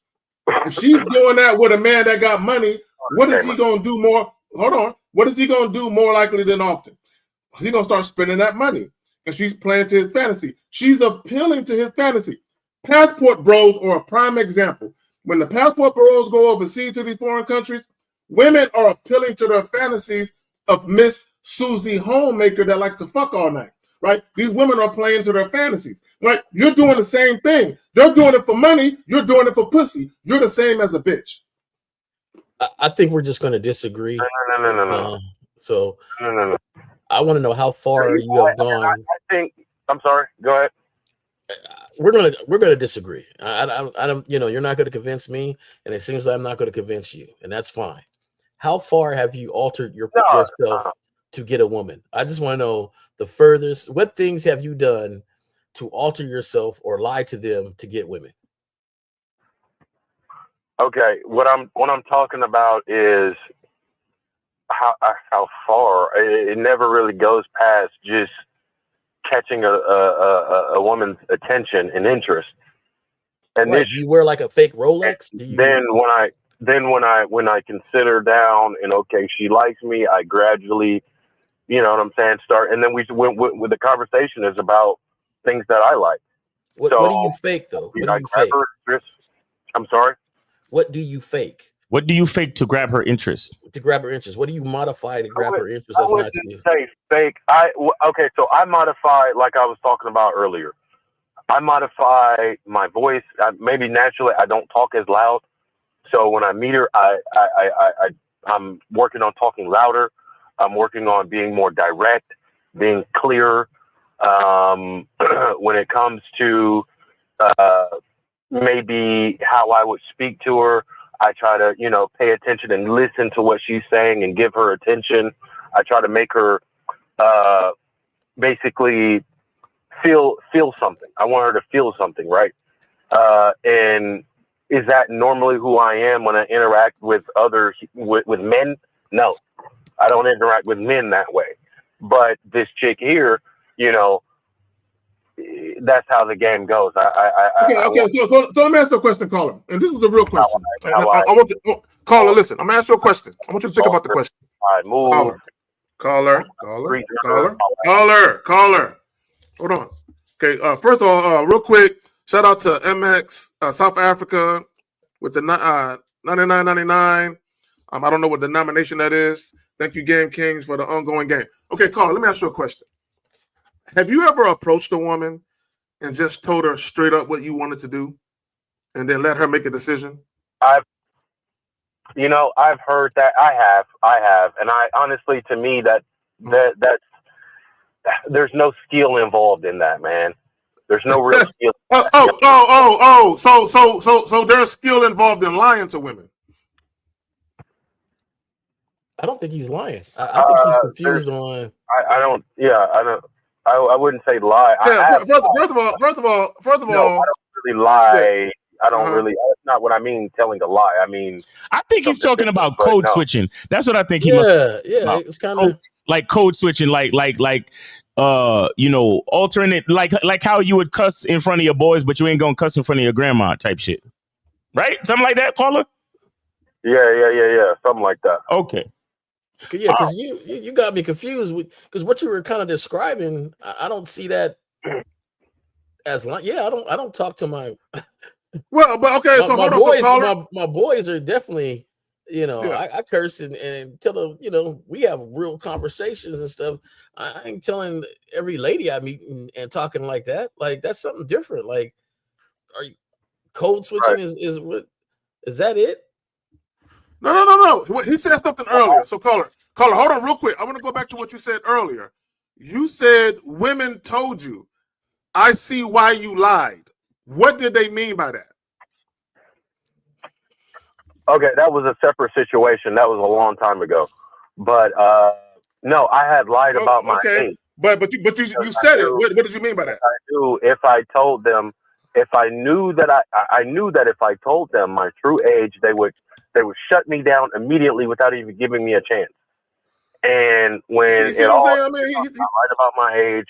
if she's doing that with a man that got money? What is he going to do more? Hold on. What is he going to do more likely than often? He's going to start spending that money, and she's playing to his fantasy. She's appealing to his fantasy. Passport bros are a prime example. When the passport bros go overseas to these foreign countries, women are appealing to their fantasies of Miss Susie Homemaker that likes to fuck all night, right? These women are playing to their fantasies, right? You're doing the same thing. They're doing it for money. You're doing it for pussy. You're the same as a bitch. I think we're just going to disagree. No. No. I want to know how far you have gone. I think. I'm sorry. Go ahead. We're gonna disagree. I don't. You're not going to convince me, and it seems like I'm not going to convince you, and that's fine. How far have you altered yourself to get a woman? I just want to know the furthest. What things have you done to alter yourself or lie to them to get women? Okay, what I'm talking about is how far it never really goes past just catching a woman's attention and interest. And Right. Do you wear like a fake Rolex? Do you? When I consider down and okay, she likes me, I gradually, you know what I'm saying, start, and then we with the conversation is about things that I like. What do you fake though? What do you fake? I'm sorry. What do you fake? What do you fake to grab her interest? To grab her interest. What do you modify to grab her interest? I wouldn't say fake. Okay, so I modify, like I was talking about earlier. I modify my voice. Maybe naturally I don't talk as loud. So when I meet her, I'm working on talking louder. I'm working on being more direct, being clearer. When it comes to maybe how I would speak to her, I try to, pay attention and listen to what she's saying and give her attention. I try to make her basically feel something. I want her to feel something, right? And is that normally who I am when I interact with with men? No, I don't interact with men that way. But this chick here, that's how the game goes. Okay. So let me ask you a question, caller. And this is a real question. I want you, caller, listen. I'm gonna ask you a question. I want you to think about the question. All right, move. Caller. Hold on. Okay. First of all, real quick, shout out to MX South Africa with the 99.99. I don't know what denomination that is. Thank you, Game Kings, for the ongoing game. Okay, caller, let me ask you a question. Have you ever approached a woman and just told her straight up what you wanted to do and then let her make a decision? I've heard that. I have. And I honestly, to me, that's there's no skill involved in that, man. There's no real skill. So there's skill involved in lying to women. I don't think he's lying. I think he's confused on. I wouldn't say lie. Yeah, first of all, no, I don't really lie. Yeah. I don't really. That's not what I mean. Telling a lie. I mean, I think he's talking about code switching. That's what I think he must. Yeah. It's kind of like code switching, like alternate, like how you would cuss in front of your boys, but you ain't gonna cuss in front of your grandma type shit, right? Something like that, caller. Yeah. Something like that. Okay. Yeah, because you got me confused with because what you were kind of describing. I don't see that as like. Yeah, I don't talk to my. Well, but okay, so hold on. My boys are definitely, I curse and tell them, we have real conversations and stuff. I ain't telling every lady I meet and talking like that. Like that's something different. Like, are you code switching? Right. Is that it? No. He said something earlier. So caller, hold on real quick. I want to go back to what you said earlier. You said women told you, I see why you lied. What did they mean by that? Okay, that was a separate situation. That was a long time ago. But no, I had lied about my age. But you said it. What did you mean by that? I do. If I told them, if I knew that I knew that if I told them my true age, they would shut me down immediately without even giving me a chance. And when I lied about my age,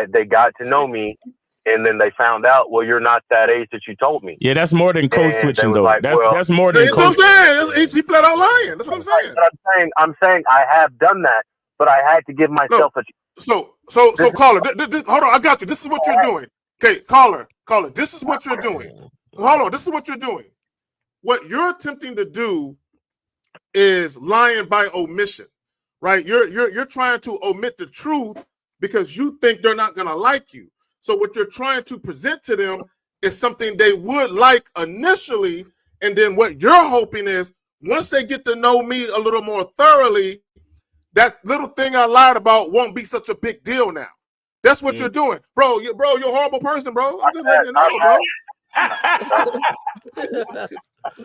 they got to know me. And then they found out, well, you're not that age that you told me. Yeah, that's more than code switching, though. Like, that's more than code switching. That's what I'm saying. He flat out lying. That's what I'm saying. But I'm saying I have done that, but I had to give myself a. So caller, hold on. I got you. This is what you're doing. Okay, caller. This is what you're doing. Hold on. This is what you're doing. What you're attempting to do is lying by omission, right? You're trying to omit the truth because you think they're not gonna like you. So what you're trying to present to them is something they would like initially, and then what you're hoping is once they get to know me a little more thoroughly, that little thing I lied about won't be such a big deal now. That's what you're doing, bro. You're a horrible person, bro. I'm just letting you know,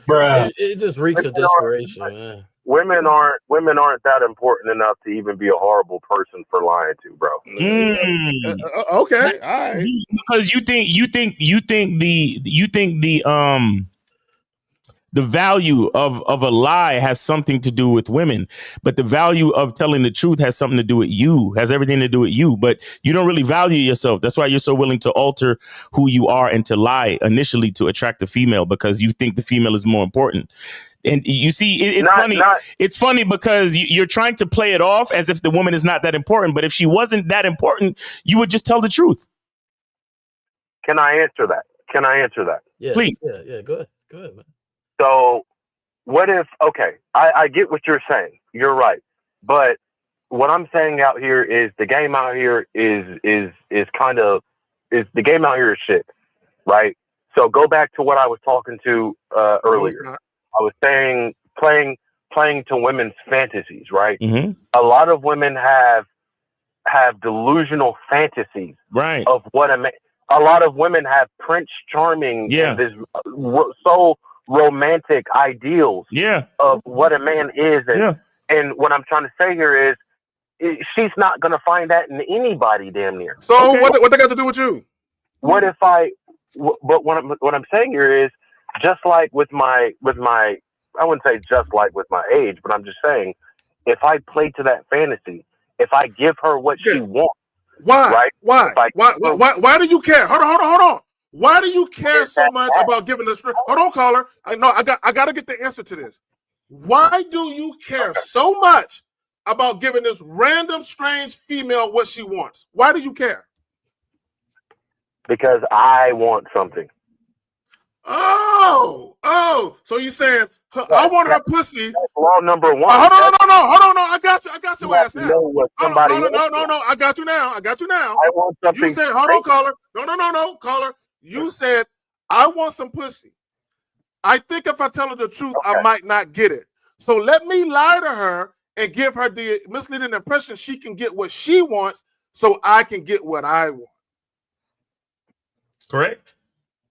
bro. It just reeks of desperation. Man. Women aren't that important enough to even be a horrible person for lying to, bro. Okay, all right. Because you think The value of a lie has something to do with women, but the value of telling the truth has something to do with you, has everything to do with you. But you don't really value yourself. That's why you're so willing to alter who you are and to lie initially to attract the female, because you think the female is more important. And you see, it's funny. It's funny because you're trying to play it off as if the woman is not that important. But if she wasn't that important, you would just tell the truth. Can I answer that? Yes, please. Yeah. Go ahead, man. So what if, okay, I get what you're saying. You're right. But what I'm saying out here is the game out here is the game out here is shit, right? So go back to what I was talking to earlier. I was saying playing to women's fantasies, right? Mm-hmm. A lot of women have delusional fantasies, right, of what a man. A lot of women have Prince Charming, and this so romantic ideals, of what a man is, and what I'm trying to say here is she's not gonna find that in anybody, damn near. So what they got to do with you? What if but what I'm saying here is, just like with my I wouldn't say just like with my age, but I'm just saying, if I play to that fantasy, if I give her what she wants. Why? Right? Why do you care? Hold on. Why do you care so much about giving us? Hold on, caller. I got to get the answer to this. Why do you care so much about giving this random, strange female what she wants? Why do you care? Because I want something. Oh. So you're saying I want her pussy? That's law number one. Hold on. I got your ass now. No, I got you now. I want something. You said, hold on, caller. No, caller. You said, I want some pussy. I think if I tell her the truth, I might not get it. So let me lie to her and give her the misleading impression she can get what she wants, so I can get what I want. Correct.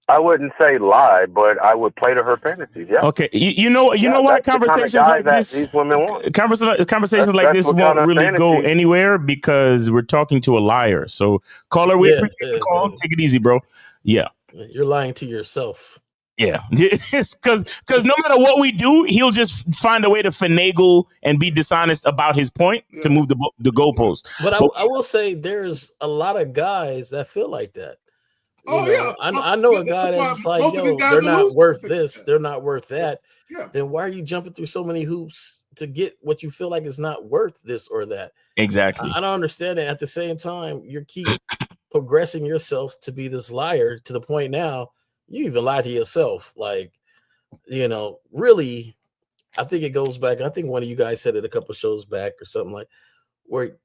I wouldn't say lie, but I would play to her fantasies. Yeah. Okay. You know why conversations like this, these women want. Conversations like this won't really go anywhere, because we're talking to a liar. So, caller, we appreciate the call. Take it easy, bro. Yeah. You're lying to yourself. Yeah, because no matter what we do, he'll just find a way to finagle and be dishonest about his point to move the goalpost. But I will say there's a lot of guys that feel like that. I know a guy that's like, yo, they're not worth this, they're not worth that. Yeah. Then why are you jumping through so many hoops to get what you feel like is not worth this or that? Exactly. I don't understand it. At the same time, you keep progressing yourself to be this liar to the point now you even lie to yourself. Like, really, I think it goes back. I think one of you guys said it a couple shows back or something, like, where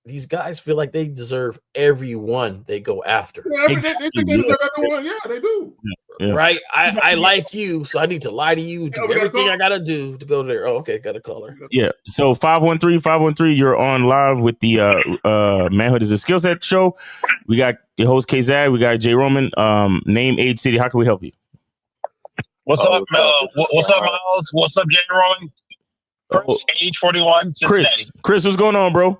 these guys feel like they deserve everyone they go after. Yeah, they think they deserve everyone. Yeah, they do. Yeah. Right? I like you, so I need to lie to you, do everything I gotta do to go there. Oh, okay, got a caller. Yeah. So 513, you're on live with the Manhood is a Skill Set show. We got your host K-Zag, we got J Roman. Name, age, city. How can we help you? What's up, Miles? What's up, J Roman? Chris, age 41. Chris, what's going on, bro?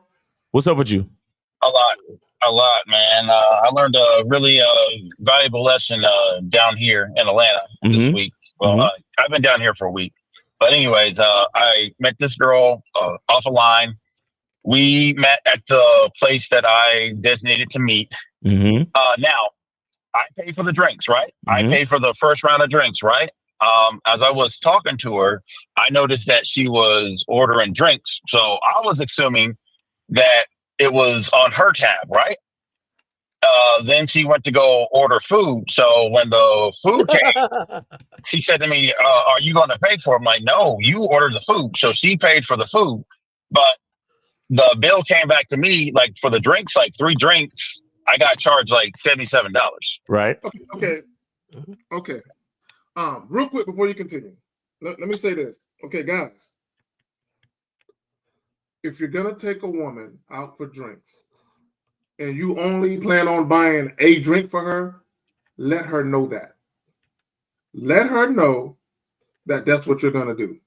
What's up with you? A lot, man. I learned a really valuable lesson down here in Atlanta this week. Well, I've been down here for a week. But anyways, I met this girl off a line. We met at the place that I designated to meet. Now, I pay for the drinks, right? I pay for the first round of drinks, right? As I was talking to her, I noticed that she was ordering drinks. So I was assuming that it was on her tab, right? Then she went to go order food. So when the food came, she said to me, are you going to pay for it? I'm like, no, you ordered the food. So she paid for the food. But the bill came back to me, like, for the drinks, like 3 drinks, I got charged like $77. Right. Okay. Real quick before you continue, let me say this. Okay, guys. If you're going to take a woman out for drinks and you only plan on buying a drink for her, let her know that. Let her know that that's what you're going to do,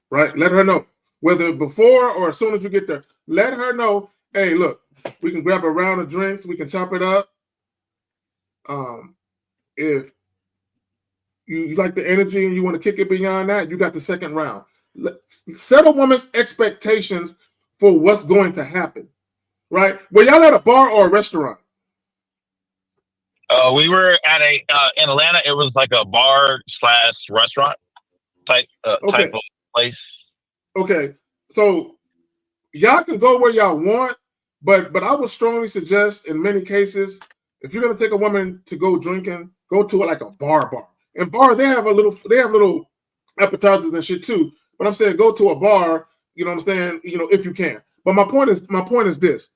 right? Let her know, whether before or as soon as you get there, let her know, hey, look, we can grab a round of drinks. We can chop it up. If you like the energy and you want to kick it beyond that, you got the second round. Set a woman's expectations for what's going to happen, right? Were y'all at a bar or a restaurant? We were at in Atlanta. It was like a bar / restaurant type of place. Okay, so y'all can go where y'all want, but I would strongly suggest in many cases, if you're gonna take a woman to go drinking, go to like a bar. And bar, they have little appetizers and shit too. But I'm saying go to a bar, you know what I'm saying, if you can. But my point is this.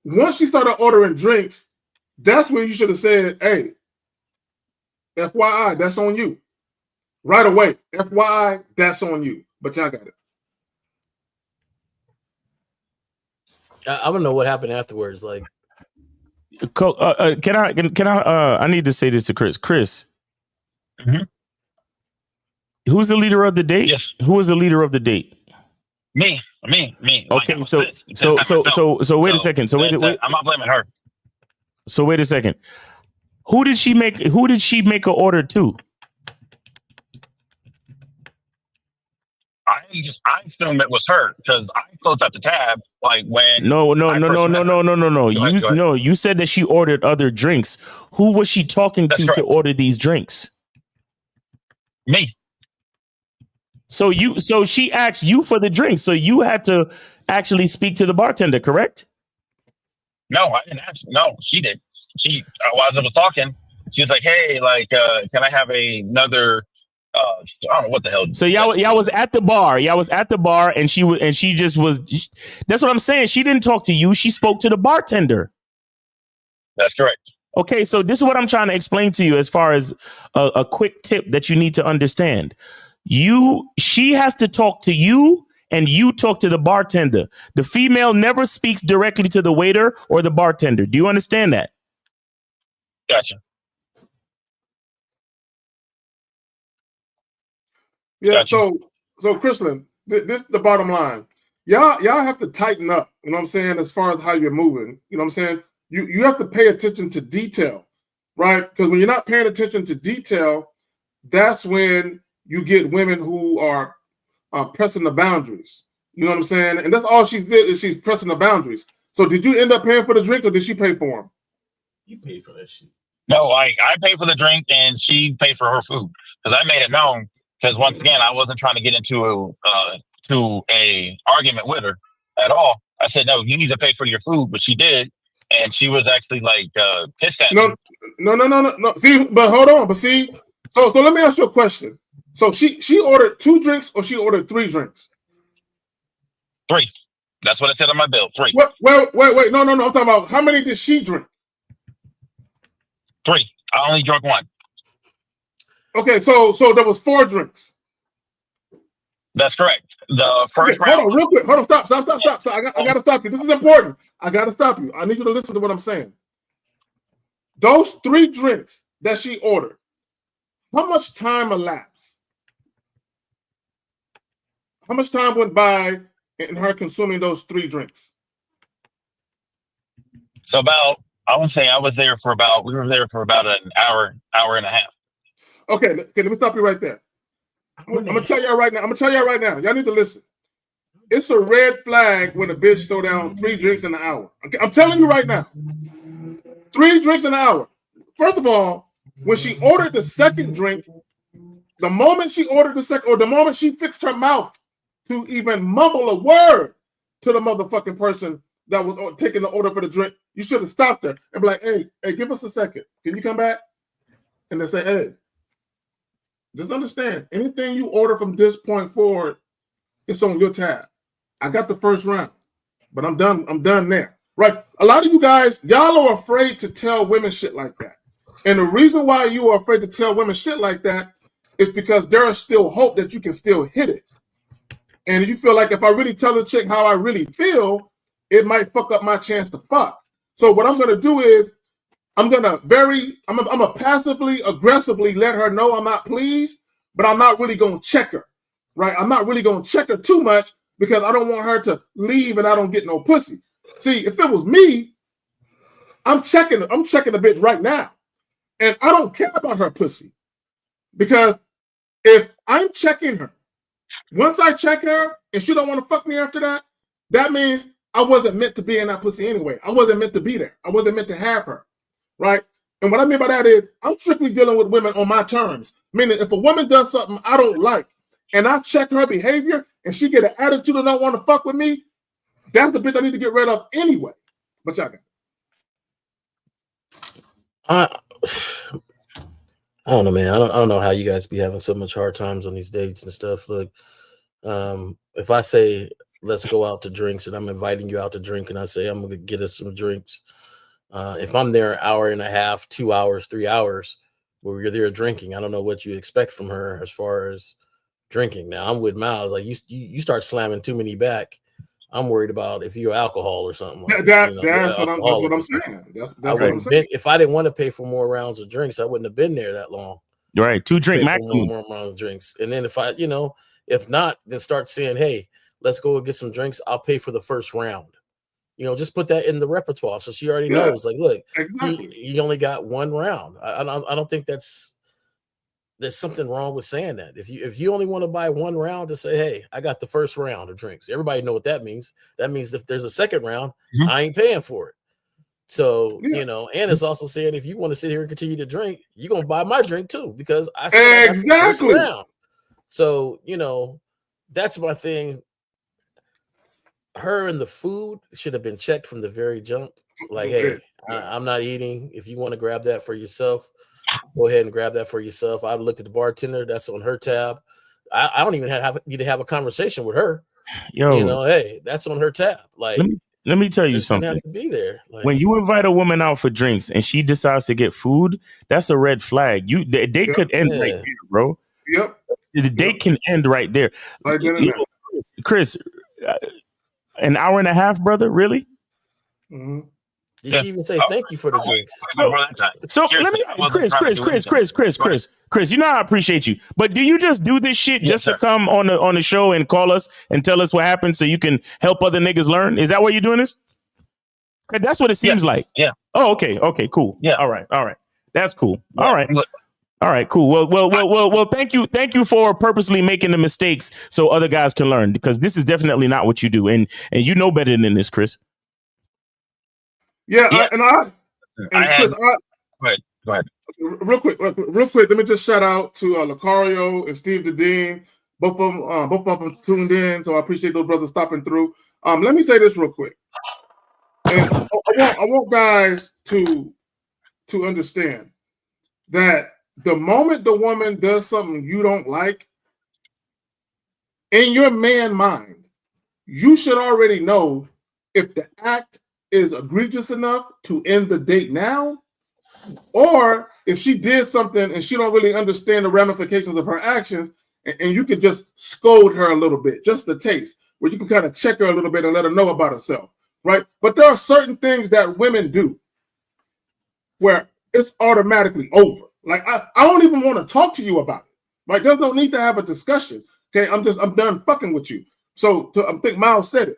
Once she started ordering drinks, that's where you should have said, hey, FYI, that's on you. Right away. FYI, that's on you. But y'all got it. I don't know what happened afterwards. Like, can I? I need to say this to Chris. Chris, who's the leader of the date? Yes. Who is the leader of the date? Me. Okay, so wait a second. So wait. I'm not blaming her. So wait a second. Who did she make an order to? I assumed it was her because I closed out the tab like when. No. You said that she ordered other drinks. Who was she talking to order these drinks? Me. So she asked you for the drinks. So you had to actually speak to the bartender, correct? No, I didn't ask. No, she did. While I was talking, she was like, "Hey, like, can I have another?" I don't know what the hell. So y'all was at the bar. Y'all was at the bar, and she just was. That's what I'm saying. She didn't talk to you. She spoke to the bartender. That's correct. Okay, so this is what I'm trying to explain to you as far as a quick tip that you need to understand. She has to talk to you, and you talk to the bartender. The female never speaks directly to the waiter or the bartender. Do you understand that? Gotcha. Yeah, gotcha. So Chrislyn, this is the bottom line. Y'all have to tighten up, you know what I'm saying, as far as how you're moving. You know what I'm saying? You have to pay attention to detail, right? Because when you're not paying attention to detail, that's when you get women who are pressing the boundaries. You know what I'm saying? And that's all she did is she's pressing the boundaries. So did you end up paying for the drink or did she pay for them? You paid for that shit. No, I paid for the drink and she paid for her food because I made it known. Because once again, I wasn't trying to get into a argument with her at all. I said, no, you need to pay for your food, but she did, and she was actually like pissed at me. No. See, but hold on. But see, so let me ask you a question. So she ordered 2 drinks or she ordered 3 drinks? 3. That's what it said on my bill. 3. Wait. No. I'm talking about how many did she drink? 3. I only drank 1. Okay, so there was 4 drinks. That's correct. The first round. Hold on, real quick. Hold on, stop. So I got to stop you. This is important. I got to stop you. I need you to listen to what I'm saying. Those 3 drinks that she ordered, how much time elapsed? How much time went by in her consuming those 3 drinks? So I would say we were there for about an hour and a half. Okay, let me stop you right there. I'm gonna tell y'all right now. Y'all need to listen. It's a red flag when a bitch throw down 3 drinks in an hour. Okay, I'm telling you right now. 3 drinks in an hour. First of all, when she ordered the second drink, the moment she ordered the second, or the moment she fixed her mouth to even mumble a word to the motherfucking person that was taking the order for the drink, you should have stopped her and be like, hey, give us a second. Can you come back? And then say, hey, just understand, anything you order from this point forward, it's on your tab. I got the first round, but I'm done there. Right? A lot of you guys, y'all are afraid to tell women shit like that. And the reason why you are afraid to tell women shit like that is because there is still hope that you can still hit it. And you feel like if I really tell the chick how I really feel, it might fuck up my chance to fuck. So what I'm gonna do is I'm gonna passively aggressively let her know I'm not pleased, but I'm not really gonna check her, right? I'm not really gonna check her too much because I don't want her to leave and I don't get no pussy. See, if it was me, I'm checking the bitch right now. And I don't care about her pussy. Because if I'm checking her, once I check her and she don't want to fuck me after that, that means I wasn't meant to be in that pussy anyway. I wasn't meant to be there. I wasn't meant to have her, right? And what I mean by that is I'm strictly dealing with women on my terms. Meaning if a woman does something I don't like and I check her behavior and she get an attitude and don't want to fuck with me, that's the bitch I need to get rid of anyway. But y'all got I don't know, man. I don't know how you guys be having so much hard times on these dates and stuff. Look, if I say let's go out to drinks and I'm inviting you out to drink and I say I'm gonna get us some drinks, if I'm there an hour and a half, 2 hours, 3 hours, where you're there drinking, I don't know what you expect from her as far as drinking. Now I'm with Miles. Like you start slamming too many back. I'm worried about if you're alcohol or something. Like, that's what I'm saying. That's what I'm saying. If I didn't want to pay for more rounds of drinks, I wouldn't have been there that long. Right, 2 drink maximum. More rounds of drinks, and then if not, then start saying, "Hey, let's go get some drinks. I'll pay for the first round." Just put that in the repertoire so she already knows. Like, look, exactly. he only got one round. I don't think there's something wrong with saying that. If you only want to buy one round, to say, hey, I got the first round of drinks. Everybody know what that means. That means if there's a second round, I ain't paying for it. So, and it's also saying if you want to sit here and continue to drink, you're gonna buy my drink too, because I said exactly. I got the first round. So, that's my thing. Her and the food should have been checked from the very jump. Like, hey, I'm not eating. If you want to grab that for yourself, go ahead and grab that for yourself. I looked at the bartender. That's on her tab. I don't even need to have a conversation with her. Hey, that's on her tab. Like, let me tell you something. Has to be there. Like, when you invite a woman out for drinks and she decides to get food, that's a red flag. They could end right there, bro. Yep. The date can end right there. Right there. Chris, an hour and a half, brother? Really? Mm-hmm. Did she even say thank you for the drinks? So let me, Chris, you know I appreciate you, but do you just do this shit just to come on the show and call us and tell us what happened so you can help other niggas learn? Is that why you're doing this? That's what it seems like. Yeah. Oh, okay, cool. Yeah. All right. That's cool. All right, cool. Well, thank you for purposely making the mistakes so other guys can learn, because this is definitely not what you do, and you know better than this, Chris. Yeah. Chris, go ahead. Real quick. Let me just shout out to Lucario and Steve Dedeen. Both of them tuned in, so I appreciate those brothers stopping through. Let me say this real quick, and I want guys to understand that the moment the woman does something you don't like, in your man mind, you should already know if the act is egregious enough to end the date now, or if she did something and she don't really understand the ramifications of her actions, and you could just scold her a little bit, just a taste, where you can kind of check her a little bit and let her know about herself, right? But there are certain things that women do where it's automatically over. Like, I don't even want to talk to you about it, right? There's no need to have a discussion. Okay, I'm done fucking with you. So I think Miles said it,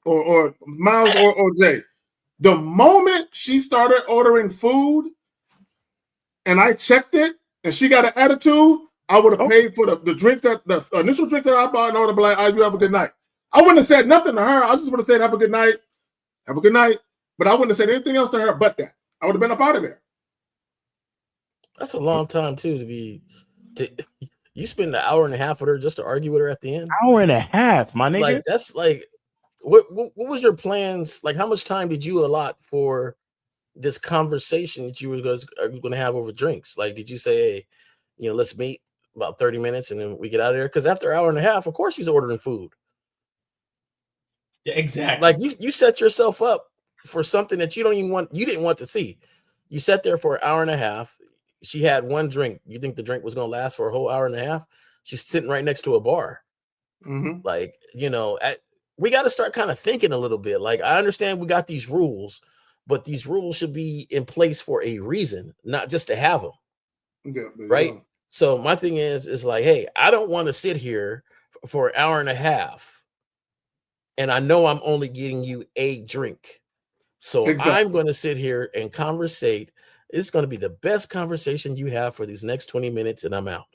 or Miles or Jay. The moment she started ordering food and I checked it and she got an attitude, I would have paid for the drinks, the initial drinks that I bought, and I would have been like, you have a good night. I wouldn't have said nothing to her. I just would have said, have a good night. But I wouldn't have said anything else to her but that. I would have been up out of there. That's a long time too you spend an hour and a half with her just to argue with her at the end. Hour and a half, my nigga. Like, that's like, what was your plans? Like, how much time did you allot for this conversation that you were going to have over drinks? Like, did you say, hey, let's meet about 30 minutes and then we get out of there? Because after an hour and a half, of course she's ordering food. Yeah, exactly. Like, you set yourself up for something that you didn't want to see. You sat there for an hour and a half. She had one drink. You think the drink was going to last for a whole hour and a half? She's sitting right next to a bar. Mm-hmm. Like, we got to start kind of thinking a little bit. Like, I understand we got these rules, but these rules should be in place for a reason, not just to have them. Yeah, right. Yeah. So my thing is like, hey, I don't want to sit here for an hour and a half and I know I'm only getting you a drink. So exactly. I'm going to sit here and conversate. It's going to be the best conversation you have for these next 20 minutes, and I'm out.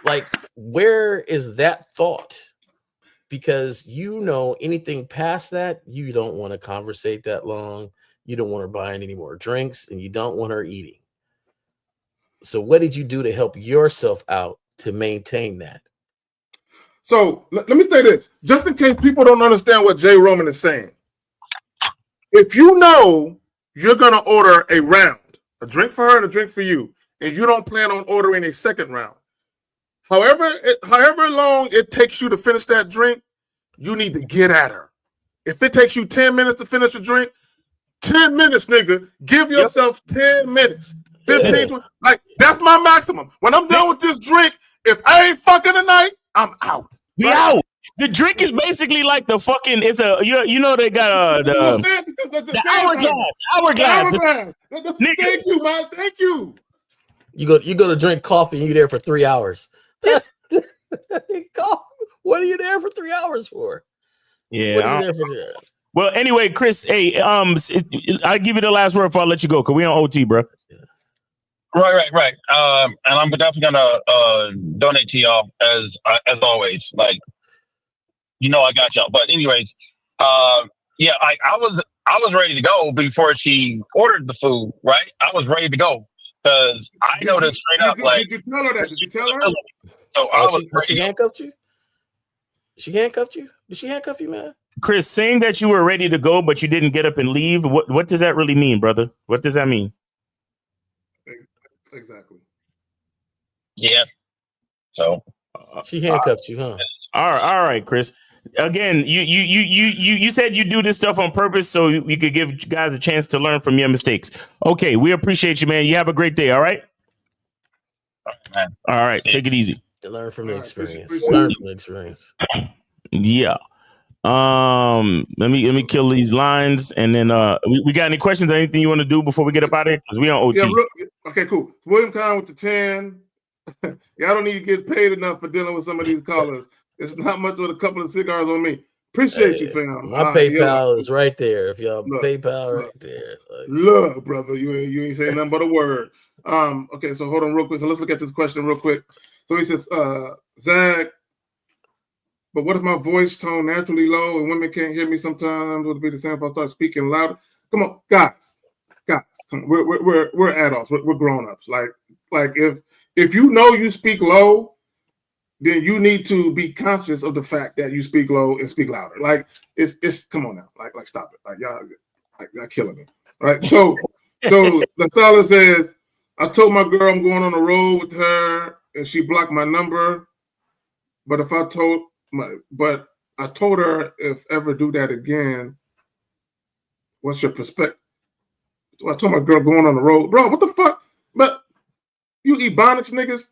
Like, where is that thought? Because anything past that, you don't want to conversate that long. You don't want her buying any more drinks, and you don't want her eating. So what did you do to help yourself out to maintain that? So let me say this, just in case people don't understand what Jay Roman is saying. If you know you're going to order a round, a drink for her and a drink for you, and you don't plan on ordering a second round, however long it takes you to finish that drink, you need to get at her. If it takes you 10 minutes to finish a drink, 10 minutes, nigga. Give yourself 10 minutes. 15, 20. Like, that's my maximum. When I'm done with this drink, if I ain't fucking tonight, I'm out. We out. The drink is basically like the fucking. It's a they got the hourglass. Thank you, man. Thank you. You go to drink coffee and you're there for 3 hours. What are you there for 3 hours for? Yeah. What are you there for? Well, anyway, Chris, hey, I'll give you the last word before I let you go, because we on OT, bro. Right. And I'm definitely gonna donate to y'all as always. Like, I got y'all. But anyways, I was ready to go before she ordered the food. Right, I was ready to go because I noticed straight up. Did you tell her that? Did you tell her? So she handcuffed you. She handcuffed you. Did she handcuff you, man? Chris, saying that you were ready to go, but you didn't get up and leave. What does that really mean, brother? What does that mean? Exactly. Yeah. So she handcuffed you, huh? All right, Chris. Again, you said you do this stuff on purpose so you could give guys a chance to learn from your mistakes. Okay, we appreciate you, man. You have a great day. All right. All right. Take it easy. Learn from the experience. Learn from the experience. Yeah. Let me kill these lines, and then we got any questions or anything you want to do before we get up out of here? Because we on OT. Okay, cool. William Kahn with the 10. Y'all don't need to get paid enough for dealing with some of these callers. It's not much with a couple of cigars on me. Appreciate you, fam. My PayPal is right there. If y'all PayPal right there. Look, brother, you ain't saying nothing but a word. Okay, so hold on real quick. So let's look at this question real quick. So he says, Zach, but what if my voice tone naturally low and women can't hear me sometimes? Would it be the same if I start speaking louder? Come on, guys, come on. We're adults. We're grown-ups. Like if you know you speak low, then you need to be conscious of the fact that you speak low and speak louder. Like it's come on now. Like stop it. Like y'all killing me. All right. So the stylist says, I told my girl I'm going on the road with her and she blocked my number. But I told her if ever do that again, what's your perspective? I told my girl going on the road, bro. What the fuck? But you Ebonics niggas,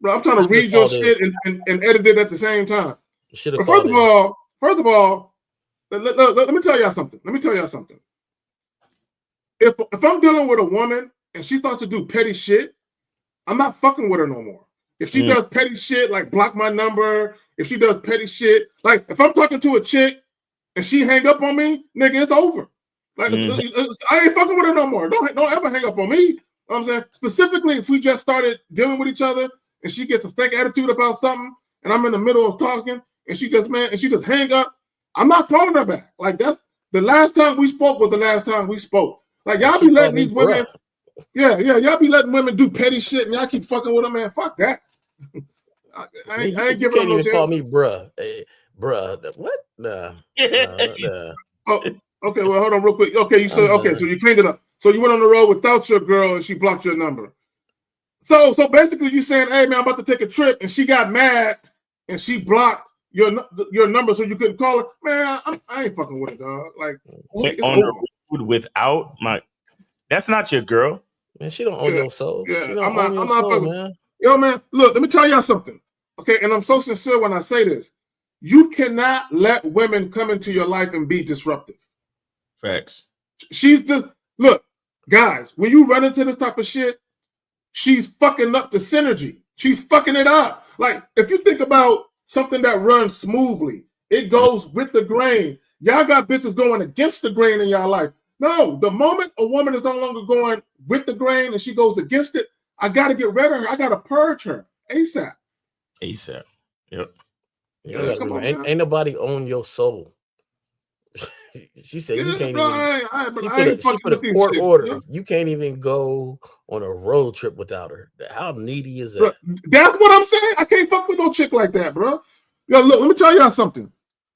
bro. I'm trying to read your shit and edit it at the same time. But first of all, let me tell y'all something. If I'm dealing with a woman and she starts to do petty shit, I'm not fucking with her no more. If she does petty shit like block my number, if she does petty shit, like if I'm talking to a chick and she hang up on me, nigga, it's over. Like I ain't fucking with her no more. Don't ever hang up on me. You know what I'm saying? Specifically, if we just started dealing with each other and she gets a stank attitude about something and I'm in the middle of talking and she just hang up, I'm not calling her back. Like that's the last time we spoke was the last time we spoke. Like y'all be letting these women, y'all be letting women do petty shit and y'all keep fucking with them, man. Fuck that. I ain't giving them no chance. Call me bruh. Hey, bruh. What? Nah. Oh, okay. Well, hold on real quick. Okay, you said okay. So you cleaned it up. So you went on the road without your girl and she blocked your number. So basically, you saying, "Hey man, I'm about to take a trip," and she got mad and she blocked your number so you couldn't call her. Man, I ain't fucking with it, dog. Like on the road without my. That's not your girl. Man, she don't own your soul. Yeah, she don't own your soul, fucking, man. Yo, man, look, let me tell y'all something. Okay, and I'm so sincere when I say this. You cannot let women come into your life and be disruptive. Facts. She's just, look, guys, when you run into this type of shit, she's fucking up the synergy. She's fucking it up. Like, if you think about something that runs smoothly, it goes with the grain. Y'all got bitches going against the grain in y'all life. No, the moment a woman is no longer going with the grain and she goes against it, I got to get rid of her. I got to purge her ASAP. ASAP. Yep. Yeah, ain't nobody own your soul. She said you can't even. She put a court order. Bro. You can't even go on a road trip without her. How needy is that? Bro, that's what I'm saying. I can't fuck with no chick like that, bro. Yo, look, let me tell y'all something.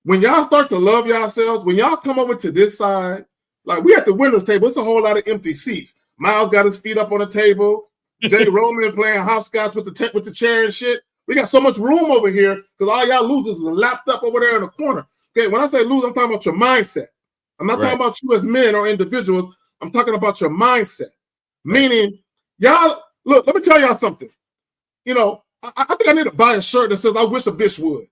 When y'all start to love yourselves, when y'all come over to this side, like we at the winner's table, it's a whole lot of empty seats. Miles got his feet up on the table. Jay Roman playing hopscotch with the chair and shit. We got so much room over here because all y'all losers are lapped up over there in the corner. Okay, when I say lose, I'm talking about your mindset. I'm not talking about you as men or individuals. I'm talking about your mindset. Meaning, y'all, look, let me tell y'all something. You know, I think I need to buy a shirt that says, I wish a bitch would.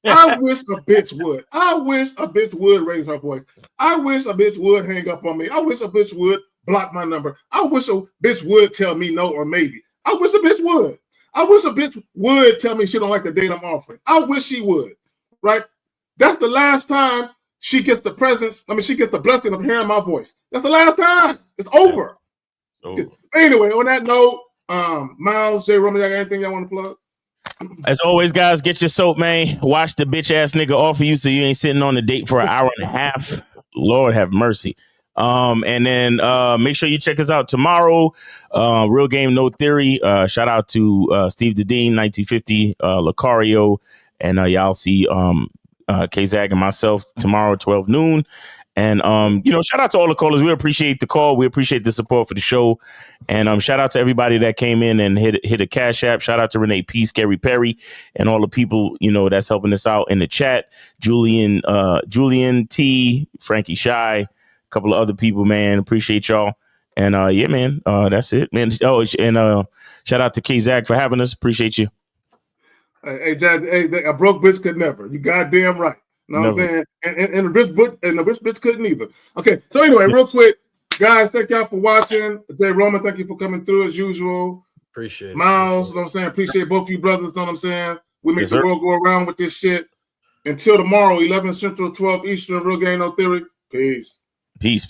I wish a bitch would. I wish a bitch would raise her voice. I wish a bitch would hang up on me. I wish a bitch would block my number. I wish a bitch would tell me no or maybe. I wish a bitch would. I wish a bitch would tell me she don't like the date I'm offering. I wish she would, right? That's the last time she gets the presence. I mean, she gets the blessing of hearing my voice. That's the last time. It's over. Anyway, on that note, Miles, J. Roman, y'all got anything y'all want to plug? As always, guys, get your soap, man. Watch the bitch ass nigga offer you so you ain't sitting on the date for an hour and a half. Lord have mercy. And then make sure you check us out tomorrow. Real Game No Theory. Shout out to Steve the Dean, 1950, Lucario, and y'all see K-Zag and myself tomorrow, 12 noon. And shout out to all the callers. We appreciate the call. We appreciate the support for the show. And shout out to everybody that came in and hit a Cash App. Shout out to Renee P, Scary Perry, and all the people that's helping us out in the chat. Julian T, Frankie Shy, a couple of other people, man. Appreciate y'all. And yeah, man, that's it, man. Oh, and shout out to K-Zag for having us. Appreciate you. Hey, Jazz, a broke bitch could never. You goddamn right. You know what I'm saying? And the rich bitch couldn't either. Okay, so anyway, real quick, guys, thank y'all for watching. Jay Roman, thank you for coming through as usual. Appreciate it. Miles, you know what I'm saying? Appreciate both you brothers, know what I'm saying? We make the world go around with this shit. Until tomorrow, 11 Central, 12 Eastern, Real Game No Theory. Peace. Peace.